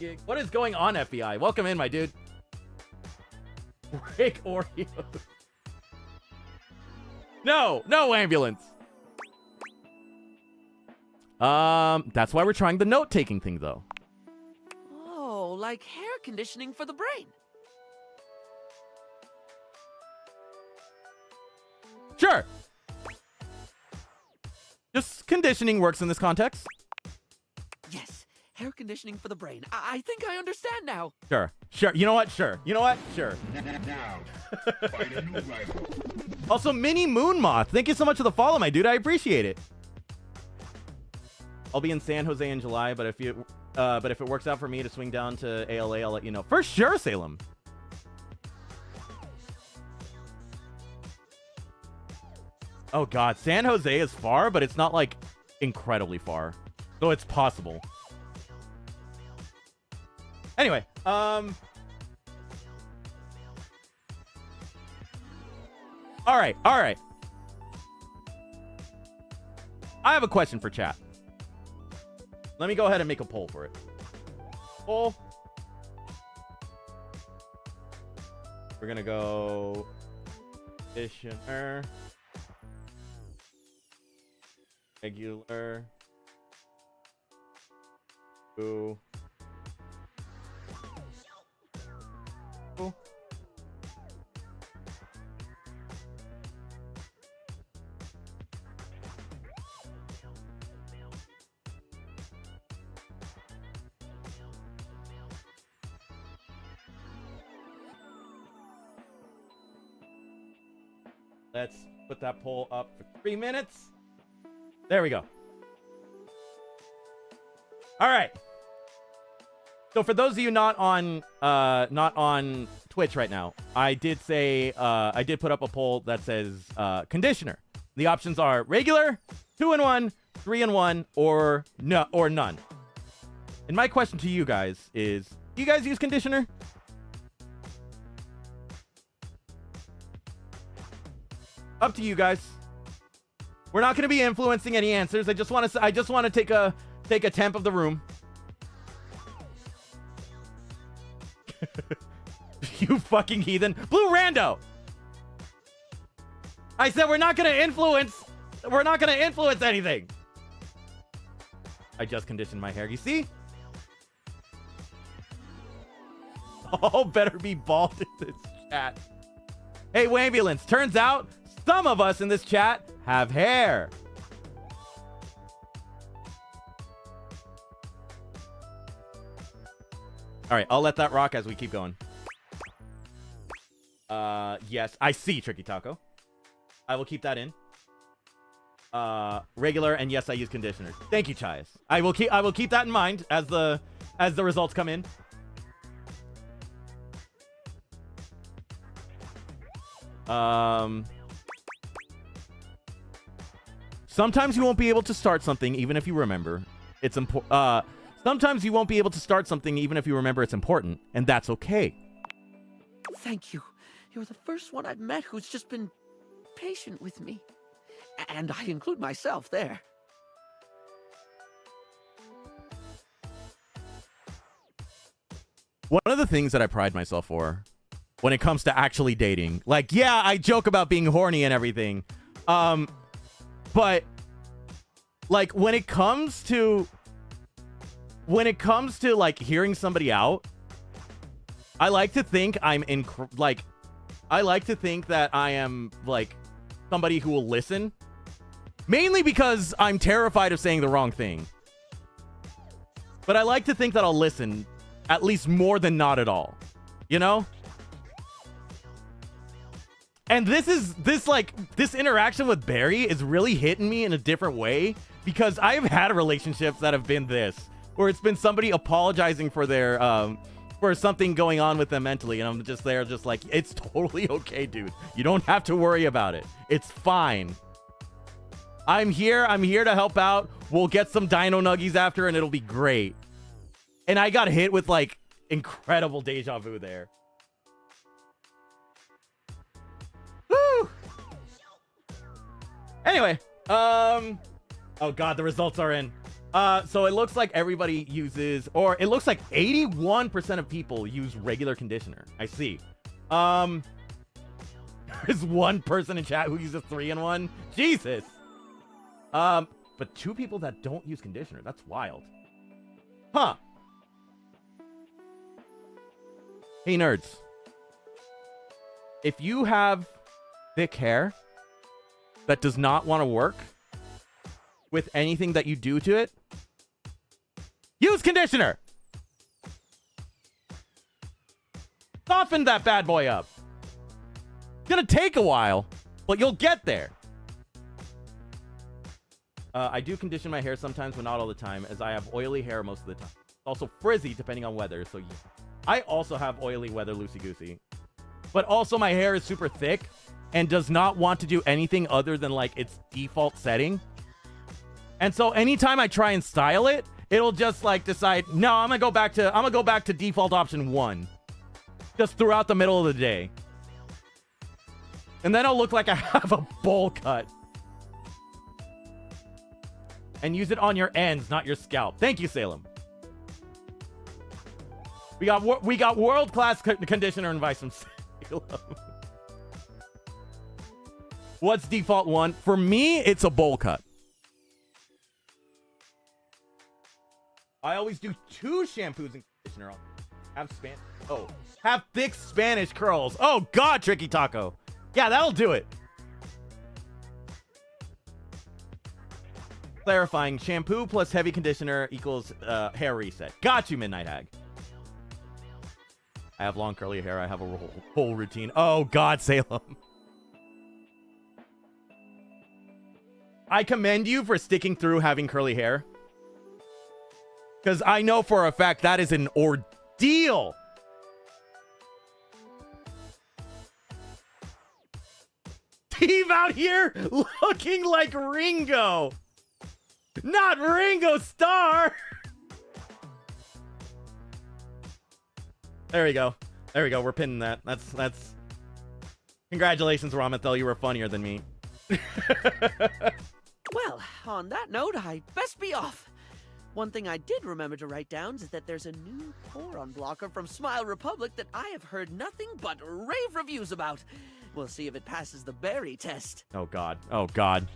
gig. What is going on, FBI? Welcome in, my dude. Break Oreos. No, Ambulance. That's why we're trying the note-taking thing, though. Oh, like hair conditioning for the brain. Sure. Just conditioning works in this context. Yes, hair conditioning for the brain. I think I understand now. Sure. You know what? Sure. Sure. Now, find a new rival. Also, Mini Moon Moth. Thank you so much for the follow, my dude. I appreciate it. I'll be in San Jose in July, but if it works out for me to swing down to ALA, I'll let you know. For sure, Salem. Oh God, San Jose is far, but it's not like incredibly far. So it's possible. Anyway, all right. I have a question for chat. Let me go ahead and make a poll for it. Poll. We're gonna go conditioner, regular, ooh. Ooh. Let's put that poll up for 3 minutes. There we go. All right. So for those of you not on Twitch right now, I did say I did put up a poll that says conditioner. The options are regular, 2-in-1, 3-in-1, or no, or none. And my question to you guys is, do you guys use conditioner? Up to you guys. We're not going to be influencing any answers. I just want to take a temp of the room. You fucking heathen. Blue Rando. I said we're not going to influence anything. I just conditioned my hair. You see? Oh, better be bald in this chat. Hey, Wambulance. Turns out some of us in this chat have hair. All right, I'll let that rock as we keep going. Yes, I see, Tricky Taco. I will keep that in. Regular, and yes, I use conditioner. Thank you, Chias. I will keep that in mind as the results come in. Sometimes you won't be able to start something even if you remember it's important. Sometimes you won't be able to start something even if you remember it's important, and that's okay. Thank you. You're the first one I've met who's just been patient with me. And I include myself there. One of the things that I pride myself for when it comes to actually dating, like, yeah, I joke about being horny and everything. But like when it comes to like hearing somebody out, I like to think I like to think that I am like somebody who will listen, mainly because I'm terrified of saying the wrong thing. But I like to think that I'll listen at least more than not at all, you know? And this interaction with Barry is really hitting me in a different way, because I've had relationships that have been this, where it's been somebody apologizing for their for something going on with them mentally, and I'm just there just like, it's totally okay, dude. You don't have to worry about it. It's fine. I'm here to help out. We'll get some dino nuggies after and it'll be great. And I got hit with like incredible deja vu there. Woo! Anyway, oh god, the results are in. So it looks like everybody uses, or it looks like 81% of people use regular conditioner. I see. There's one person in chat who uses 3-in-1. Jesus. But 2 people that don't use conditioner. That's wild. Huh. Hey, nerds. If you have thick hair that does not want to work with anything that you do to it, use conditioner. Soften that bad boy up. It's gonna take a while, but you'll get there. I do condition my hair sometimes, but not all the time, as I have oily hair most of the time. Also frizzy depending on weather, so yeah. I also have oily weather loosey-goosey. But also my hair is super thick and does not want to do anything other than like its default setting. And so anytime I try and style it, it'll just like decide, no, I'm gonna go back to default option 1. Just throughout the middle of the day. And then I'll look like I have a bowl cut. and use it on your ends, not your scalp. Thank you, Salem. We got world-class conditioner advice from Salem. What's default one? For me, it's a bowl cut. I always do 2 shampoos and conditioner on. Have thick Spanish curls. Oh God, Tricky Taco. Yeah, that'll do it. Clarifying, shampoo plus heavy conditioner equals hair reset. Got you, Midnight Hag. I have long curly hair. I have a whole routine. Oh God, Salem. I commend you for sticking through having curly hair. Because I know for a fact that is an ordeal. Steve out here looking like Ringo. Not Ringo Starr. There we go. There we go. We're pinning that. That's. Congratulations, Ramathel. You were funnier than me. Well, on that note, I'd best be off. One thing I did remember to write down is that there's a new pore unblocker from Smile Republic that I have heard nothing but rave reviews about. We'll see if it passes the berry test. Oh God. Oh God.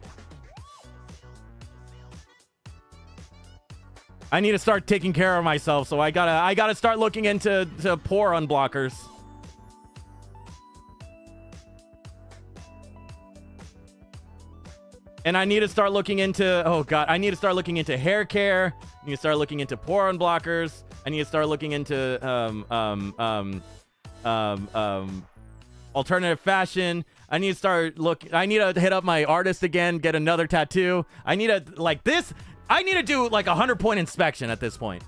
I need to start taking care of myself, so I gotta start looking into pore unblockers. And I need to start looking into, oh God, I need to start looking into hair care. I need to start looking into pore unblockers. I need to start looking into alternative fashion. I need to hit up my artist again, get another tattoo. I need to do like a 100-point inspection at this point.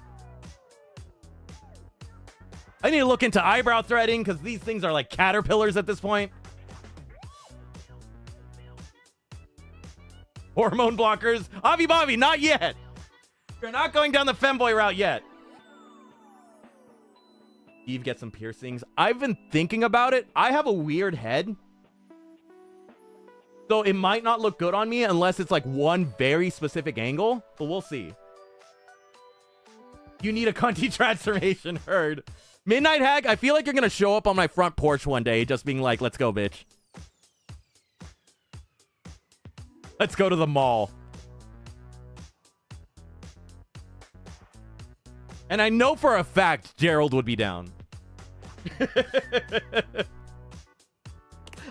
I need to look into eyebrow threading because these things are like caterpillars at this point. Hormone blockers. Avi Bobby, not yet. You're not going down the femboy route yet. Eve, get some piercings. I've been thinking about it. I have a weird head. So it might not look good on me unless it's like one very specific angle. But we'll see. You need a cunty transformation, heard. Midnight Hag, I feel like you're going to show up on my front porch one day just being like, let's go, bitch. Let's go to the mall. And I know for a fact Gerald would be down.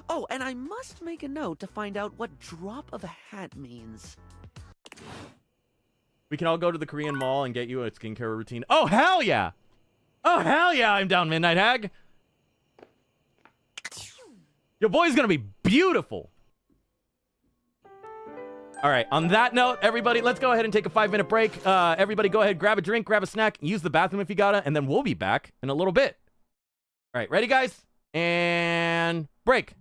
Oh, and I must make a note to find out what drop of a hat means. We can all go to the Korean mall and get you a skincare routine. Oh, hell yeah. Oh, hell yeah, I'm down, Midnight Hag. Your boy's gonna be beautiful. All right, on that note, everybody, let's go ahead and take a 5-minute break. Everybody go ahead, grab a drink, grab a snack, use the bathroom if you gotta, and then we'll be back in a little bit. All right, ready, guys? And break.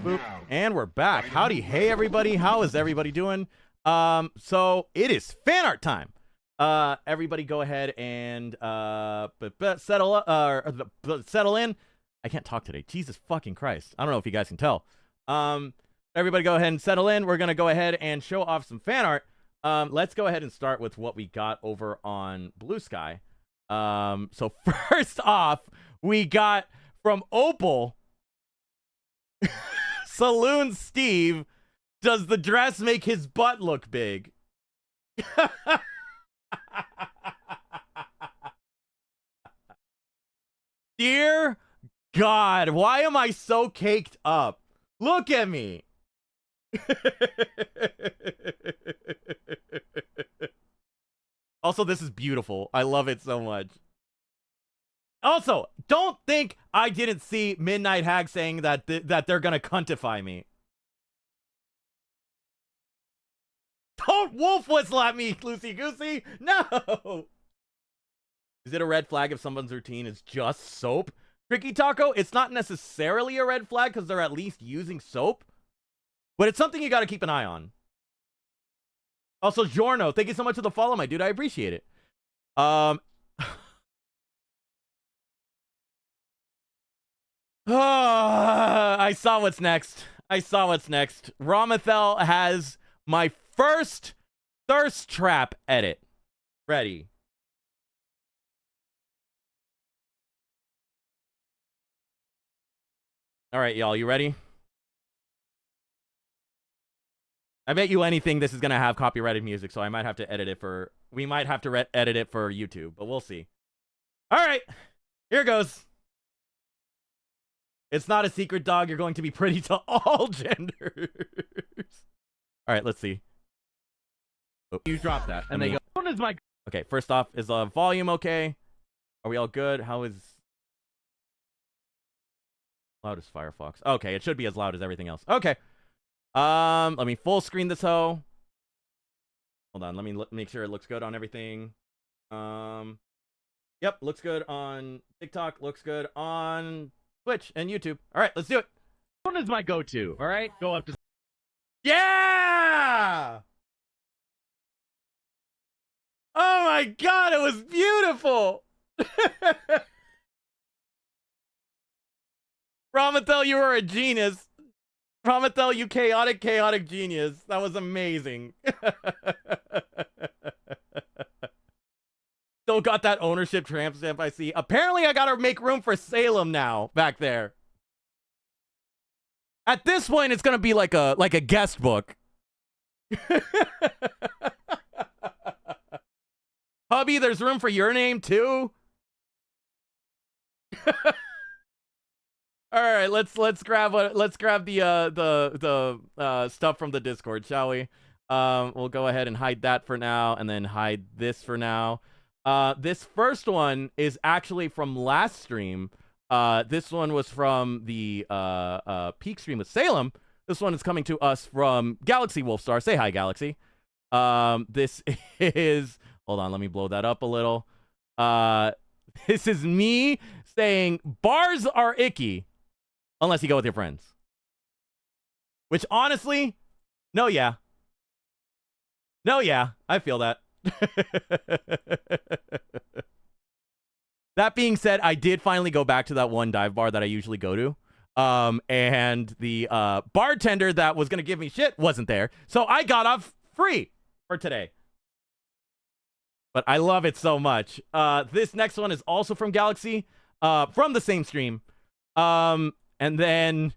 Boop. And we're back. Howdy, hey everybody. How is everybody doing? So it is fan art time. Everybody go ahead and settle in. I can't talk today. Jesus fucking Christ. I don't know if you guys can tell. Everybody go ahead and settle in. We're gonna go ahead and show off some fan art. Let's go ahead and start with what we got over on Blue Sky. So first off, we got from Opal. Saloon Steve, does the dress make his butt look big? Dear God, why am I so caked up? Look at me. Also, this is beautiful. I love it so much. Also, don't think I didn't see Midnight Hag saying that that they're gonna cuntify me. Don't wolf whistle at me, Loosey Goosey. No. Is it a red flag if someone's routine is just soap? Tricky Taco, it's not necessarily a red flag because they're at least using soap, but it's something you got to keep an eye on. Also, Giorno, thank you so much for the follow, my dude. I appreciate it. I saw what's next. Ramathel has my first thirst trap edit ready. All right, y'all, you ready? I bet you anything this is gonna have copyrighted music, so I might have to edit it for. We might have to edit it for YouTube, but we'll see. All right, here goes. It's not a secret, dog. You're going to be pretty to all genders. All right, let's see. Oh. You drop that, and they go. What is my? Okay, first off, is volume okay? Are we all good? How is loud as Firefox? Okay, it should be as loud as everything else. Okay. Let me full screen this hoe. Hold on, let me make sure it looks good on everything. Yep, looks good on TikTok. Looks good on Twitch and YouTube. All right, let's do it. One is my go-to. All right, go up to. Yeah! Oh my God, it was beautiful. Ramathel, you are a genius. Ramathel, you chaotic genius. That was amazing. Still got that ownership tramp stamp, I see. Apparently, I gotta make room for Salem now, back there. At this point, it's gonna be like a guest book. Hubby, there's room for your name too. All right, let's grab the stuff from the Discord, shall we? We'll go ahead and hide that for now, and then hide this for now. This first one is actually from last stream. This one was from the peak stream with Salem. This one is coming to us from Galaxy Wolfstar. Say hi, Galaxy. This is. Hold on, let me blow that up a little. This is me saying bars are icky unless you go with your friends. Which honestly, no, yeah. No, yeah, I feel that. That being said, I did finally go back to that one dive bar that I usually go to. And the bartender that was gonna give me shit wasn't there, so I got off free for today. But I love it so much. This next one is also from Galaxy, from the same stream. And then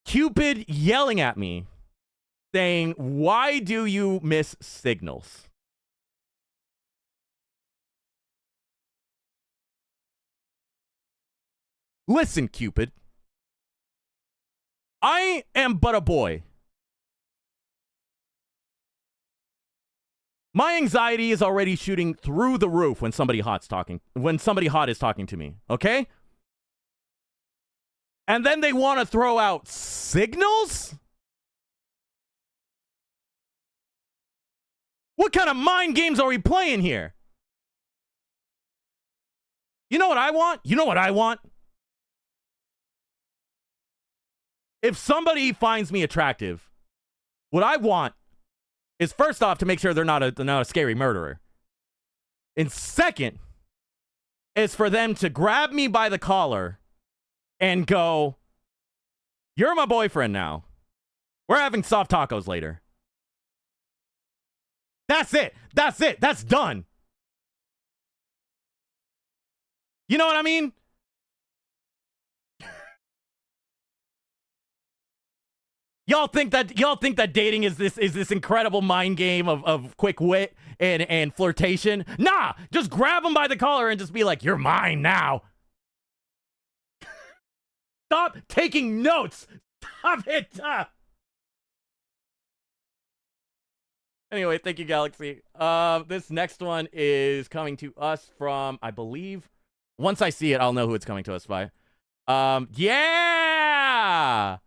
Cupid yelling at me, saying, "Why do you miss signals?" Listen, Cupid. I am but a boy. My anxiety is already shooting through the roof when somebody hot is talking to me, okay? And then they want to throw out signals? What kind of mind games are we playing here? You know what I want? You know what I want? If somebody finds me attractive, what I want is, first off, to make sure they're not a scary murderer. And second, is for them to grab me by the collar and go, "You're my boyfriend now. We're having soft tacos later." That's it. That's it. That's done. You know what I mean? Y'all think that dating is this incredible mind game of quick wit and flirtation? Nah, just grab them by the collar and just be like, "You're mine now." Stop taking notes. Stop it. Anyway, thank you, Galaxy. This next one is coming to us from, I believe, once I see it, I'll know who it's coming to us by. Yeah!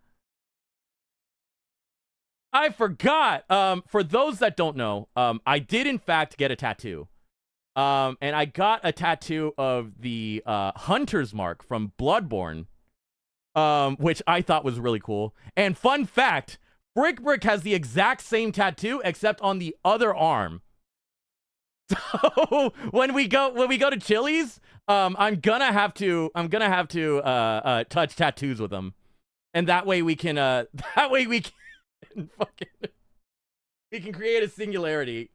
I forgot. For those that don't know, I did in fact get a tattoo. And I got a tattoo of the Hunter's Mark from Bloodborne, which I thought was really cool. And fun fact, Brick has the exact same tattoo except on the other arm. So when we go to Chili's, I'm gonna have to touch tattoos with him, and that way we can fucking we can create a singularity.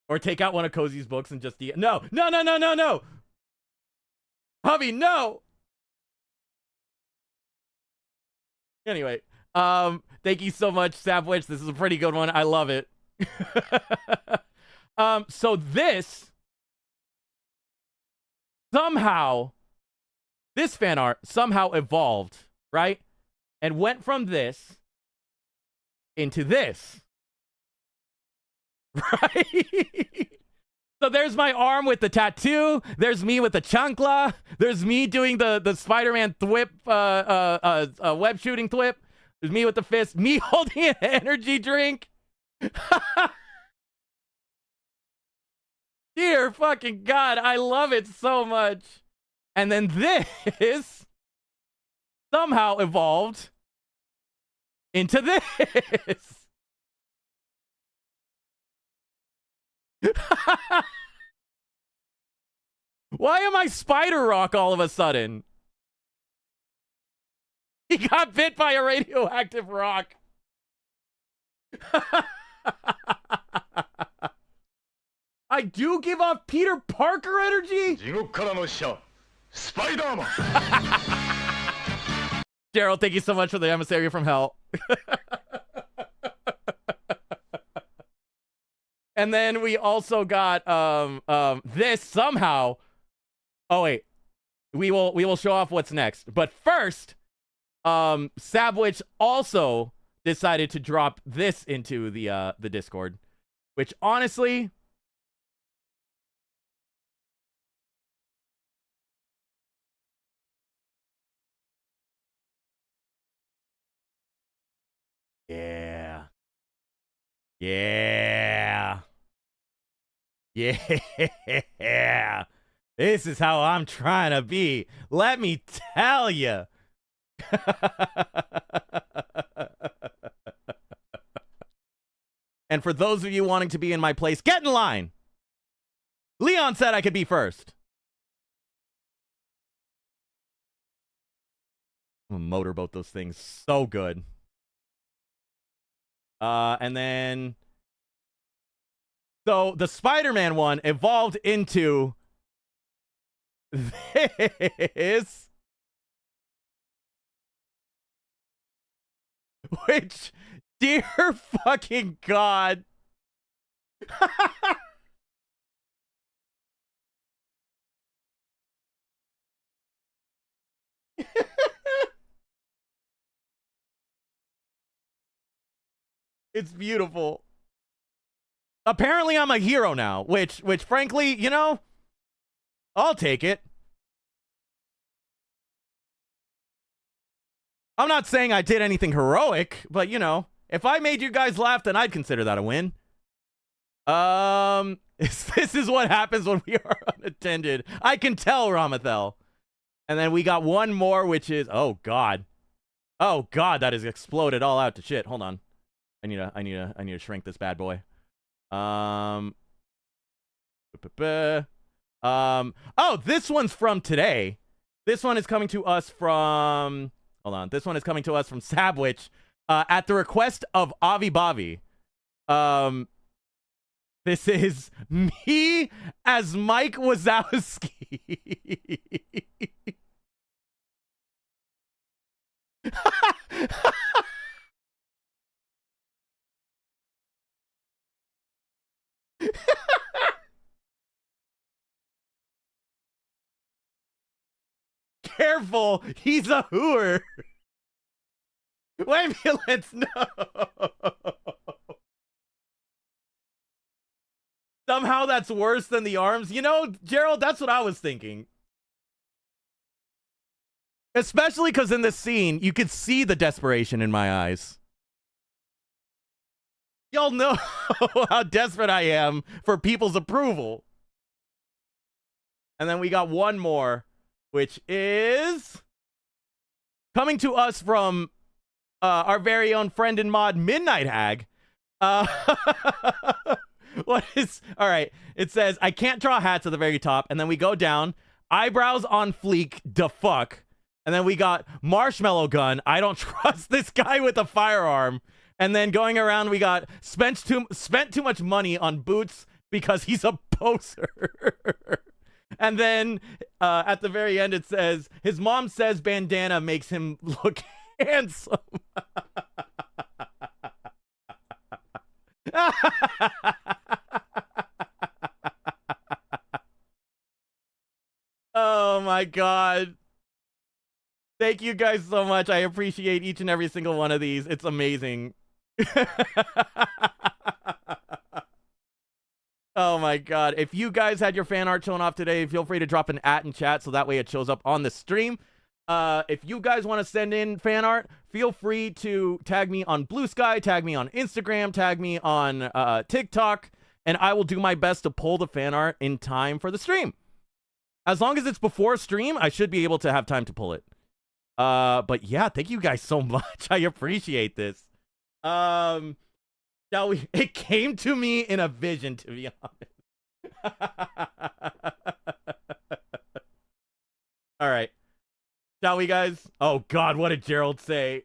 Or take out one of Cozy's books and just no, hubby, no. Anyway, thank you so much, Sapwitch. This is a pretty good one. I love it. So this fan art somehow evolved, right? And went from this into this. Right? So there's my arm with the tattoo. There's me with the chancla. There's me doing the Spider-Man thwip, web shooting thwip. There's me with the fist. Me holding an energy drink. Dear fucking God, I love it so much. And then this somehow evolved into this. Why am I Spider Rock all of a sudden? He got bit by a radioactive rock. I do give off Peter Parker energy? Spider-Man! Gerald, thank you so much for the emissary from hell. And then we also got this somehow. Oh wait, we will show off what's next. But first, Sabwitch also decided to drop this into the Discord, which honestly, yeah. This is how I'm trying to be. Let me tell you. And for those of you wanting to be in my place, get in line. Leon said I could be first. I'm gonna motorboat those things so good. And then... So, the Spider-Man one evolved into... this... Which... Dear fucking God. It's beautiful. Apparently I'm a hero now, which frankly, you know, I'll take it. I'm not saying I did anything heroic, but you know, if I made you guys laugh, then I'd consider that a win. This is what happens when we are unattended. I can tell, Ramathel. And then we got one more, which is, oh God, that has exploded all out to shit. Hold on, I need to shrink this bad boy. Oh, this one's from today. This one is coming to us from. Hold on, this one is coming to us from Sabwich, at the request of Avi Bavi. This is me as Mike Wazowski. Careful, he's a hooer. Ambulance, no. Somehow that's worse than the arms. You know, Gerald, that's what I was thinking. Especially because in this scene, you could see the desperation in my eyes. Y'all know how desperate I am for people's approval. And then we got one more, which is coming to us from our very own friend and mod, Midnight Hag. What is... All right. It says, I can't draw hats at the very top. And then we go down. Eyebrows on fleek. Da fuck. And then we got Marshmallow Gun. I don't trust this guy with a firearm. And then going around, we got spent too much money on boots because he's a poser. And then at the very end, it says, his mom says bandana makes him look handsome. Oh my God. Thank you guys so much. I appreciate each and every single one of these. It's amazing. Oh my God. If you guys had your fan art shown off today, feel free to drop an @ in chat so that way it shows up on the stream. If you guys want to send in fan art, feel free to tag me on Blue Sky, tag me on Instagram, tag me on TikTok, and I will do my best to pull the fan art in time for the stream. As long as it's before stream, I should be able to have time to pull it. But yeah, thank you guys so much. I appreciate this. Shall we? It came to me in a vision, to be honest. All right. Shall we, guys? Oh, God, what did Gerald say?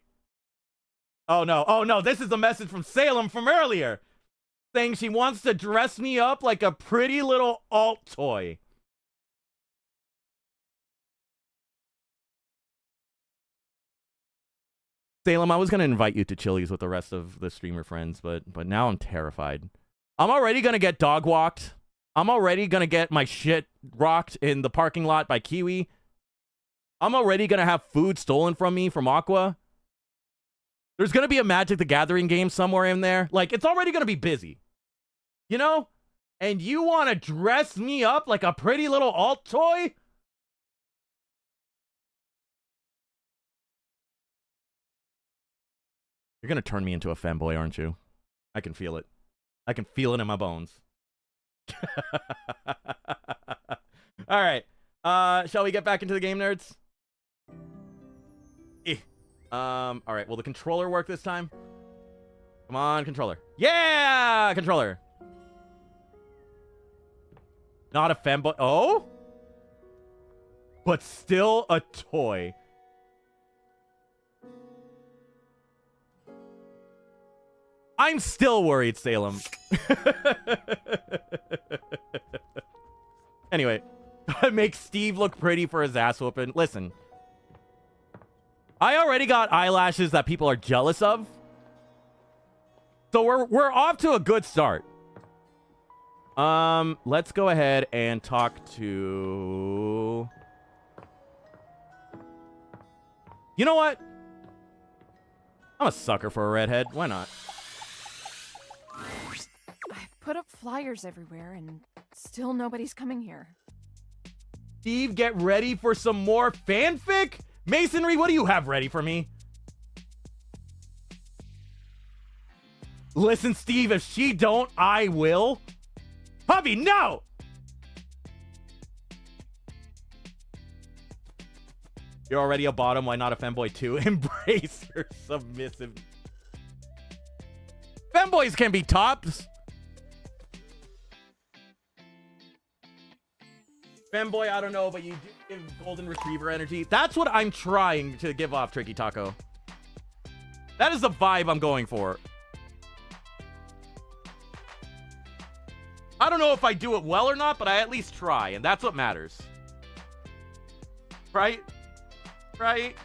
Oh, no, this is a message from Salem from earlier. Saying she wants to dress me up like a pretty little alt toy. Salem, I was going to invite you to Chili's with the rest of the streamer friends, but now I'm terrified. I'm already going to get dog walked. I'm already going to get my shit rocked in the parking lot by Kiwi. I'm already going to have food stolen from me from Aqua. There's going to be a Magic the Gathering game somewhere in there. Like, it's already going to be busy. You know? And you want to dress me up like a pretty little alt toy? You're going to turn me into a femboy, aren't you? I can feel it. I can feel it in my bones. All right. Shall we get back into the game, nerds? All right. Will the controller work this time? Come on, controller. Yeah, controller. Not a femboy. Oh? But still a toy. I'm still worried, Salem. Anyway, make Steve look pretty for his ass whooping. Listen, I already got eyelashes that people are jealous of, so we're off to a good start. Let's go ahead and talk to. You know what? I'm a sucker for a redhead. Why not? I've put up flyers everywhere and still nobody's coming here. Steve, get ready for some more fanfic? Masonry, what do you have ready for me? Listen, Steve, if she don't, I will. Hubby, no! You're already a bottom, why not a femboy too? Embrace your submissive. Femboys can be tops. Femboy, I don't know, but you do give golden retriever energy. That's what I'm trying to give off, Tricky Taco. That is the vibe I'm going for. I don't know if I do it well or not, but I at least try, and that's what matters. Right? Right?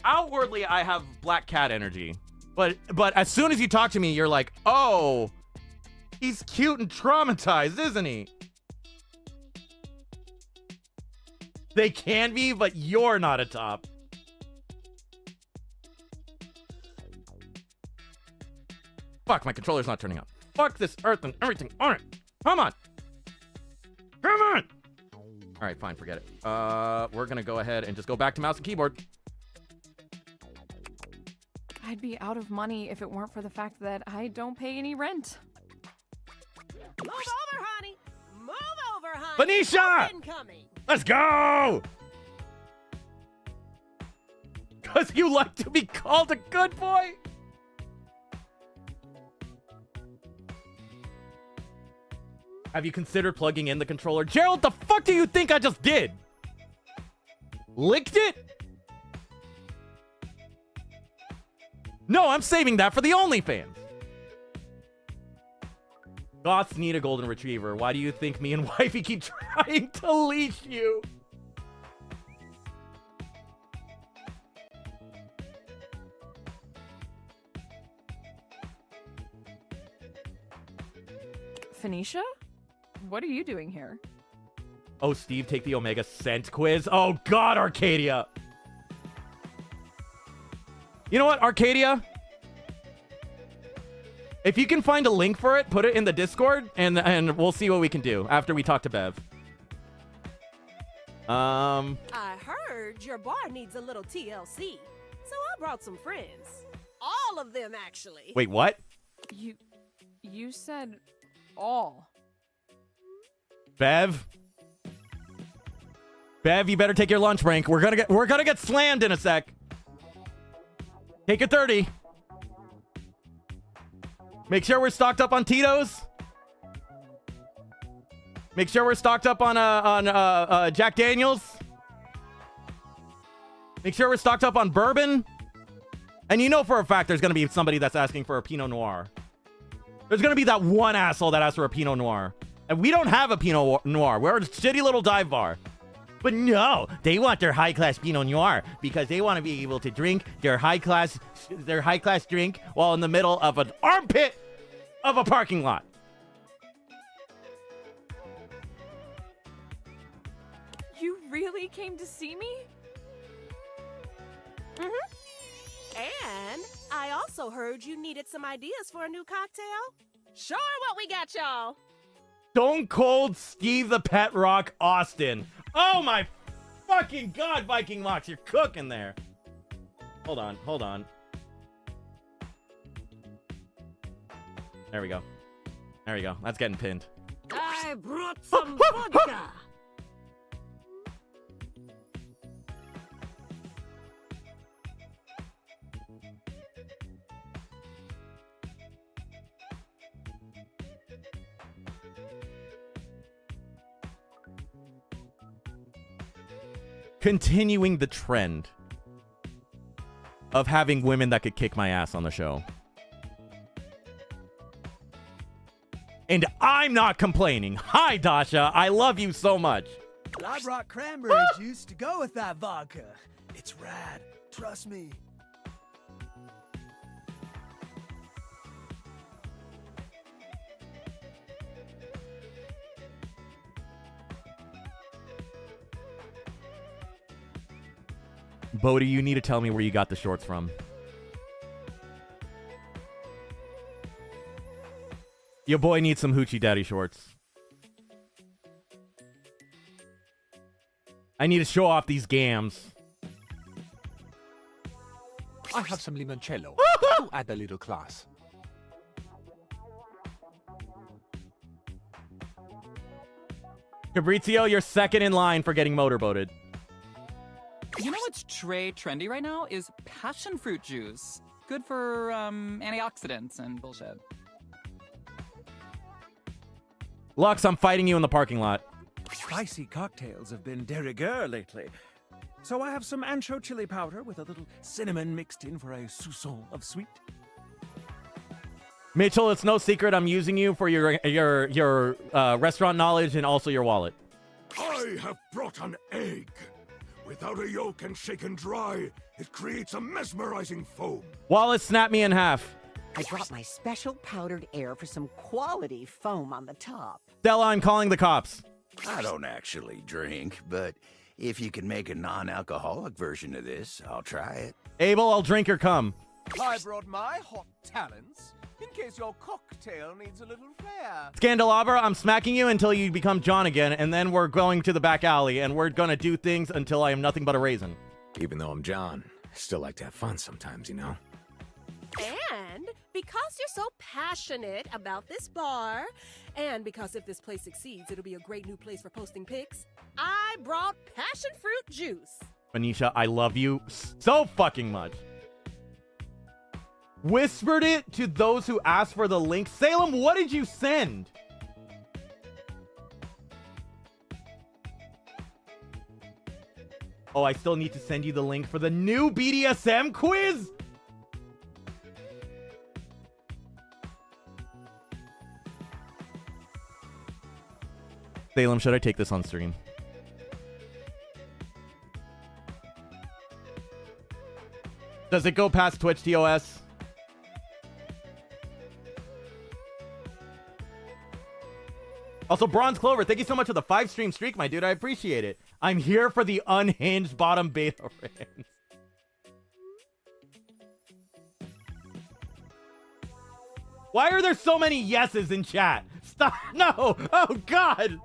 Outwardly, I have black cat energy. But as soon as you talk to me, you're like, oh, he's cute and traumatized, isn't he? They can be, but you're not a top. Fuck, my controller's not turning on. Fuck this earth and everything on it. Come on. Come on. All right, fine, forget it. We're gonna go ahead and just go back to mouse and keyboard. I'd be out of money if it weren't for the fact that I don't pay any rent. Move over, honey. Move over, honey. Benicia! Incoming. Let's go! Because you like to be called a good boy? Have you considered plugging in the controller? Gerald, the fuck do you think I just did? Licked it? No, I'm saving that for the OnlyFans. Goths need a golden retriever. Why do you think me and wifey keep trying to leash you? Phoenicia? What are you doing here? Oh, Steve, take the Omega Scent quiz. Oh, God, Arcadia. You know what, Arcadia? If you can find a link for it, put it in the Discord, and we'll see what we can do after we talk to Bev. I heard your bar needs a little TLC, so I brought some friends. All of them, actually. Wait, what? You said all. Bev, you better take your lunch break. We're gonna get slammed in a sec. Take your 30. Make sure we're stocked up on Tito's. Make sure we're stocked up on Jack Daniels. Make sure we're stocked up on bourbon. And you know for a fact there's gonna be somebody that's asking for a Pinot Noir. There's gonna be that one asshole that asks for a Pinot Noir. And we don't have a Pinot Noir. We're a shitty little dive bar. But no, they want their high-class Pinot Noir because they want to be able to drink their high-class drink while in the middle of an armpit of a parking lot. You really came to see me? And I also heard you needed some ideas for a new cocktail. Sure, what we got, y'all. Stone Cold Steve the Pet Rock Austin. Oh my fucking God, Viking Mox, you're cooking there. Hold on. There we go. That's getting pinned. I brought some vodka. continuing the trend of having women that could kick my ass on the show. And I'm not complaining. Hi, Dasha. I love you so much. But I brought cranberry juice to go with that vodka. It's rad. Trust me. Bodhi, you need to tell me where you got the shorts from. Your boy needs some hoochie daddy shorts. I need to show off these gams. I have some limoncello to add a little class. Fabrizio, you're second in line for getting motorboated. You know what's trendy right now is passion fruit juice. Good for antioxidants and bullshit. Lux, I'm fighting you in the parking lot. Spicy cocktails have been de rigueur lately. So I have some ancho chili powder with a little cinnamon mixed in for a soupçon of sweet. Mitchell, it's no secret I'm using you for your restaurant knowledge and also your wallet. I have brought an egg. Without a yolk and shaken dry, it creates a mesmerizing foam. Wallace, snap me in half. I brought my special powdered air for some quality foam on the top. Stella, I'm calling the cops. I don't actually drink, but if you can make a non-alcoholic version of this, I'll try it. Abel, I'll drink or come. I brought my hot talents in case your cocktail needs a little flair. Scandelabra, I'm smacking you until you become John again, and then we're going to the back alley, and we're gonna do things until I am nothing but a raisin. Even though I'm John, I still like to have fun sometimes, you know? And because you're so passionate about this bar, and because if this place succeeds, it'll be a great new place for posting pics, I brought passion fruit juice. Anisha, I love you so fucking much. Whispered it to those who asked for the link. Salem, what did you send? Oh, I still need to send you the link for the new BDSM quiz? Salem, should I take this on stream? Does it go past Twitch TOS? Also, Bronze Clover, thank you so much for the 5-stream streak, my dude. I appreciate it. I'm here for the unhinged bottom beta rings. Why are there so many yeses in chat? Stop. No. Oh, God.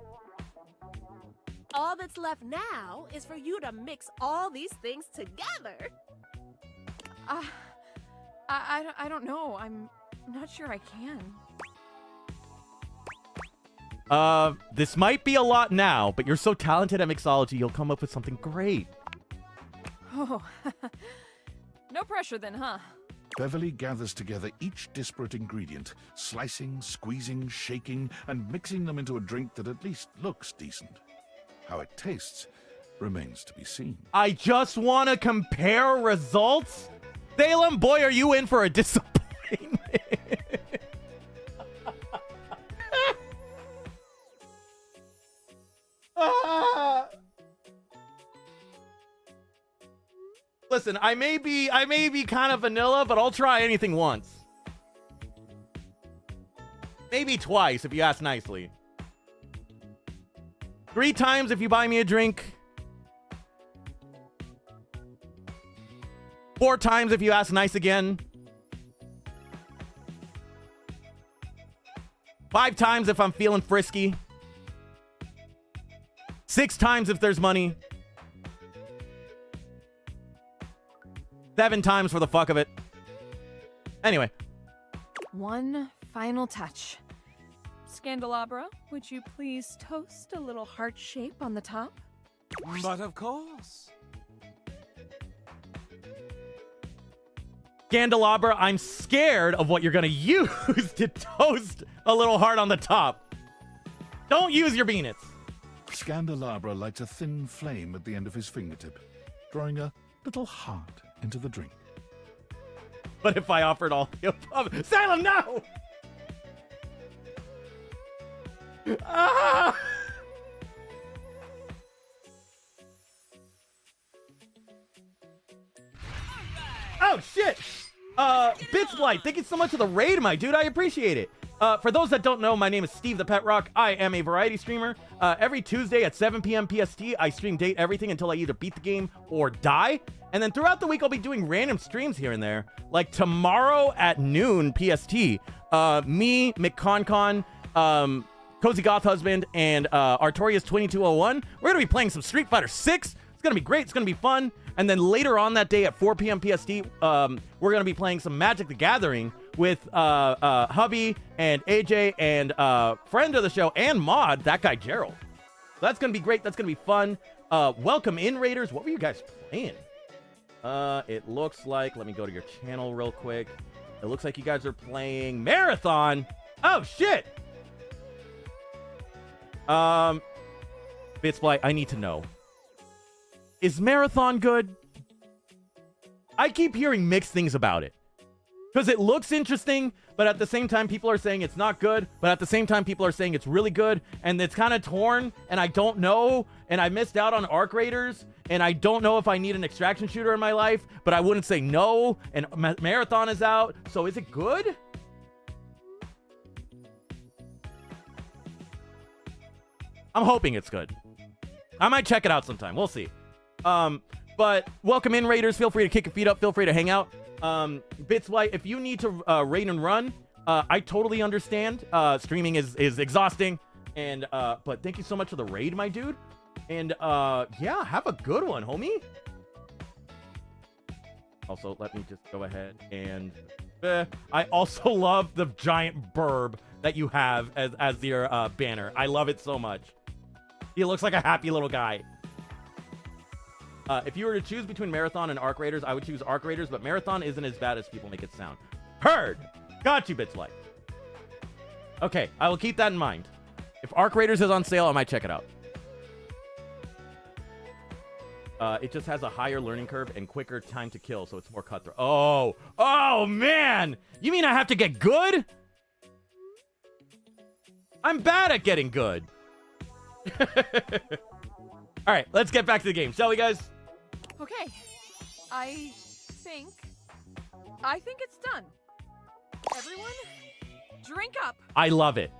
All that's left now is for you to mix all these things together. I don't know. I'm not sure I can. This might be a lot now, but you're so talented at mixology, you'll come up with something great. Oh, no pressure then, huh? Beverly gathers together each disparate ingredient, slicing, squeezing, shaking, and mixing them into a drink that at least looks decent. How it tastes remains to be seen. I just want to compare results? Salem, boy, are you in for a disappointment. Listen, I may be kind of vanilla, but I'll try anything once. Maybe twice if you ask nicely. 3 times if you buy me a drink. 4 times if you ask nice again. 5 times if I'm feeling frisky. 6 times if there's money. 7 times for the fuck of it. Anyway. One final touch. Scandelabra, would you please toast a little heart shape on the top? But of course. Scandelabra, I'm scared of what you're gonna use to toast a little heart on the top. Don't use your peanuts. Scandelabra lights a thin flame at the end of his fingertip, drawing a little heart into the drink. But if I offered all the above... Salem, no! Ah! Oh, shit! Bitchblight, thank you so much for the raid, my dude. I appreciate it. For those that don't know, my name is Steve the Pet Rock. I am a variety streamer. Every Tuesday at 7 p.m. PST, I stream Date Everything until I either beat the game or die. And then throughout the week, I'll be doing random streams here and there. Like tomorrow at noon PST, me, McConcon, Cozy Goth Husband, and Artorias2201, we're going to be playing some Street Fighter 6. It's going to be great. It's going to be fun. And then later on that day at 4 p.m. PST, we're going to be playing some Magic the Gathering with Hubby and AJ and friend of the show and mod, that guy Gerald. So that's going to be great. That's going to be fun. Welcome in, Raiders. What were you guys playing? It looks like, let me go to your channel real quick. It looks like you guys are playing Marathon. Oh, shit. Bitsblight, I need to know. Is Marathon good? I keep hearing mixed things about it. Because it looks interesting, but at the same time, people are saying it's not good. But at the same time, people are saying it's really good. And it's kind of torn, and I don't know. And I missed out on Arc Raiders. And I don't know if I need an extraction shooter in my life. But I wouldn't say no. And Marathon is out. So is it good? I'm hoping it's good. I might check it out sometime. We'll see. But welcome in, Raiders. Feel free to kick your feet up. Feel free to hang out. Bitsblight, if you need to raid and run, I totally understand. Streaming is exhausting. And but thank you so much for the raid, my dude. And yeah, have a good one, homie. Also, let me just go ahead and I also love the giant burb that you have as your banner. I love it so much. He looks like a happy little guy. If you were to choose between Marathon and Arc Raiders, I would choose Arc Raiders, but Marathon isn't as bad as people make it sound. Heard! Got you, Bitsblight. Okay, I will keep that in mind. If Arc Raiders is on sale, I might check it out. It just has a higher learning curve and quicker time to kill, so it's more cutthroat. Oh, man! You mean I have to get good? I'm bad at getting good. All right, let's get back to the game, shall we, guys? Okay, I think it's done. Everyone, drink up. I love it.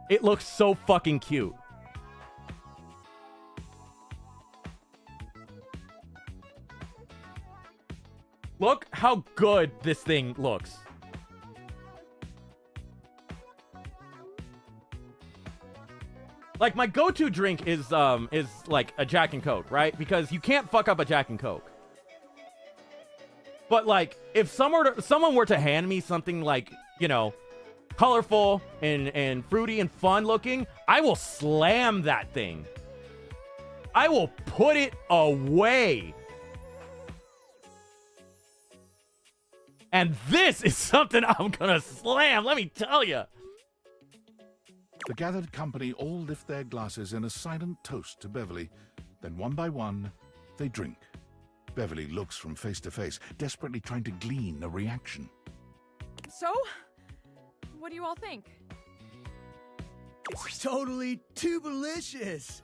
It looks so fucking cute. Look how good this thing looks. Like, my go-to drink is like a Jack and Coke, right? Because you can't fuck up a Jack and Coke. But like, if someone were to hand me something like, you know, colorful and fruity and fun looking, I will slam that thing. I will put it away. And this is something I'm gonna slam, let me tell you. The gathered company all lift their glasses in a silent toast to Beverly. Then one by one, they drink. Beverly looks from face to face, desperately trying to glean a reaction. So, what do you all think? It's totally tubelicious.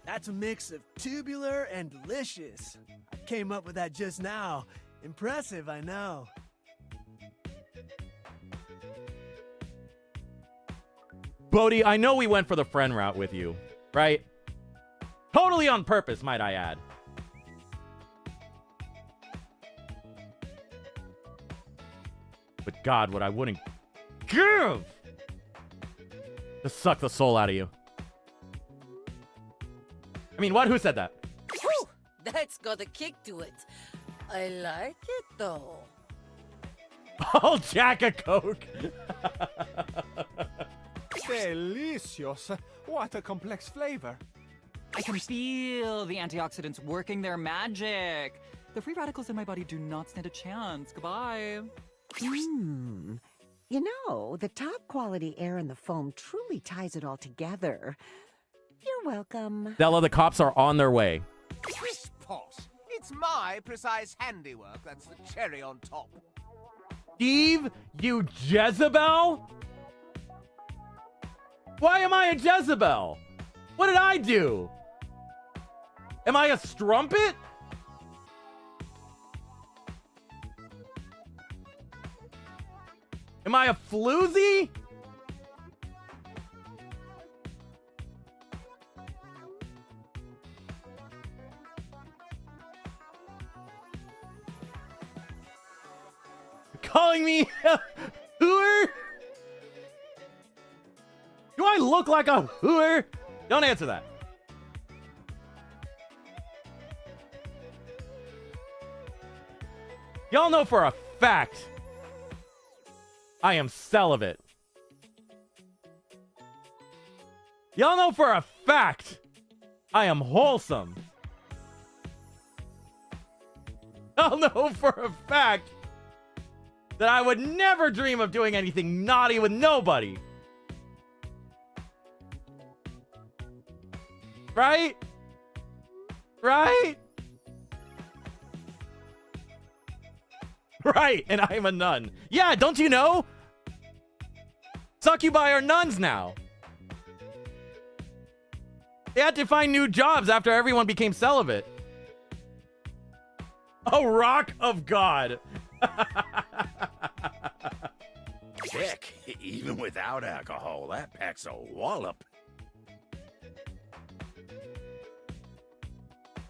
That's a mix of tubular and delicious. I came up with that just now. Impressive, I know. Bodhi, I know we went for the friend route with you, right? Totally on purpose, might I add. But God, what I wouldn't give to suck the soul out of you. I mean, what? Who said that? Whew, that's got a kick to it. I like it, though. Oh, Jack a Coke. Delicious. What a complex flavor. I can feel the antioxidants working their magic. The free radicals in my body do not stand a chance. Goodbye. You know, the top quality air in the foam truly ties it all together. You're welcome. Della, the cops are on their way. Crisp Poss. It's my precise handiwork that's the cherry on top. Steve, you Jezebel? Why am I a Jezebel? What did I do? Am I a strumpet? Am I a floozy? Calling me a hooer? Do I look like a hooer? Don't answer that. Y'all know for a fact I am celibate. Y'all know for a fact I am wholesome. Y'all know for a fact that I would never dream of doing anything naughty with nobody. Right? Right? Right, and I'm a nun. Yeah, don't you know? Succubi are nuns now. They had to find new jobs after everyone became celibate. A rock of God. Heck, even without alcohol, that packs a wallop.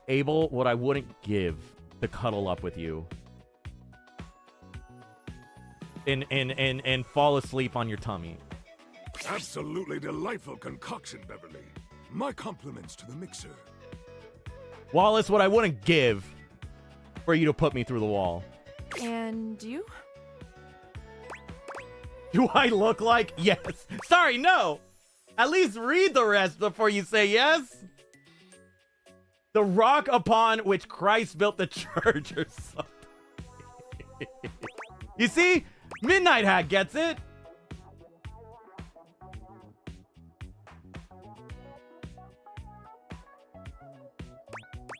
Abel, what I wouldn't give to cuddle up with you. And fall asleep on your tummy. Absolutely delightful concoction, Beverly. My compliments to the mixer. Wallace, what I wouldn't give for you to put me through the wall. And you? Do I look like yes? Sorry, no. At least read the rest before you say yes. The rock upon which Christ built the church or something. You see? Midnight Hat gets it.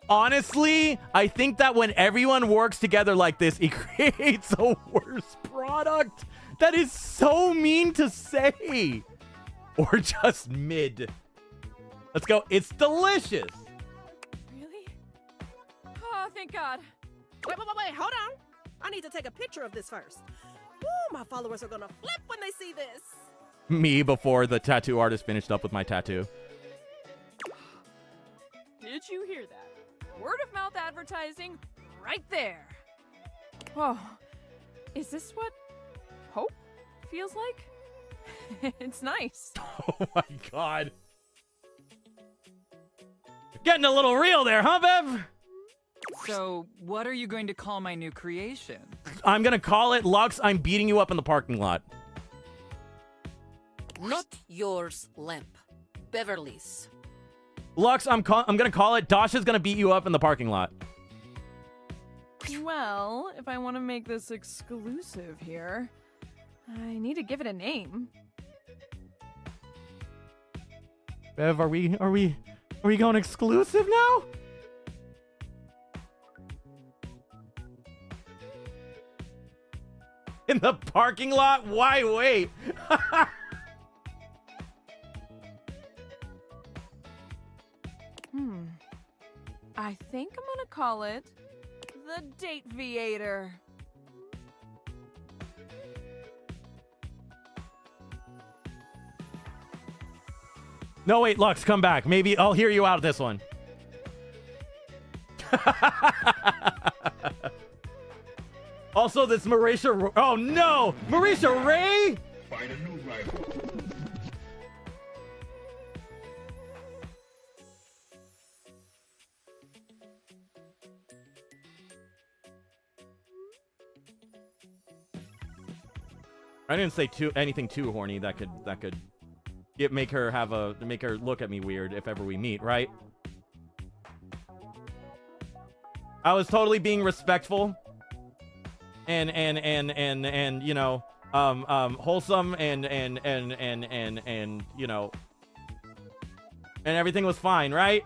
Honestly, I think that when everyone works together like this, it creates a worse product. That is so mean to say. Or just mid. Let's go. It's delicious. Really? Oh, thank God. Wait, hold on. I need to take a picture of this first. Woo, my followers are gonna flip when they see this. Me before the tattoo artist finished up with my tattoo. Did you hear that? Word of mouth advertising right there. Whoa. Is this what hope feels like? It's nice. Oh my God. Getting a little real there, huh, Bev? So, what are you going to call my new creation? I'm gonna call it Lux, I'm beating you up in the parking lot. Not yours, Lamp. Beverly's. Lux, I'm gonna call it Dasha's gonna beat you up in the parking lot. Well, if I want to make this exclusive here, I need to give it a name. Bev, are we going exclusive now? In the parking lot? Why wait? I think I'm gonna call it the Date Viator. No, wait, Lux, come back. Maybe I'll hear you out this one. Also, this Marisha... Oh, no! Marisha Ray? Find a new rival. I didn't say anything too horny that could make her look at me weird if ever we meet, right? I was totally being respectful and you know, wholesome and you know, And everything was fine, right?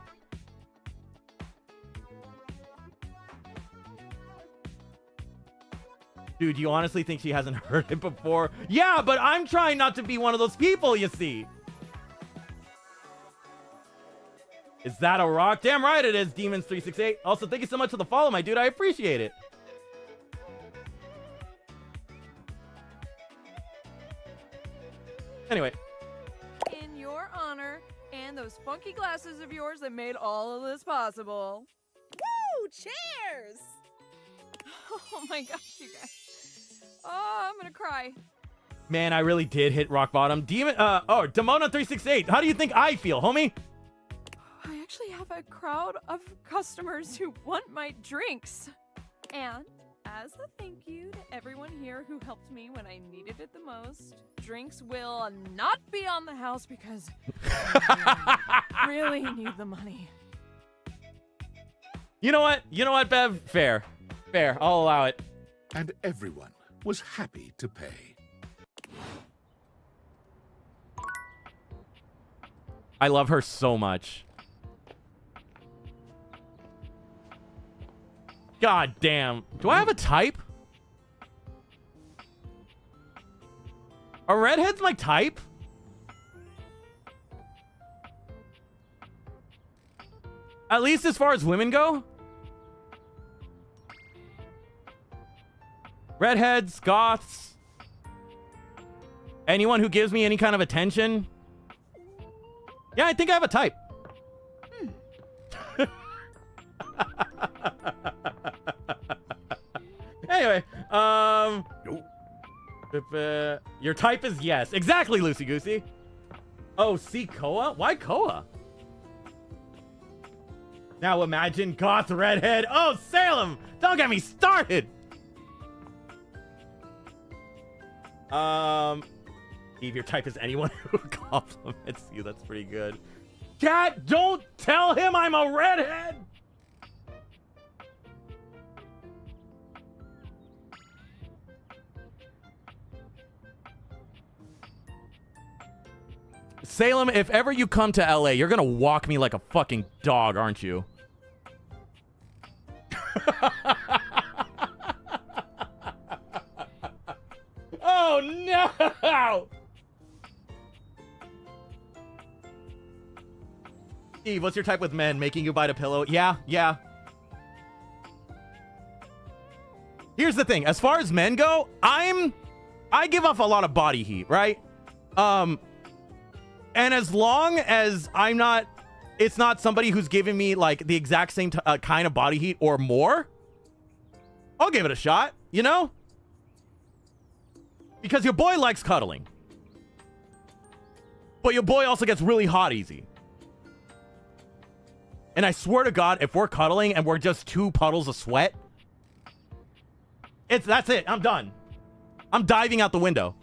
Dude, you honestly think she hasn't heard it before? Yeah, but I'm trying not to be one of those people, you see. Is that a rock? Damn right it is, Demons368. Also, thank you so much for the follow, my dude. I appreciate it. Anyway. In your honor, and those funky glasses of yours that made all of this possible. Woo! Cheers! Oh my gosh, you guys. Oh, I'm gonna cry. Man, I really did hit rock bottom. Demona368. How do you think I feel, homie? I actually have a crowd of customers who want my drinks. And as a thank you to everyone here who helped me when I needed it the most, drinks will not be on the house because I really need the money. You know what? You know what, Bev? Fair. Fair. I'll allow it. And everyone was happy to pay. I love her so much. God damn. Do I have a type? Are redheads my type? At least as far as women go? Redheads, goths, anyone who gives me any kind of attention. Yeah, I think I have a type. Anyway, your type is yes. Exactly, Lucy Goosey. Oh, see Koa? Why Koa? Now imagine goth redhead. Oh, Salem! Don't get me started! Eve, your type is anyone who compliments you. That's pretty good. Cat, don't tell him I'm a redhead! Salem, if ever you come to LA, you're gonna walk me like a fucking dog, aren't you? Oh no! Eve, what's your type with men? Making you bite a pillow? Yeah, yeah. Here's the thing. As far as men go, I give off a lot of body heat, right? And as long as it's not somebody who's giving me like the exact same kind of body heat or more, I'll give it a shot, you know? Because your boy likes cuddling. But your boy also gets really hot easy. And I swear to God, if we're cuddling and we're just 2 puddles of sweat, that's it. I'm done. I'm diving out the window.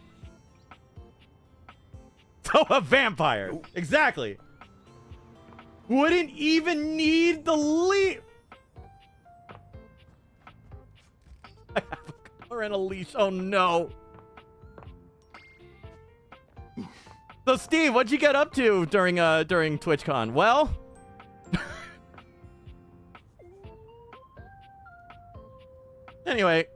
So a vampire. Ooh. Exactly. Wouldn't even need the leap. I have a collar and a leash. Oh no. So Steve, what'd you get up to during TwitchCon? Well, anyway.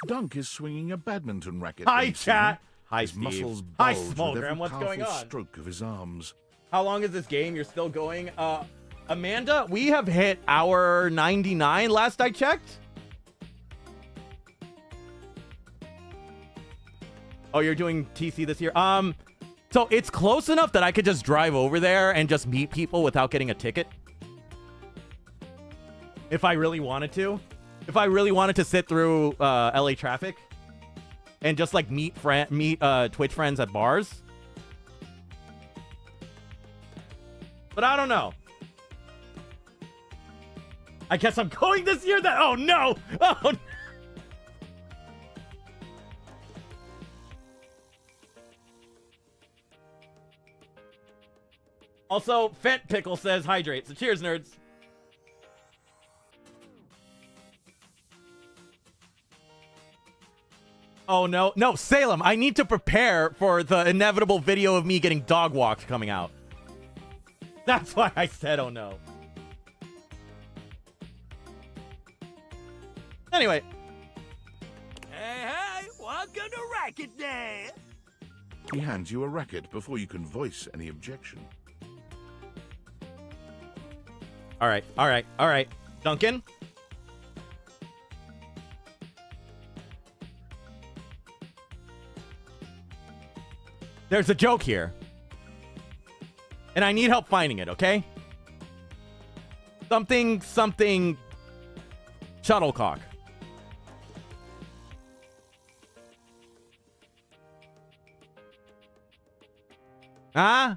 Dunk is swinging a badminton racket. Hi, chat. Hi, his Steve. muscles Hi, bulge with Smolgrim. every What's going powerful on? stroke of his arms. How long is this game? You're still going? Amanda, we have hit hour 99 last I checked. Oh, you're doing TC this year? So it's close enough that I could just drive over there and just meet people without getting a ticket. If I really wanted to. If I really wanted to sit through LA traffic and just like meet Twitch friends at bars. But I don't know. I guess I'm going this year then. Oh no. Oh no. Also, Fent Pickle says hydrate. So cheers, nerds. Oh, no. No, Salem, I need to prepare for the inevitable video of me getting dog walked coming out. That's why I said, oh, no. Anyway. Hey, welcome to Racket Day. He hands you a racket before you can voice any objection. All right, all right, all right. Duncan? There's a joke here. And I need help finding it, okay? Something shuttlecock. Ah?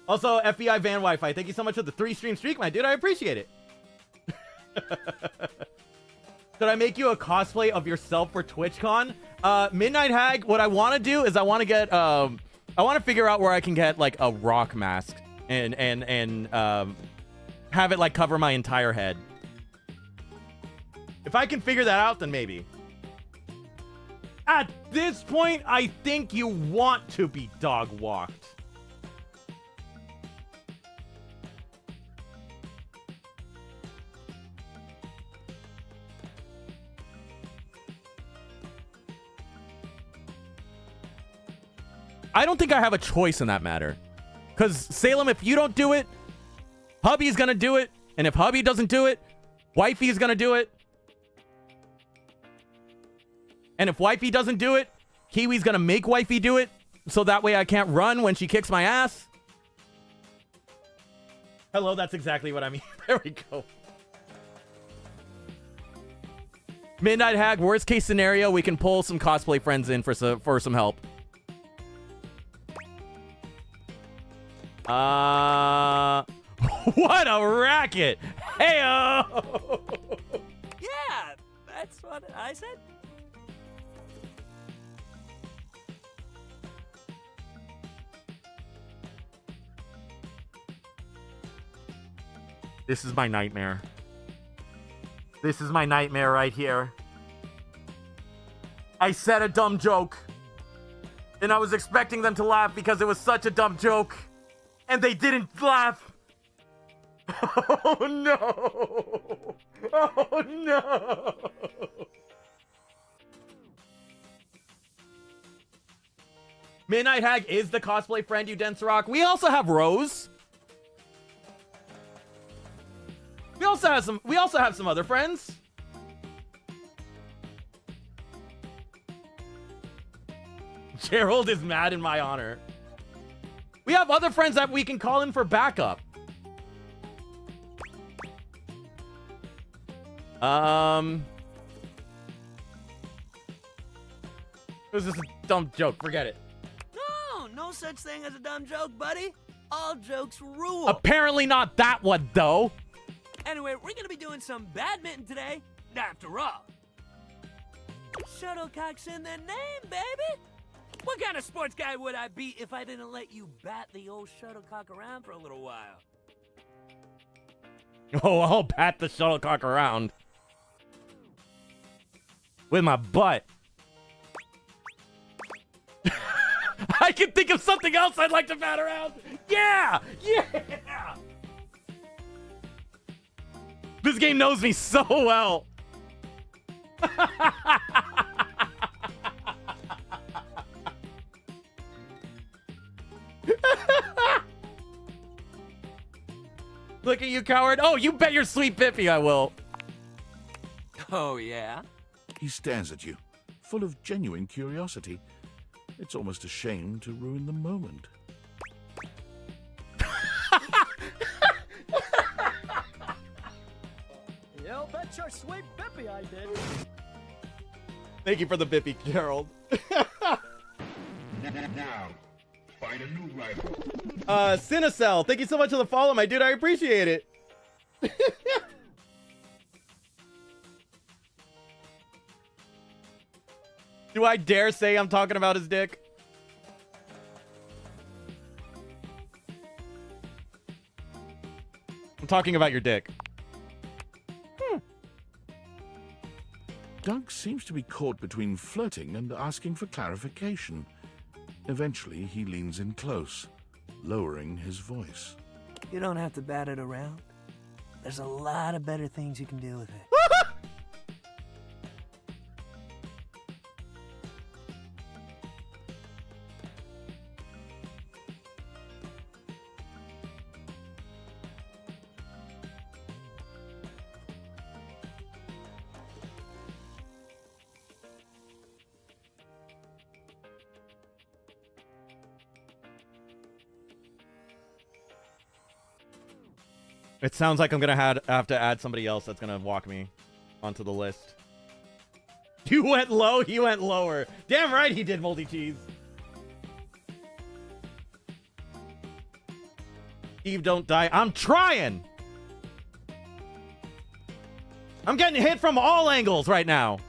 Also, FBI Van Wi-Fi, thank you so much for the 3-stream streak, my dude. I appreciate it. Should I make you a cosplay of yourself for TwitchCon? Midnight Hag, what I want to do is I want to get, I want to figure out where I can get, like, a rock mask and have it, like, cover my entire head. If I can figure that out, then maybe. At this point, I think you want to be dog walked. I don't think I have a choice in that matter. Because, Salem, if you don't do it, hubby's gonna do it. And if hubby doesn't do it, wifey's gonna do it. And if wifey doesn't do it, Kiwi's gonna make wifey do it. So that way I can't run when she kicks my ass. Hello, that's exactly what I mean. There we go. Midnight Hag, worst case scenario, we can pull some cosplay friends in for some help. What a racket! Heyo! Yeah, that's what I said. This is my nightmare. This is my nightmare right here. I said a dumb joke. And I was expecting them to laugh because it was such a dumb joke. And they didn't laugh. Oh no. Oh no. Midnight Hag is the cosplay friend, you dense rock. We also have Rose. We also have some other friends. Gerald is mad in my honor. We have other friends that we can call in for backup. It was just a dumb joke. Forget it. No such thing as a dumb joke, buddy. All jokes rule. Apparently not that one, though. Anyway, we're gonna be doing some badminton today. After all, shuttlecock's in the name, baby. What kind of sports guy would I be if I didn't let you bat the old shuttlecock around for a little while? Oh, I'll bat the shuttlecock around. With my butt. I can think of something else I'd like to bat around. Yeah! Yeah! This game knows me so well. Look at you, coward. Oh, you bet your sweet Bippy I will. Oh, yeah? He stares at you, full of genuine curiosity. It's almost a shame to ruin the moment. Yo, bet your sweet Bippy I did. Thank you for the Bippy, Gerald. Now, find a new rival. Cinecell, thank you so much for the follow, my dude. I appreciate it. Do I dare say I'm talking about his dick? I'm talking about your dick. Dunk seems to be caught between flirting and asking for clarification. Eventually, he leans in close, lowering his voice. You don't have to bat it around. There's a lot of better things you can do with it. It sounds like I'm gonna have to add somebody else that's gonna walk me onto the list. You went low, he went lower. Damn right he did, Moldy Cheese. Steve, don't die. I'm trying. I'm getting hit from all angles right now.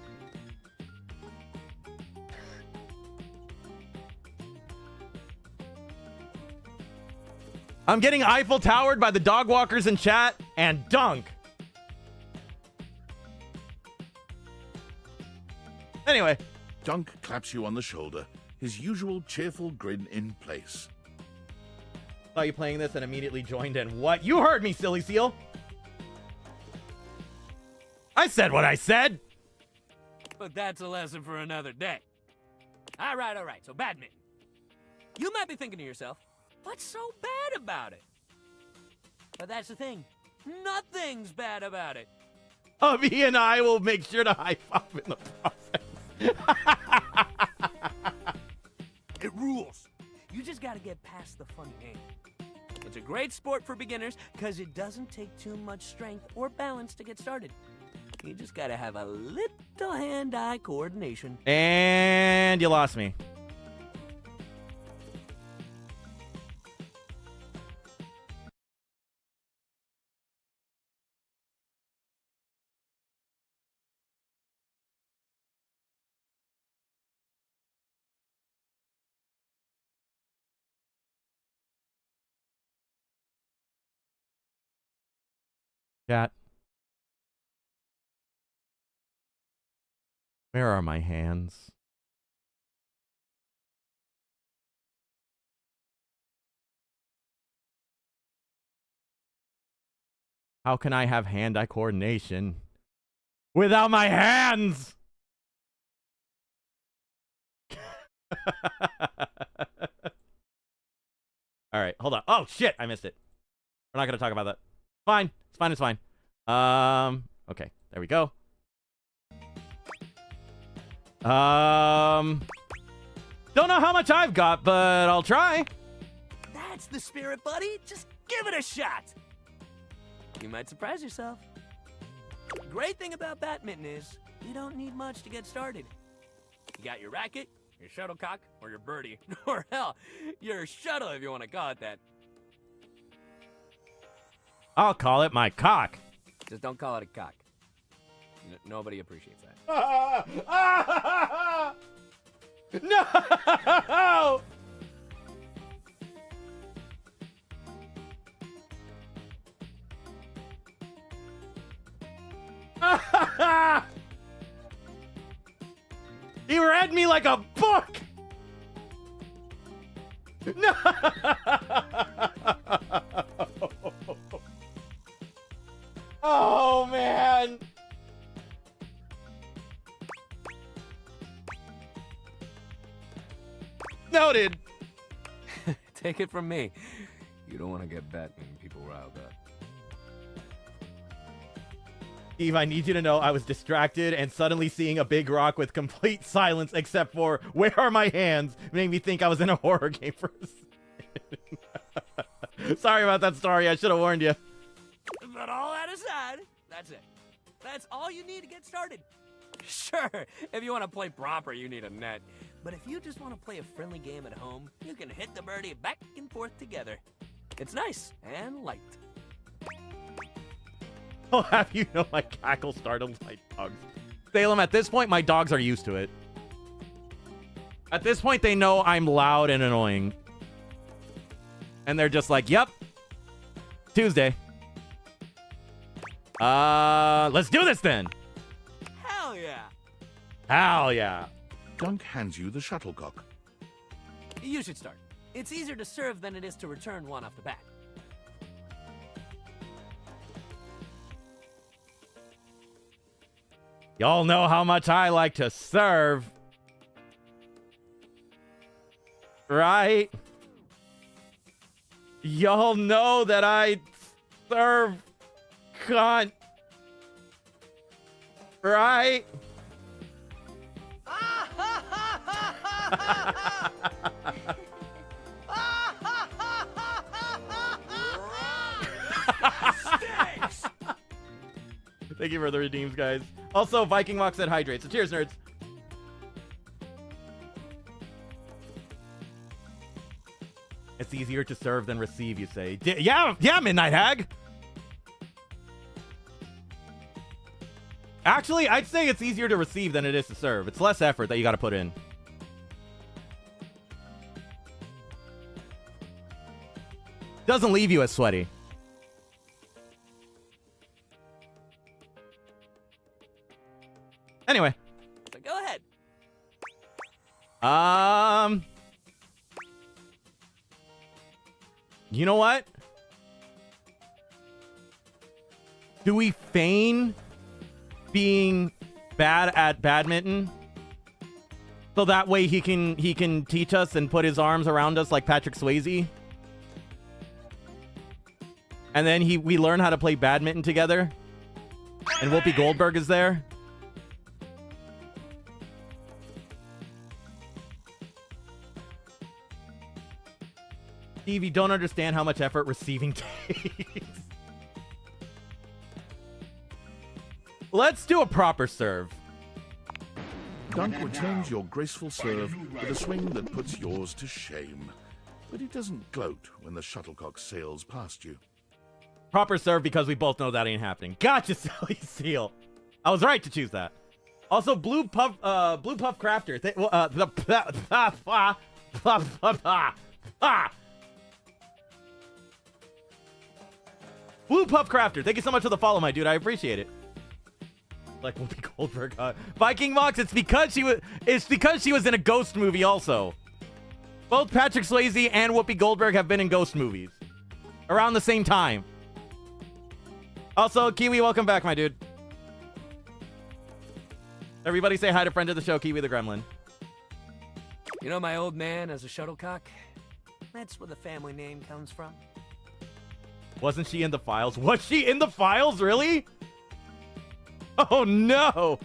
I'm getting Eiffel Towered by the dog walkers in chat and Dunk. Anyway. Dunk claps you on the shoulder, his usual cheerful grin in place. Saw you playing this and immediately joined in. What? You heard me, silly seal. I said what I said. But that's a lesson for another day. All right. So badminton. You might be thinking to yourself, what's so bad about it? But that's the thing. Nothing's bad about it. Hubby and I will make sure to high five in the process. It rules. You just gotta get past the funny name. It's a great sport for beginners because it doesn't take too much strength or balance to get started. You just gotta have a little hand-eye coordination. And you lost me. Chat. Where are my hands? How can I have hand-eye coordination without my hands? All right, hold on. Oh shit, I missed it. We're not gonna talk about that. Fine. It's fine. Okay, there we go. Don't know how much I've got, but I'll try. That's the spirit, buddy. Just give it a shot. You might surprise yourself. The great thing about badminton is you don't need much to get started. You got your racket, your shuttlecock, or your birdie, or hell, your shuttle if you want to call it that. I'll call it my cock. Just don't call it a cock. Nobody appreciates that. No! He read me like a book. No! Oh, man. Noted. Take it from me. You don't want to get badminton people riled up. Steve, I need you to know I was distracted and suddenly seeing a big rock with complete silence except for where are my hands made me think I was in a horror game for a second. Sorry about that story. I should have warned you. But all that aside, that's it. That's all you need to get started. Sure, if you want to play proper, you need a net. But if you just want to play a friendly game at home, you can hit the birdie back and forth together. It's nice and light. I'll have you know my cackle startled my dogs. Salem, at this point, my dogs are used to it. At this point, they know I'm loud and annoying. And they're just like, yep. Tuesday. Let's do this then. Hell yeah. Hell yeah. Dunk hands you the shuttlecock. You should start. It's easier to serve than it is to return one off the bat. Y'all know how much I like to serve. Right? Y'all know that I serve cunt. Right? Thank you for the redeems, guys. Also, Viking Mock said hydrate. So cheers, nerds. It's easier to serve than receive, you say. Yeah, Midnight Hag. Actually, I'd say it's easier to receive than it is to serve. It's less effort that you got to put in. Doesn't leave you as sweaty. Anyway. So go ahead. You know what? Do we feign being bad at badminton? So that way he can teach us and put his arms around us like Patrick Swayze? And then we learn how to play badminton together? And Whoopi Goldberg is there? Steve, you don't understand how much effort receiving takes. Let's do a proper serve. Dunk returns your graceful serve with a swing that puts yours to shame. But he doesn't gloat when the shuttlecock sails past you. Proper serve because we both know that ain't happening. Gotcha, Silly Seal. I was right to choose that. Also, Blue Puff Crafter. Blue Puff Crafter, thank you so much for the follow, my dude. I appreciate it. Like Whoopi Goldberg. Viking Mox, it's because she was in a Ghost movie also. Both Patrick Swayze and Whoopi Goldberg have been in Ghost movies around the same time. Also, Kiwi, welcome back, my dude. Everybody say hi to friend of the show, Kiwi the Gremlin. You know my old man as a shuttlecock? That's where the family name comes from. Wasn't she in the files? Was she in the files, really? Oh no!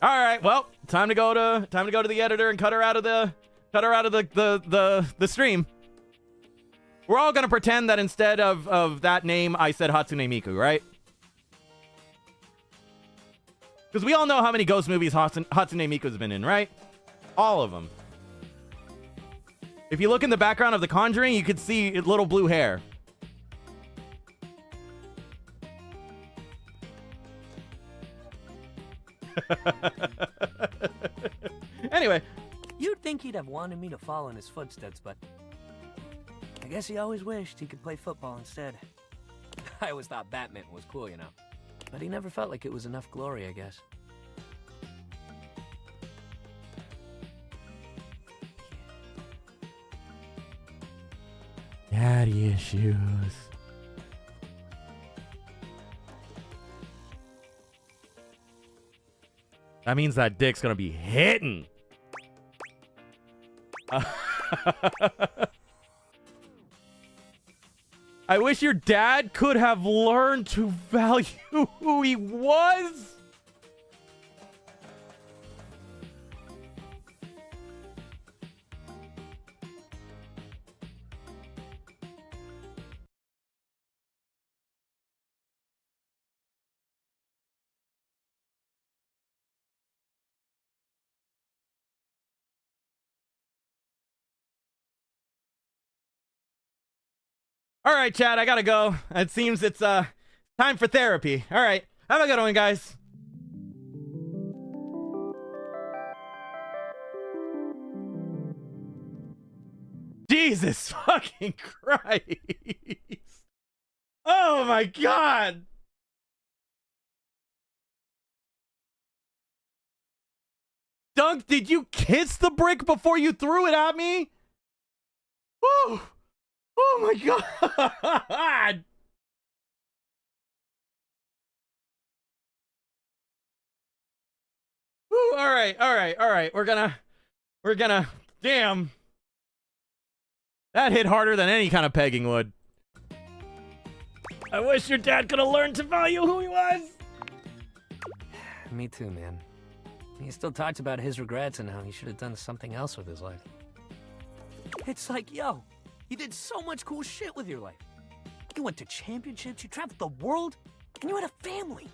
All right, well, time to go to the editor and cut her out of the stream. We're all gonna pretend that instead of that name, I said Hatsune Miku, right? Because we all know how many Ghost movies Hatsune Miku's been in, right? All of them. If you look in the background of The Conjuring, you could see little blue hair. Anyway. You'd think he'd have wanted me to follow in his footsteps, but I guess he always wished he could play football instead. I always thought badminton was cool, you know. But he never felt like it was enough glory, I guess. Daddy issues. That means that dick's gonna be hitting. I wish your dad could have learned to value who he was. All right, Chad, I gotta go. It seems it's time for therapy. All right, have a good one, guys. Jesus fucking Christ. Oh my God. Dunk, did you kiss the brick before you threw it at me? Woo! Oh my god! Woo, all right. We're gonna, damn. That hit harder than any kind of pegging would. I wish your dad could have learned to value who he was. Me too, man. He still talks about his regrets and how he should have done something else with his life. It's like, yo, you did so much cool shit with your life. You went to championships, you traveled the world, and you had a family.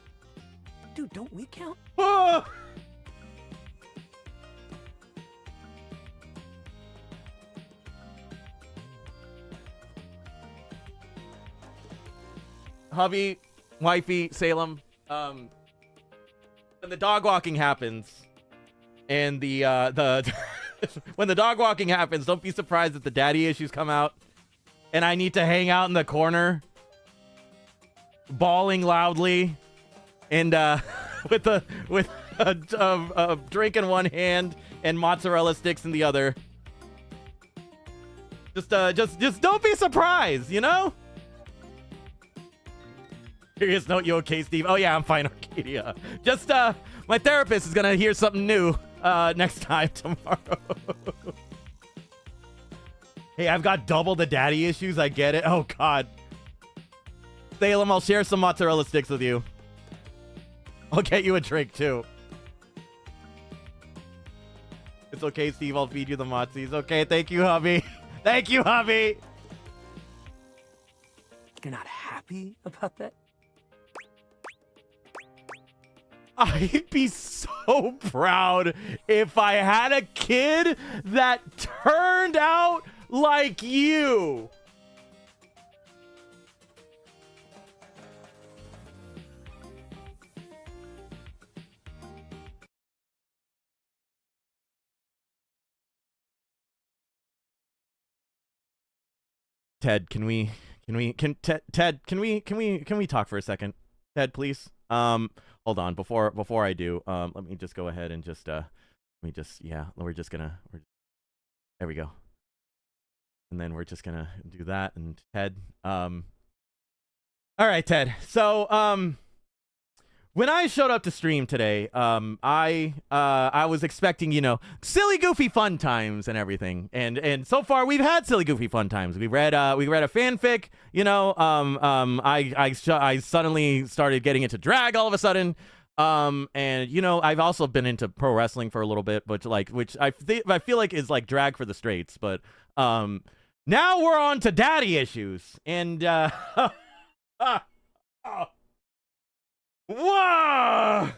Dude, don't we count? Oh! Hubby, wifey, Salem, when the dog walking happens, and the when the dog walking happens, don't be surprised if the daddy issues come out, and I need to hang out in the corner, bawling loudly, and with a drink in one hand and mozzarella sticks in the other. Just don't be surprised, you know? Serious note, you okay, Steve? Oh yeah, I'm fine, Arcadia. Just my therapist is gonna hear something new next time tomorrow. Hey, I've got double the daddy issues. I get it. Oh god. Salem, I'll share some mozzarella sticks with you. I'll get you a drink too. It's okay, Steve. I'll feed you the mozzies. Okay, thank you, hubby. Thank you, hubby. You're not happy about that? I'd be so proud if I had a kid that turned out like you. Ted, can we talk for a second? Ted, please. Hold on, before I do, let me just go ahead and just there we go. And then we're just gonna do that. And Ted, all right, Ted. So, when I showed up to stream today, I was expecting, you know, silly, goofy, fun times and everything. And so far we've had silly, goofy, fun times. We read a fanfic, you know. I suddenly started getting into drag all of a sudden. And you know, I've also been into pro wrestling for a little bit, but which I feel like is like drag for the straights. But now we're on to daddy issues, and whoa!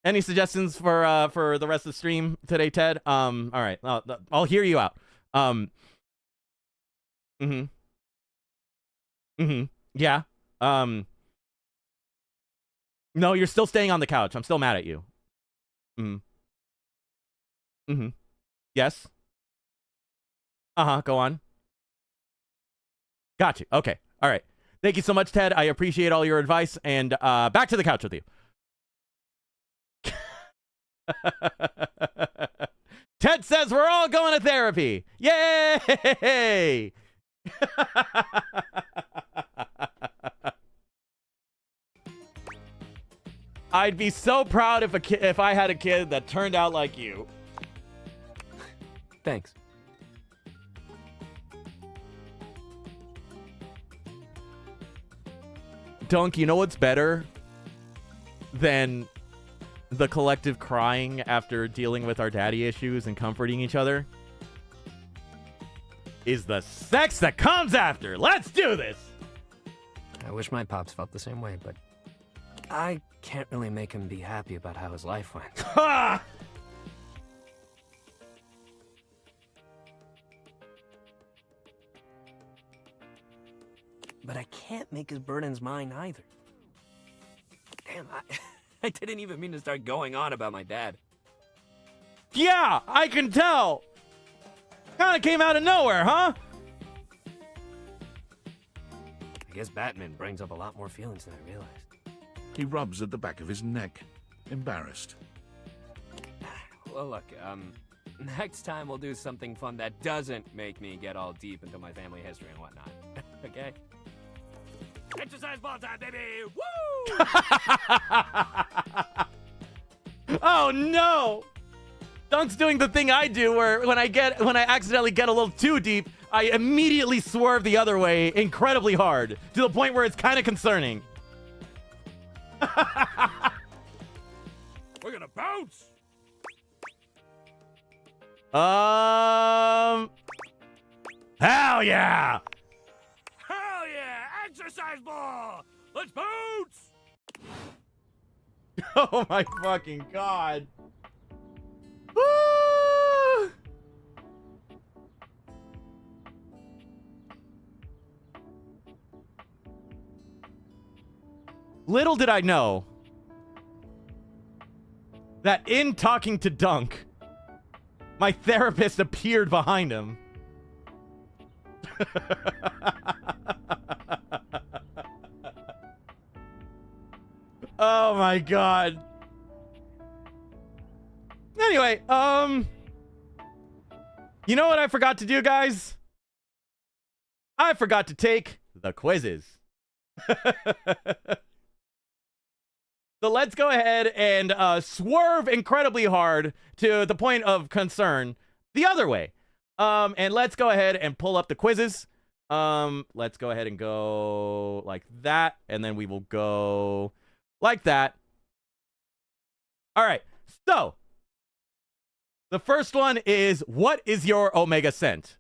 Any suggestions for the rest of the stream today, Ted? All right, I'll hear you out. Yeah. No, you're still staying on the couch. I'm still mad at you. Yes. Go on. Got you. Okay. All right. Thank you so much, Ted. I appreciate all your advice. And back to the couch with you. Ted says we're all going to therapy. Yay! I'd be so proud if I had a kid that turned out like you. Thanks. Dunk, you know what's better than the collective crying after dealing with our daddy issues and comforting each other? Is the sex that comes after. Let's do this! I wish my pops felt the same way, but I can't really make him be happy about how his life went. Ha! But I can't make his burdens mine either. Damn, I didn't even mean to start going on about my dad. Yeah, I can tell. Kind of came out of nowhere, huh? I guess Batman brings up a lot more feelings than I realized. He rubs at the back of his neck, embarrassed. Well, look, next time we'll do something fun that doesn't make me get all deep into my family history and whatnot. Okay? Exercise ball time, baby! Woo! Oh no! Dunk's doing the thing I do where when I accidentally get a little too deep, I immediately swerve the other way incredibly hard to the point where it's kind of concerning. We're gonna bounce. Hell yeah! Hell yeah! Exercise ball. Let's bounce. Oh my fucking god. Woo! Little did I know that in talking to Dunk, my therapist appeared behind him. Oh my god. Anyway, you know what I forgot to do, guys? I forgot to take the quizzes. So let's go ahead and swerve incredibly hard to the point of concern the other way. And let's go ahead and pull up the quizzes. Let's go ahead and go like that, and then we will go like that. All right, so the first one is, what is your Omega Cent?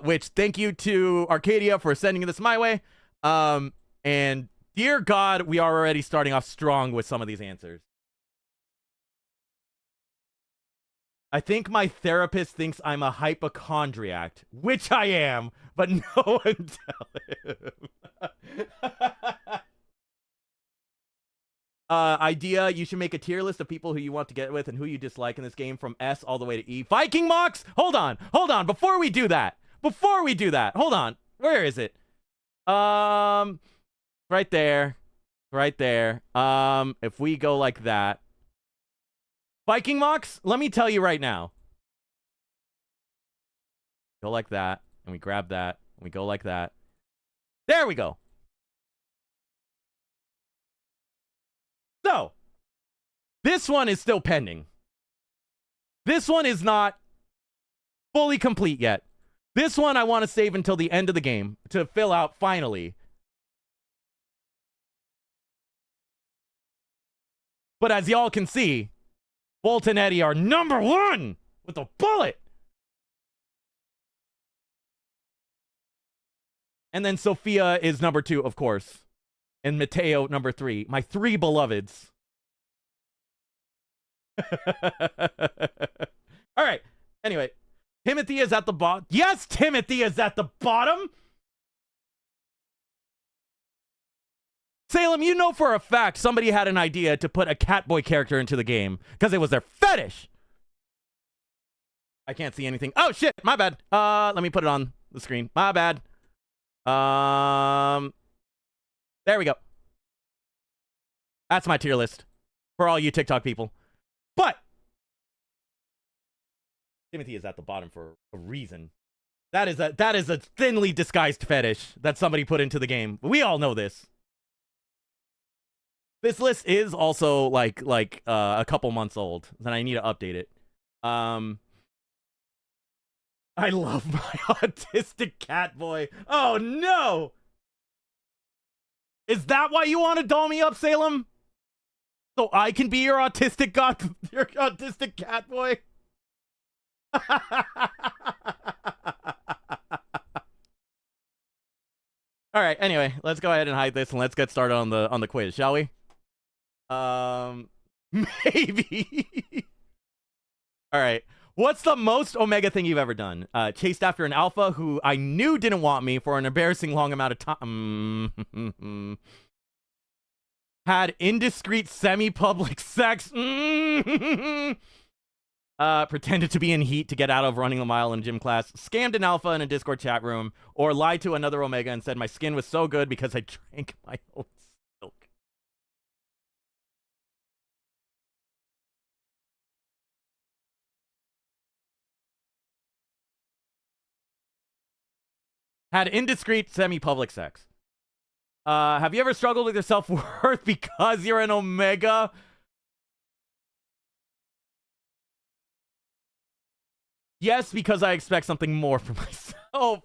Which, thank you to Arcadia for sending this my way. And dear God, we are already starting off strong with some of these answers. I think my therapist thinks I'm a hypochondriac, which I am, but no one tell him. Idea, you should make a tier list of people who you want to get with and who you dislike in this game from S all the way to E. Viking Mox? Hold on. Before we do that, hold on. Where is it? Right there. If we go like that. Viking Mox, let me tell you right now. Go like that, and we grab that, and we go like that. There we go. So, this one is still pending. This one is not fully complete yet. This one I want to save until the end of the game to fill out finally. But as y'all can see, Bolt and Eddie are number one with a bullet. And then Sophia is number 2, of course. And Mateo, number 3. My 3 beloveds. All right. Anyway, Timothy is at the bottom. Yes, Timothy is at the bottom. Salem, you know for a fact somebody had an idea to put a Catboy character into the game because it was their fetish. I can't see anything. Oh, shit. My bad. Let me put it on the screen. My bad. There we go. That's my tier list for all you TikTok people. But Timothy is at the bottom for a reason. That is a thinly disguised fetish that somebody put into the game. We all know this. This list is also like a couple months old, and I need to update it. I love my autistic Catboy. Oh no! Is that why you want to doll me up, Salem? So I can be your autistic Catboy? All right. Anyway, let's go ahead and hide this and let's get started on the quiz, shall we? Maybe. All right. What's the most Omega thing you've ever done? Chased after an alpha who I knew didn't want me for an embarrassing long amount of time. Had indiscreet semi-public sex. Pretended to be in heat to get out of running a mile in gym class. Scammed an alpha in a Discord chat room. Or lied to another Omega and said my skin was so good because I drank my own silk. had indiscreet semi-public sex. Have you ever struggled with your self-worth because you're an Omega? Yes, because I expect something more from myself.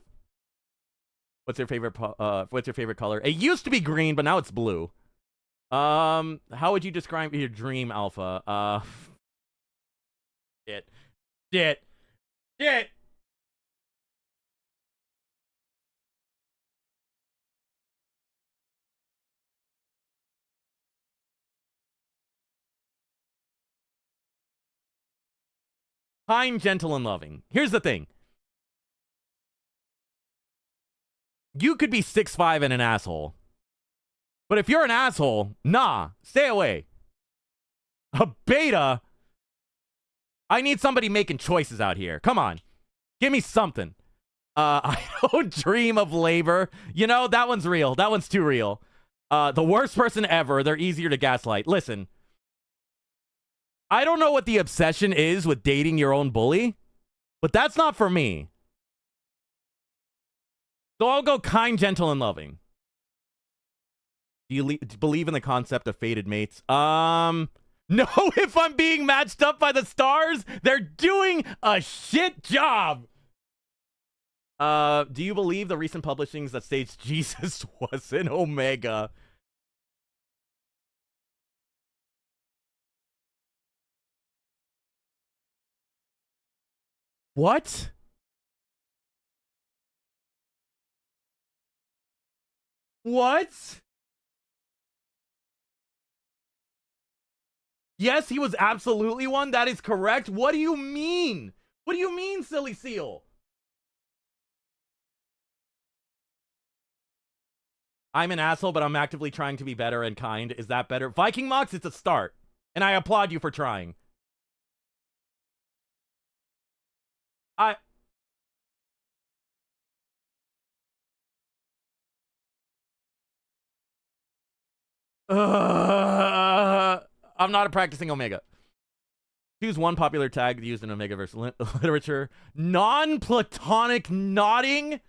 What's your favorite color? It used to be green, but now it's blue. How would you describe your dream, Alpha? Shit. Kind, gentle, and loving. Here's the thing. You could be 6'5" and an asshole. But if you're an asshole, nah, stay away. A beta? I need somebody making choices out here. Come on. Give me something. I don't dream of labor. You know, that one's real. That one's too real. The worst person ever. They're easier to gaslight. Listen. I don't know what the obsession is with dating your own bully, but that's not for me. So I'll go kind, gentle, and loving. Do you believe in the concept of fated mates? No, if I'm being matched up by the stars, they're doing a shit job. Do you believe the recent publishings that states Jesus was an Omega? What? What? Yes, he was absolutely one. That is correct. What do you mean? What do you mean, silly seal? I'm an asshole, but I'm actively trying to be better and kind. Is that better? Viking Mox, it's a start. And I applaud you for trying. I'm not a practicing Omega. Choose one popular tag used in Omegaverse literature. Non-platonic nodding?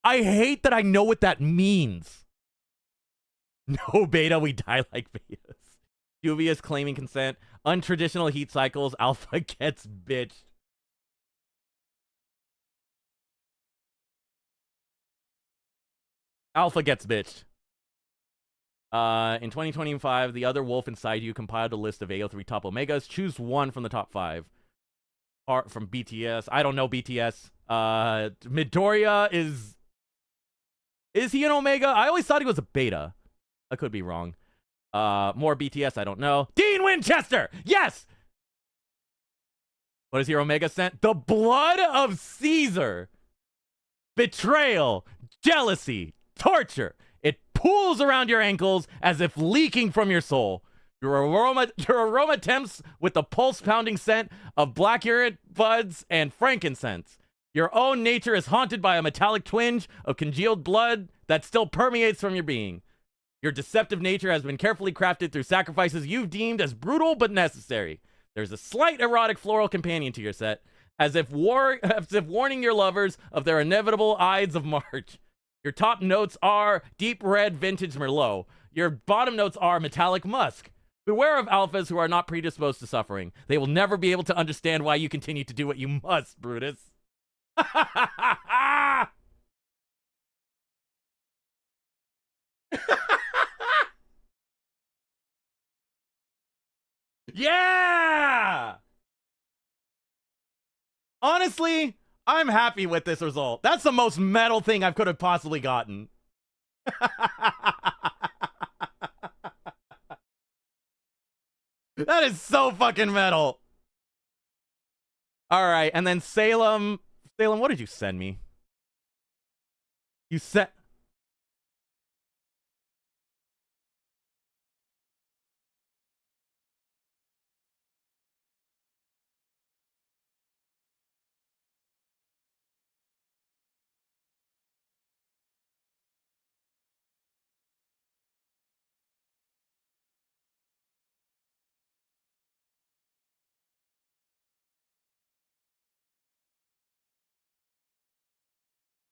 I hate that I know what that means. No beta, we die like betas. Dubious claiming consent. Untraditional heat cycles. Alpha gets bitched. Alpha gets bitched. In 2025, the other wolf inside you compiled a list of AO3 top Omegas. Choose one from the top 5. From BTS. I don't know BTS. Midoriya is... Is he an Omega? I always thought he was a beta. I could be wrong. More BTS, I don't know. Dean Winchester! Yes! What is your Omega scent? The blood of Caesar. Betrayal. Jealousy. Torture. It pools around your ankles as if leaking from your soul. Your aroma tempts with the pulse-pounding scent of black urine buds and frankincense. Your own nature is haunted by a metallic twinge of congealed blood that still permeates from your being. Your deceptive nature has been carefully crafted through sacrifices you've deemed as brutal but necessary. There's a slight erotic floral companion to your set, as if warning your lovers of their inevitable Ides of March. Your top notes are deep red vintage Merlot. Your bottom notes are metallic musk. Beware of alphas who are not predisposed to suffering. They will never be able to understand why you continue to do what you must, Brutus. Yeah! Honestly, I'm happy with this result. That's the most metal thing I could have possibly gotten. That is so fucking metal. All right, and then Salem. Salem, what did you send me? You sent...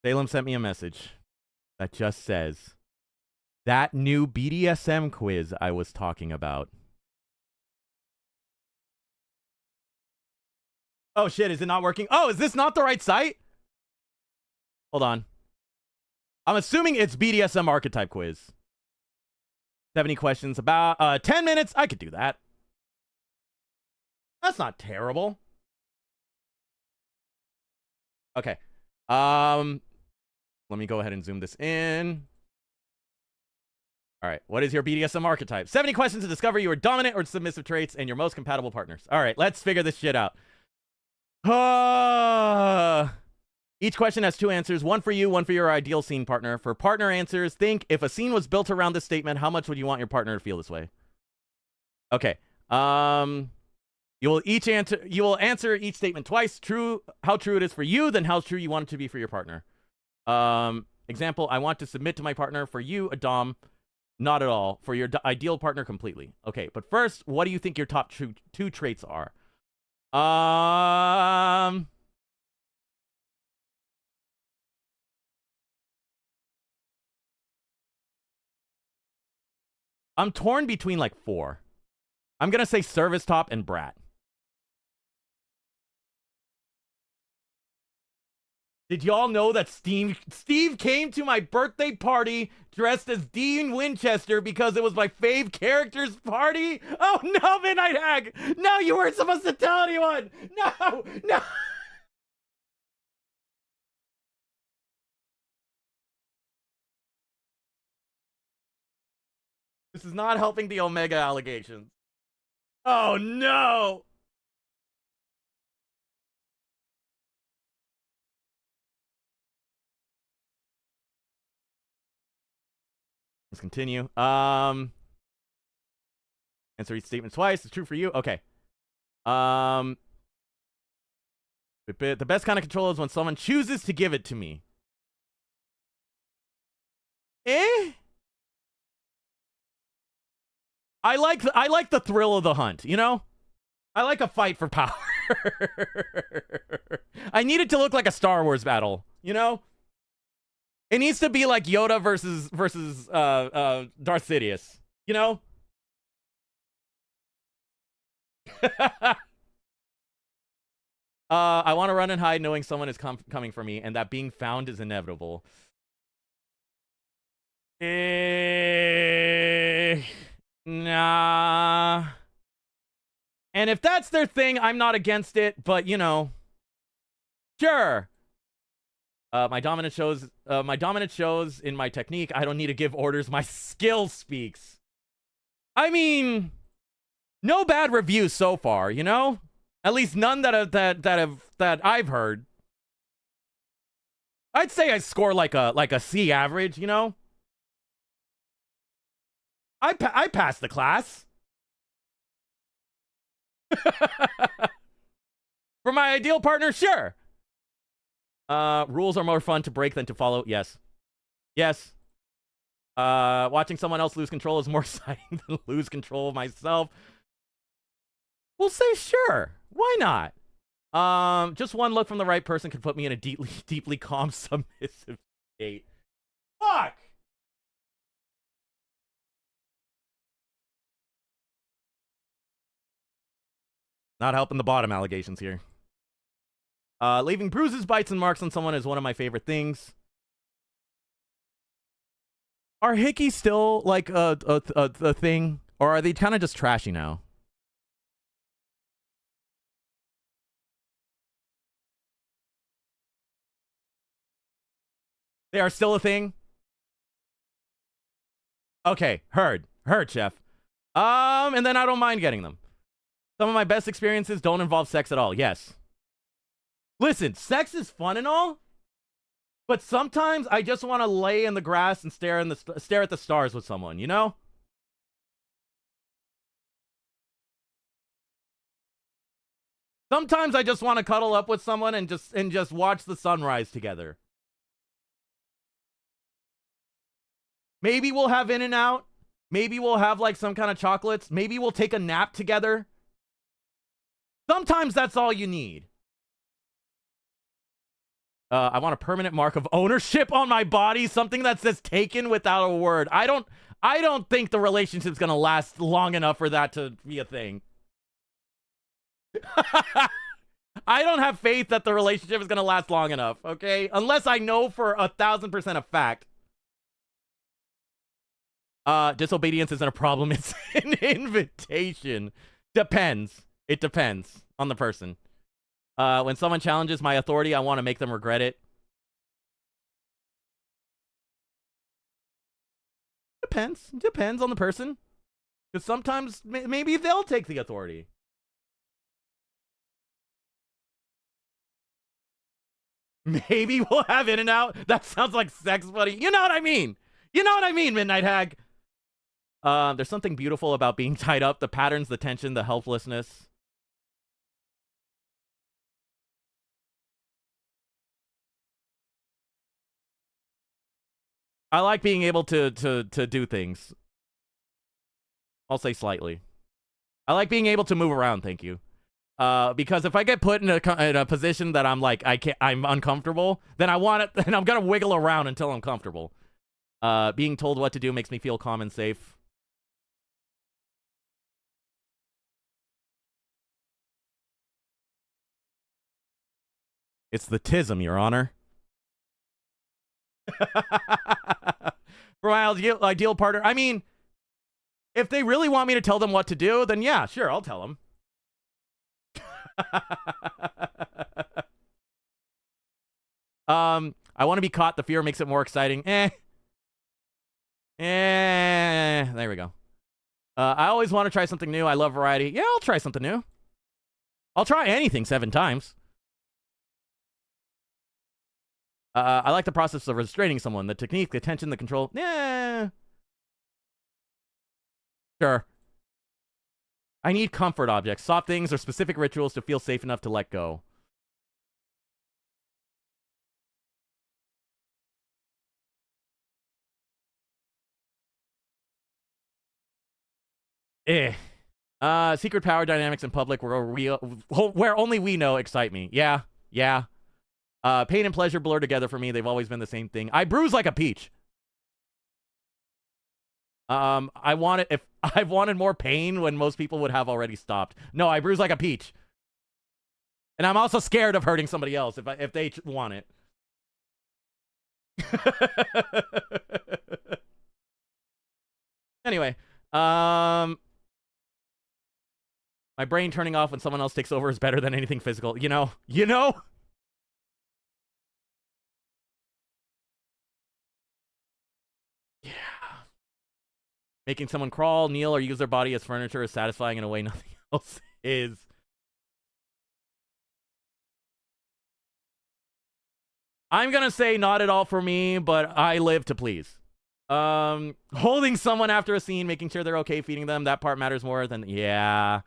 Salem sent me a message that just says, that new BDSM quiz I was talking about. Oh shit, is it not working? Oh, is this not the right site? Hold on. I'm assuming it's BDSM archetype quiz. 70 questions, about 10 minutes. I could do that. That's not terrible. Okay. Let me go ahead and zoom this in. All right. What is your BDSM archetype? 70 questions to discover your dominant or submissive traits and your most compatible partners. All right. Let's figure this shit out. Each question has 2 answers. One for you, one for your ideal scene partner. For partner answers, think, if a scene was built around this statement, how much would you want your partner to feel this way? Okay. You will answer each statement twice. True, how true it is for you, then how true you want it to be for your partner. Example, I want to submit to my partner. For you, a dom, not at all. For your ideal partner, completely. Okay, but first, what do you think your top 2 traits are? I'm torn between like 4. I'm gonna say service top and brat. Did y'all know that Steve came to my birthday party dressed as Dean Winchester because it was my fave character's party? Oh no, Midnight Hag! No, you weren't supposed to tell anyone! No! No! This is not helping the Omega allegations. Oh no! Let's continue. Answer each statement twice. It's true for you. Okay. The best kind of control is when someone chooses to give it to me. I like the thrill of the hunt, you know? I like a fight for power. I need it to look like a Star Wars battle, you know? It needs to be like Yoda versus Darth Sidious, you know? I want to run and hide knowing someone is coming for me and that being found is inevitable. Nah. And if that's their thing, I'm not against it, but you know, sure. My dominant shows in my technique. I don't need to give orders. My skill speaks. I mean, no bad reviews so far, you know? At least none that I've heard. I'd say I score like a C average, you know? I passed the class. For my ideal partner, sure. Rules are more fun to break than to follow. Yes. Yes. Watching someone else lose control is more exciting than lose control of myself. We'll say sure. Why not? Just one look from the right person could put me in a deeply calm, submissive state. Fuck! Not helping the bottom allegations here. Leaving bruises, bites, and marks on someone is one of my favorite things. Are hickeys still like a thing? Or are they kind of just trashy now? They are still a thing? Okay, heard, chef. And then I don't mind getting them. Some of my best experiences don't involve sex at all. Yes. Listen, sex is fun and all, but sometimes I just want to lay in the grass and stare at the stars with someone, you know? Sometimes I just want to cuddle up with someone and just watch the sunrise together. Maybe we'll have In-N-Out. Maybe we'll have like some kind of chocolates. Maybe we'll take a nap together. Sometimes that's all you need. I want a permanent mark of ownership on my body, something that says taken without a word. I don't think the relationship's gonna last long enough for that to be a thing. I don't have faith that the relationship is gonna last long enough, okay? Unless I know for 1,000% a fact. Disobedience isn't a problem, it's an invitation. Depends. It depends on the person. When someone challenges my authority, I want to make them regret it. Depends. Depends on the person. Because sometimes maybe they'll take the authority. Maybe we'll have In and Out. That sounds like sex, buddy. You know what I mean? You know what I mean, Midnight Hag. There's something beautiful about being tied up. The patterns, the tension, the helplessness. I like being able to do things. I'll say slightly. I like being able to move around, thank you. Because if I get put in a position that I'm like, I'm uncomfortable, then I want it, and I'm gonna wiggle around until I'm comfortable. Being told what to do makes me feel calm and safe. It's the tism, Your Honor. For my ideal partner, I mean, if they really want me to tell them what to do, then yeah, sure, I'll tell them. I want to be caught. The fear makes it more exciting. There we go. I always want to try something new. I love variety. Yeah, I'll try something new. I'll try anything 7 times. I like the process of restraining someone. The technique, the tension, the control. Yeah. Sure. I need comfort objects, soft things, or specific rituals to feel safe enough to let go. Secret power dynamics in public where only we know excite me. Yeah. Pain and pleasure blur together for me. They've always been the same thing. I bruise like a peach. I've wanted more pain when most people would have already stopped. No, I bruise like a peach. And I'm also scared of hurting somebody else if they want it. Anyway, my brain turning off when someone else takes over is better than anything physical. You know? Yeah. Making someone crawl, kneel, or use their body as furniture is satisfying in a way nothing else is. I'm gonna say not at all for me, but I live to please. Holding someone after a scene, making sure they're okay, feeding them, that part matters more than... Yeah.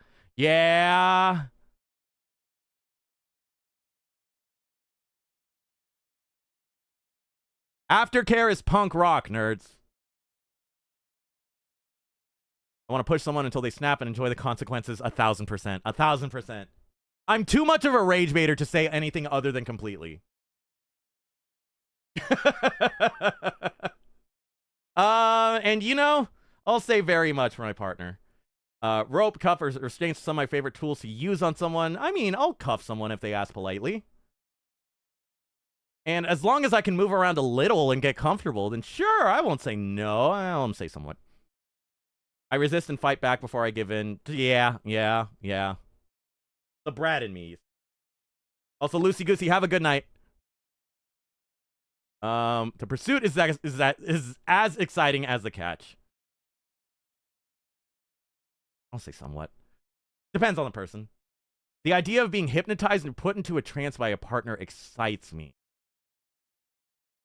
Aftercare is punk rock, nerds. I want to push someone until they snap and enjoy the consequences 1,000%. 1,000%. I'm too much of a rage baiter to say anything other than completely. And you know, I'll say very much for my partner. Rope, cuff, or restraints are some of my favorite tools to use on someone. I mean, I'll cuff someone if they ask politely. And as long as I can move around a little and get comfortable, then sure, I won't say no. I'll say somewhat. I resist and fight back before I give in. Yeah. The brat in me. Also, Loosey Goosey, have a good night. The pursuit is as exciting as the catch. I'll say somewhat. Depends on the person. The idea of being hypnotized and put into a trance by a partner excites me.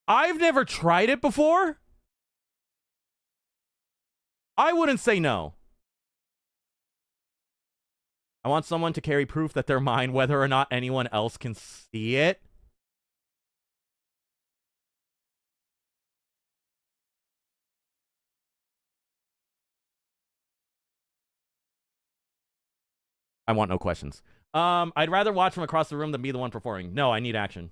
I've never tried it before. I wouldn't say no. I want someone to carry proof that they're mine, whether or not anyone else can see it. I want no questions. I'd rather watch from across the room than be the one performing. No, I need action.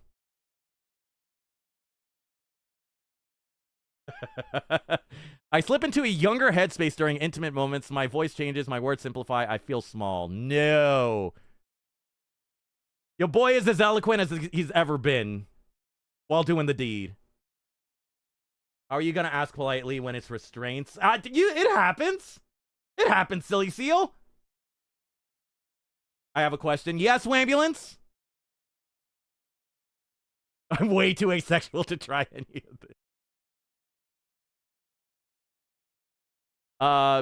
I slip into a younger headspace during intimate moments. My voice changes. My words simplify. I feel small. No. Your boy is as eloquent as he's ever been while doing the deed. How are you going to ask politely when it's restraints? It happens. It happens, silly seal. I have a question. Yes, Wambulance? I'm way too asexual to try any of this.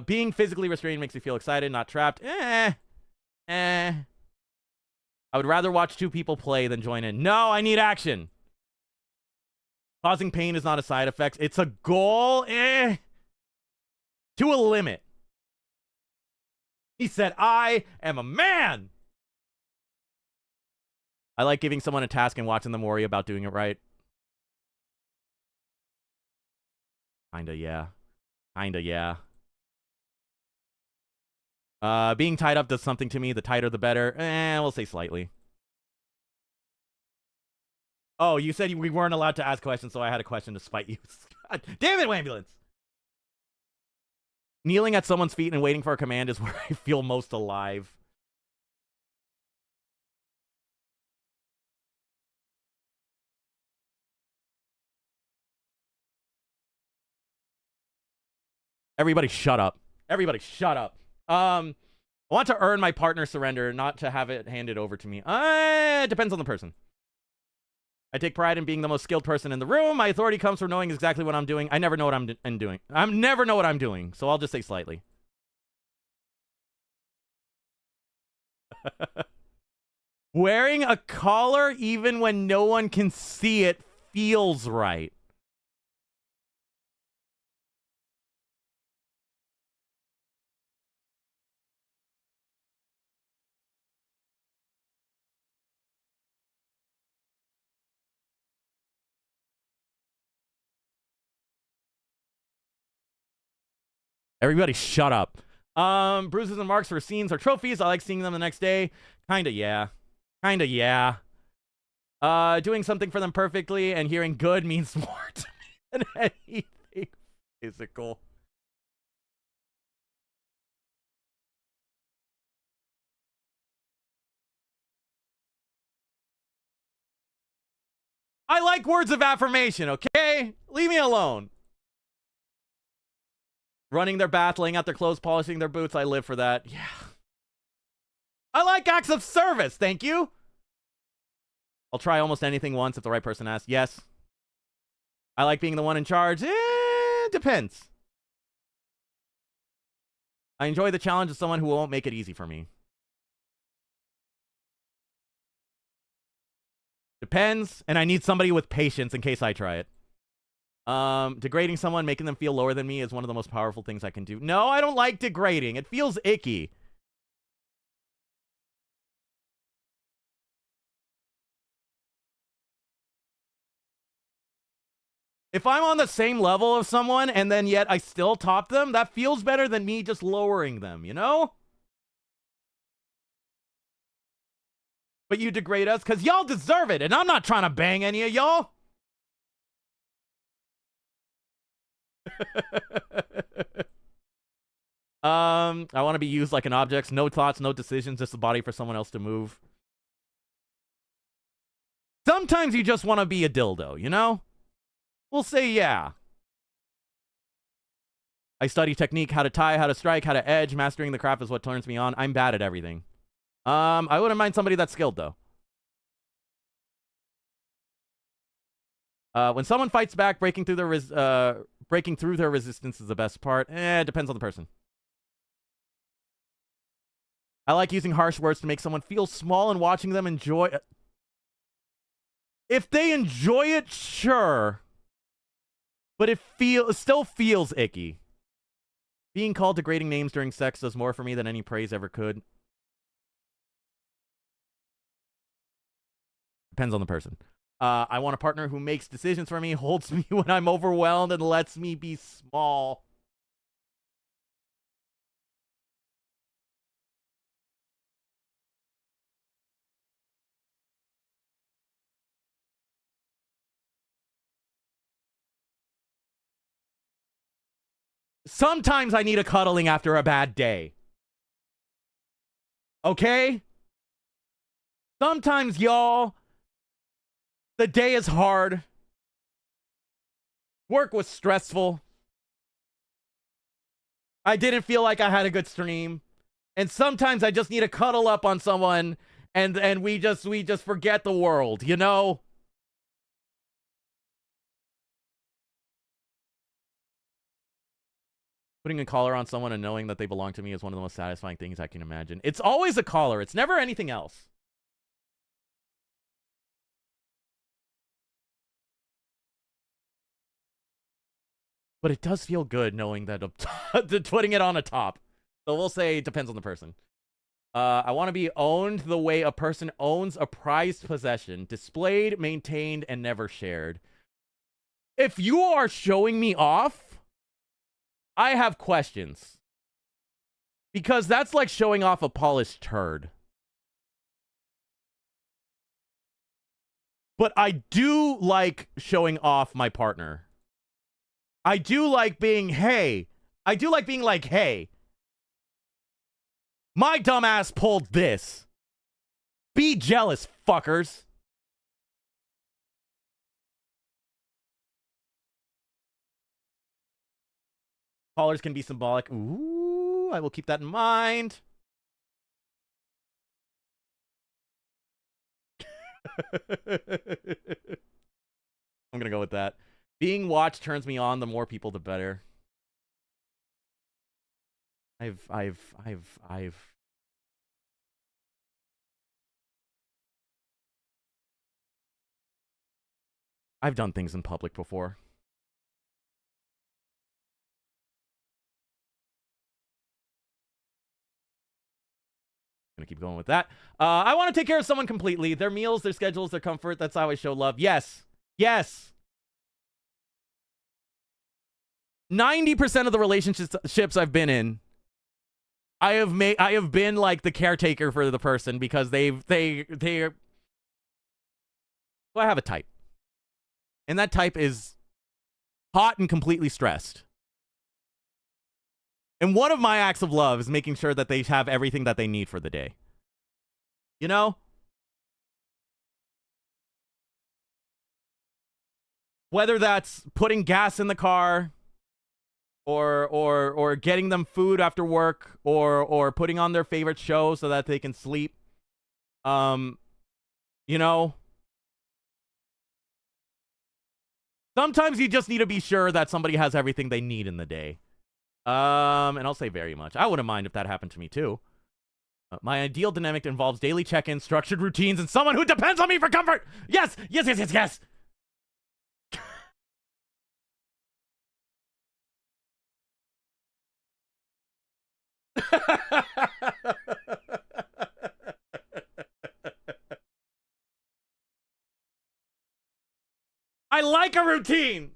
Being physically restrained makes me feel excited, not trapped. I would rather watch two people play than join in. No, I need action. Causing pain is not a side effect. It's a goal. To a limit. He said, I am a man. I like giving someone a task and watching them worry about doing it right. Kinda, yeah. Kinda, yeah. Being tied up does something to me. The tighter, the better. We'll say slightly. Oh, you said we weren't allowed to ask questions, so I had a question to spite you. God damn it, Ambulance! Kneeling at someone's feet and waiting for a command is where I feel most alive. Everybody shut up. Everybody shut up. I want to earn my partner's surrender, not to have it handed over to me. It depends on the person. I take pride in being the most skilled person in the room. My authority comes from knowing exactly what I'm doing. I never know what I'm doing. I never know what I'm doing, so I'll just say slightly. Wearing a collar even when no one can see it feels right. Everybody shut up. Bruises and marks for scenes or trophies. I like seeing them the next day. Kinda, yeah. Kinda, yeah. Doing something for them perfectly and hearing good means more to me than anything physical. I like words of affirmation, okay? Leave me alone. Running their bath, laying out their clothes, polishing their boots. I live for that. Yeah. I like acts of service. Thank you. I'll try almost anything once if the right person asks. Yes. I like being the one in charge. Depends. I enjoy the challenge of someone who won't make it easy for me. Depends. And I need somebody with patience in case I try it. Degrading someone, making them feel lower than me is one of the most powerful things I can do. No, I don't like degrading. It feels icky. If I'm on the same level of someone and then yet I still top them, that feels better than me just lowering them, you know? But you degrade us because y'all deserve it, and I'm not trying to bang any of y'all. I want to be used like an object. No thoughts, no decisions, just a body for someone else to move. Sometimes you just want to be a dildo, you know? We'll say yeah. I study technique, how to tie, how to strike, how to edge. Mastering the craft is what turns me on. I'm bad at everything. I wouldn't mind somebody that's skilled, though. When someone fights back, breaking through their resistance is the best part. It depends on the person. I like using harsh words to make someone feel small and watching them enjoy. If they enjoy it, sure. But it still feels icky. Being called degrading names during sex does more for me than any praise ever could. Depends on the person. I want a partner who makes decisions for me, holds me when I'm overwhelmed, and lets me be small. Sometimes I need a cuddling after a bad day. Okay? Sometimes, y'all, the day is hard. Work was stressful. I didn't feel like I had a good stream. And sometimes I just need to cuddle up on someone and we just forget the world, you know? Putting a collar on someone and knowing that they belong to me is one of the most satisfying things I can imagine. It's always a collar. It's never anything else. But it does feel good knowing that putting it on a top. So we'll say it depends on the person. I want to be owned the way a person owns a prized possession. Displayed, maintained, and never shared. If you are showing me off, I have questions. Because that's like showing off a polished turd. But I do like showing off my partner. I do like being, hey. I do like being like, hey. My dumbass pulled this. Be jealous, fuckers. Collars can be symbolic. Ooh, I will keep that in mind. I'm gonna go with that. Being watched turns me on. The more people, the better. I've done things in public before. Gonna keep going with that. I want to take care of someone completely. Their meals, their schedules, their comfort. That's how I show love. Yes. Yes. 90% of the relationships I've been in, I have been like the caretaker for the person because well, I have a type. And that type is hot and completely stressed. And one of my acts of love is making sure that they have everything that they need for the day. You know? Whether that's putting gas in the car, or getting them food after work, or putting on their favorite show so that they can sleep. You know? Sometimes you just need to be sure that somebody has everything they need in the day. And I'll say very much. I wouldn't mind if that happened to me too. My ideal dynamic involves daily check-ins, structured routines, and someone who depends on me for comfort. Yes, yes, yes, yes, yes. I like a routine.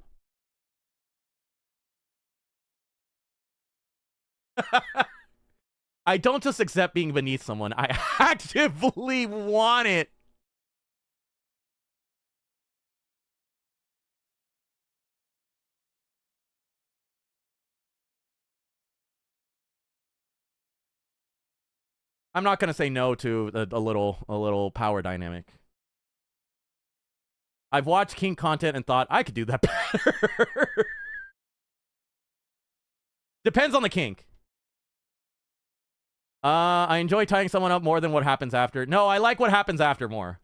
I don't just accept being beneath someone. I actively want it. I'm not gonna say no to a little power dynamic. I've watched kink content and thought I could do that better. Depends on the kink. I enjoy tying someone up more than what happens after. No, I like what happens after more.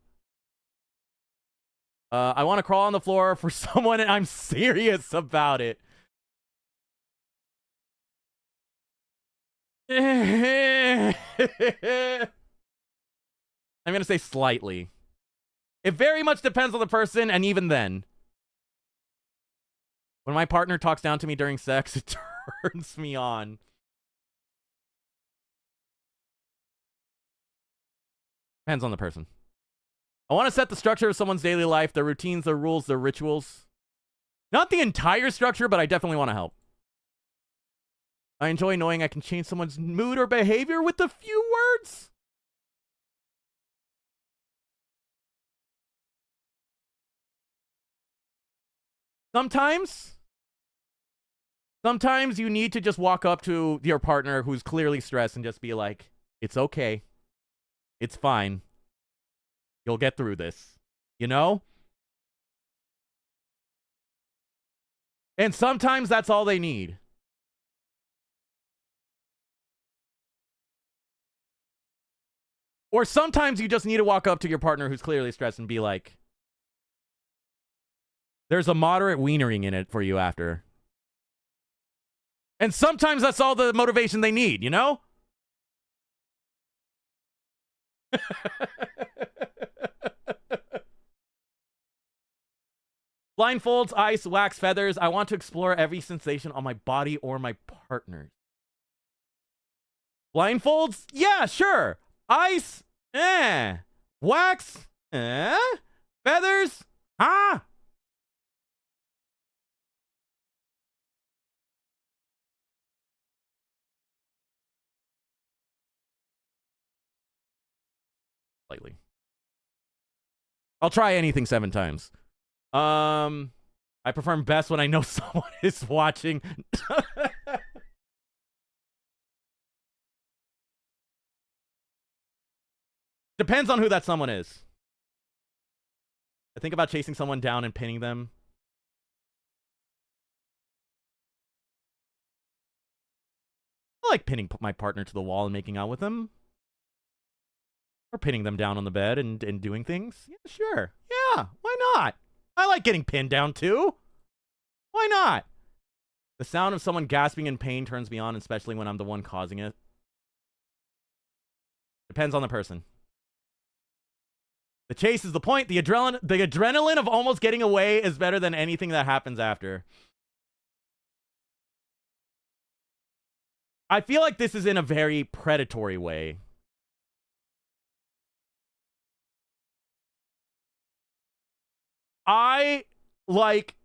I want to crawl on the floor for someone and I'm serious about it. I'm gonna say slightly. It very much depends on the person, and even then. When my partner talks down to me during sex, it turns me on. Depends on the person. I want to set the structure of someone's daily life, their routines, their rules, their rituals. Not the entire structure, but I definitely want to help. I enjoy knowing I can change someone's mood or behavior with a few words. Sometimes Sometimes you need to just walk up to your partner who's clearly stressed and just be like, it's okay. It's fine. You'll get through this. You know? And sometimes that's all they need. Or sometimes you just need to walk up to your partner who's clearly stressed and be like, there's a moderate wienering in it for you after. And sometimes that's all the motivation they need, you know? Blindfolds, ice, wax, feathers. I want to explore every sensation on my body or my partner's. Blindfolds? Yeah, sure. Ice? Wax? Feathers? Huh? Slightly. I'll try anything 7 times. I perform best when I know someone is watching. Depends on who that someone is. I think about chasing someone down and pinning them. I like pinning my partner to the wall and making out with them. Or pinning them down on the bed and doing things. Yeah, sure. Yeah, why not? I like getting pinned down too. Why not? The sound of someone gasping in pain turns me on, especially when I'm the one causing it. Depends on the person. The chase is the point. The adrenaline of almost getting away is better than anything that happens after. I feel like this is in a very predatory way. I like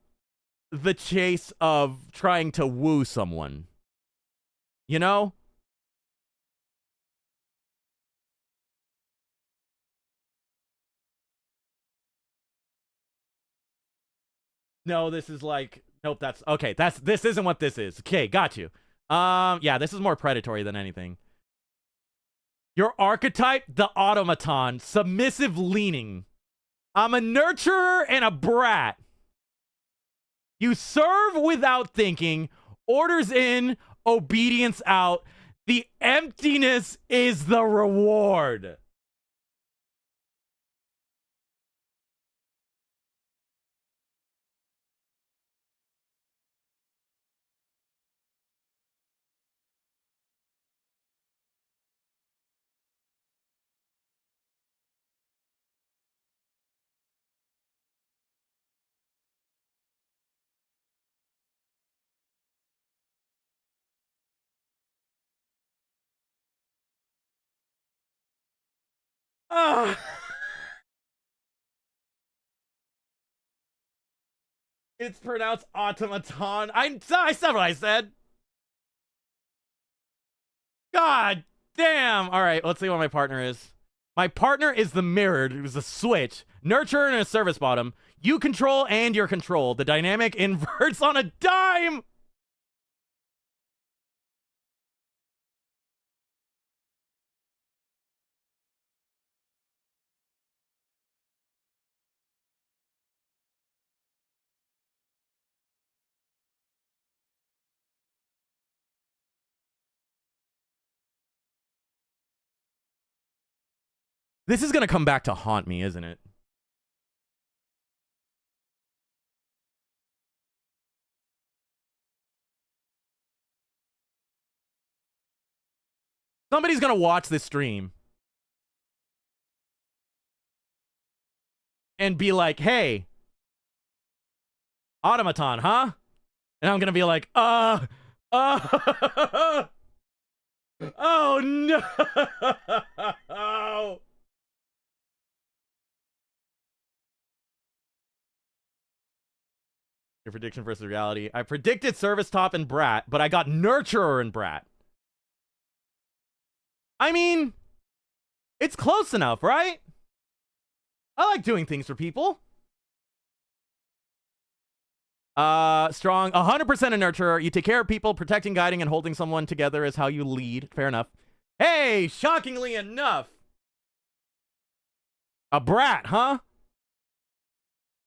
the chase of trying to woo someone. You know? No, this is like, nope, that's, okay, this isn't what this is. Okay, got you. Yeah, this is more predatory than anything. Your archetype, the automaton, submissive leaning. I'm a nurturer and a brat. You serve without thinking, orders in, obedience out. The emptiness is the reward. It's pronounced automaton. I said what I said. God damn. All right, let's see what my partner is. My partner is the mirrored, who's a switch, nurturer and a service bottom. You control and you're controlled. The dynamic inverts on a dime. This is going to come back to haunt me, isn't it? Somebody's going to watch this stream and be like, hey, automaton, huh? And I'm going to be like, oh no. Your prediction versus reality. I predicted service top and brat, but I got nurturer and brat. I mean, it's close enough, right? I like doing things for people. Strong, 100% a nurturer. You take care of people, protecting, guiding, and holding someone together is how you lead. Fair enough. Hey, shockingly enough. A brat, huh?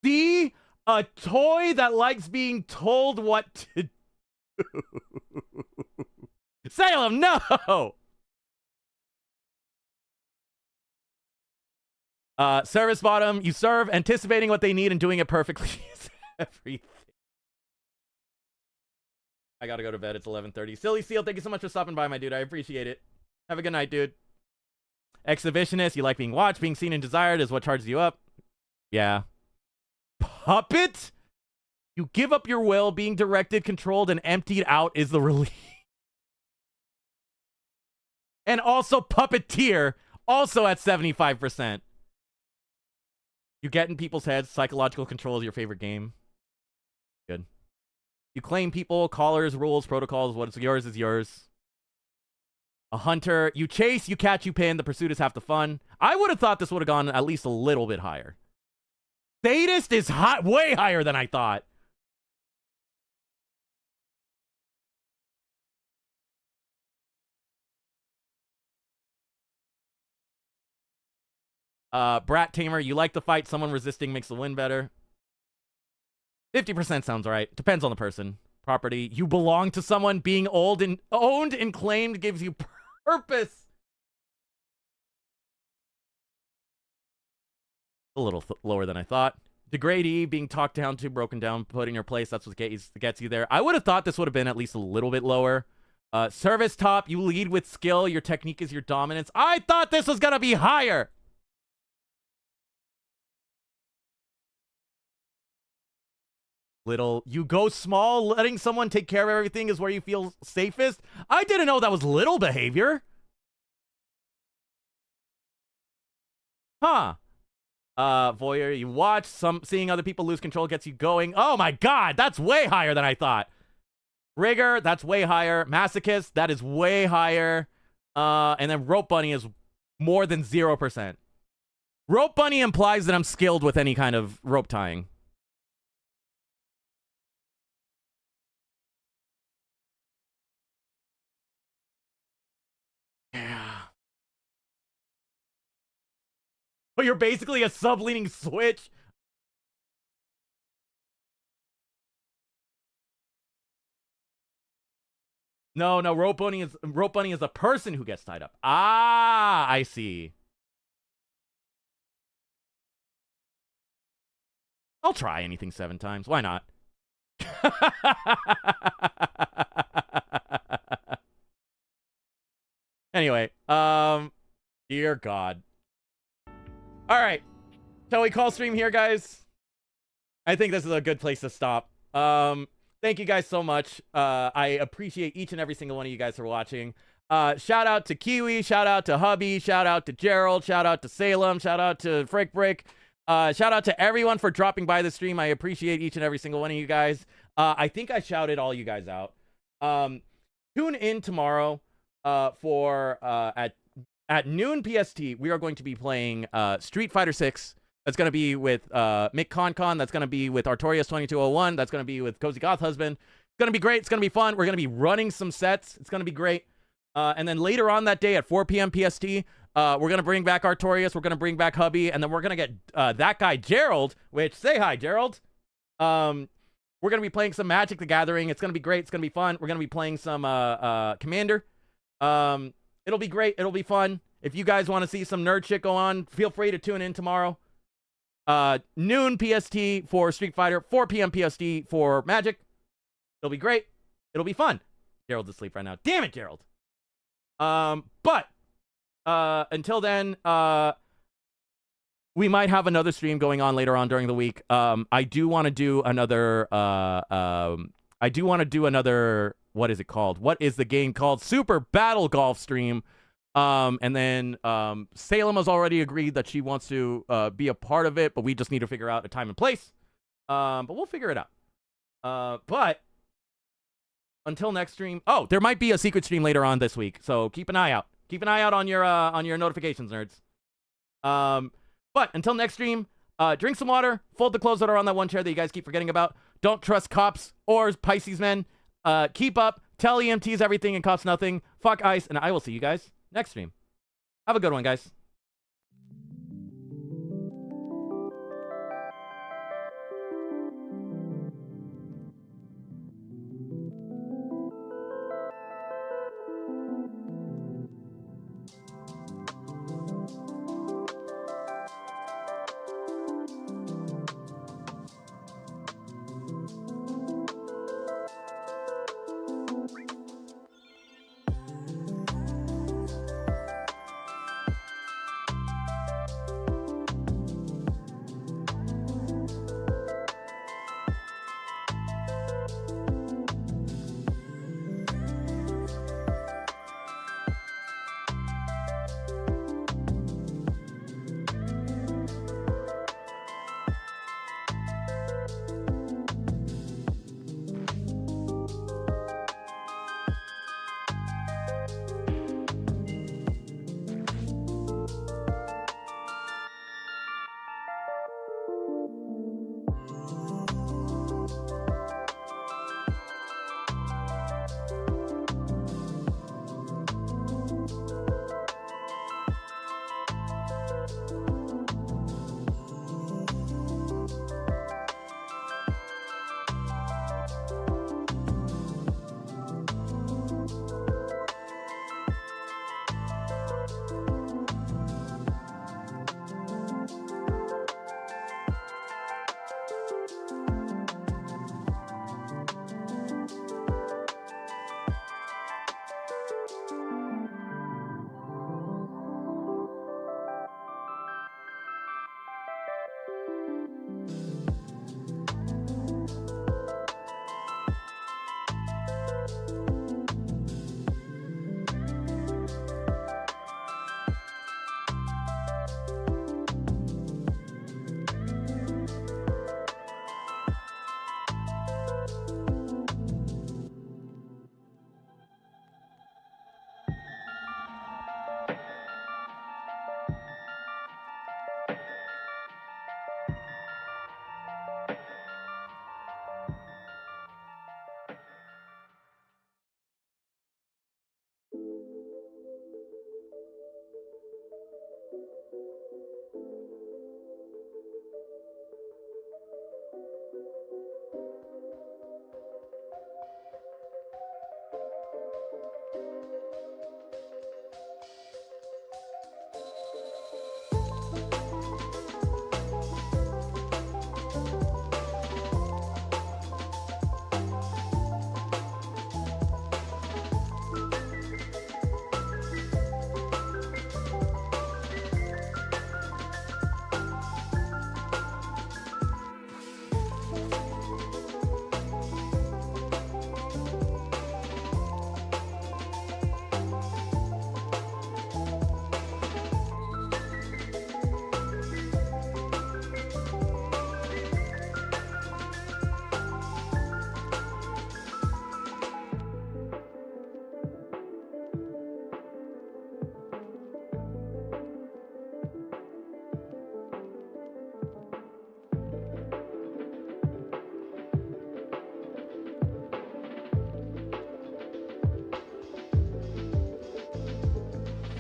See? A toy that likes being told what to do. Salem, no! Service bottom, you serve, anticipating what they need and doing it perfectly is everything. I gotta go to bed. It's 11:30. Silly Seal, thank you so much for stopping by, my dude. I appreciate it. Have a good night, dude. Exhibitionist, you like being watched, being seen and desired is what charges you up. Yeah. Puppet? You give up your will, being directed, controlled, and emptied out is the relief. And also puppeteer, also at 75%. You get in people's heads, psychological control is your favorite game. Good. You claim people, callers, rules, protocols, what's yours is yours. A hunter, you chase, you catch, you pin, the pursuit is half the fun. I would have thought this would have gone at least a little bit higher. Sadist is way higher than I thought. Brat Tamer, you like the fight, someone resisting makes the win better. 50% sounds right. Depends on the person. Property, you belong to someone, being owned and claimed gives you purpose. A little lower than I thought. Degradee, being talked down to, broken down, put in your place. That's what gets you there. I would have thought this would have been at least a little bit lower. Service top, you lead with skill. Your technique is your dominance. I thought this was going to be higher. Little, you go small, letting someone take care of everything is where you feel safest. I didn't know that was little behavior. Huh. Voyeur, you watch, seeing other people lose control gets you going. Oh my god, that's way higher than I thought. Rigger, that's way higher. Masochist, that is way higher. And then Rope Bunny is more than 0%. Rope Bunny implies that I'm skilled with any kind of rope tying. Yeah. But you're basically a sub-leaning switch. No, Rope Bunny is a person who gets tied up. Ah, I see. I'll try anything 7 times. Why not? Anyway, dear God. All right. Shall we call stream here, guys? I think this is a good place to stop. Thank you guys so much. I appreciate each and every single one of you guys for watching. Shout out to Kiwi, shout out to Hubby, shout out to Gerald, shout out to Salem, shout out to Frick Brick. Shout out to everyone for dropping by the stream. I appreciate each and every single one of you guys. I think I shouted all you guys out. Tune in tomorrow for at noon PST. We are going to be playing Street Fighter 6. That's going to be with Mick Concon. That's going to be with Artorias 2201. That's going to be with Cozy Goth Husband. It's going to be great. It's going to be fun. We're going to be running some sets. It's going to be great. And then later on that day at 4 p.m. PST, we're going to bring back Artorias. We're going to bring back Hubby. And then we're going to get that guy, Gerald, which, say hi, Gerald. We're going to be playing some Magic the Gathering. It's going to be great. It's going to be fun. We're going to be playing some Commander. It'll be great. It'll be fun. If you guys want to see some nerd shit go on, feel free to tune in tomorrow. Noon PST for Street Fighter, 4 p.m. PST for Magic. It'll be great. It'll be fun. Gerald's asleep right now. Damn it, Gerald. But until then, we might have another stream going on later on during the week. I do want to do another what is it called? What is the game called? Super Battle Golf stream. And then Salem has already agreed that she wants to be a part of it, but we just need to figure out a time and place. But we'll figure it out. But until next stream, there might be a secret stream later on this week, so keep an eye out. Keep an eye out on your notifications, nerds. But until next stream, drink some water, fold the clothes that are on that one chair that you guys keep forgetting about. Don't trust cops or Pisces men. Keep up. Tell EMTs everything and cops nothing. Fuck ICE, and I will see you guys next stream. Have a good one, guys.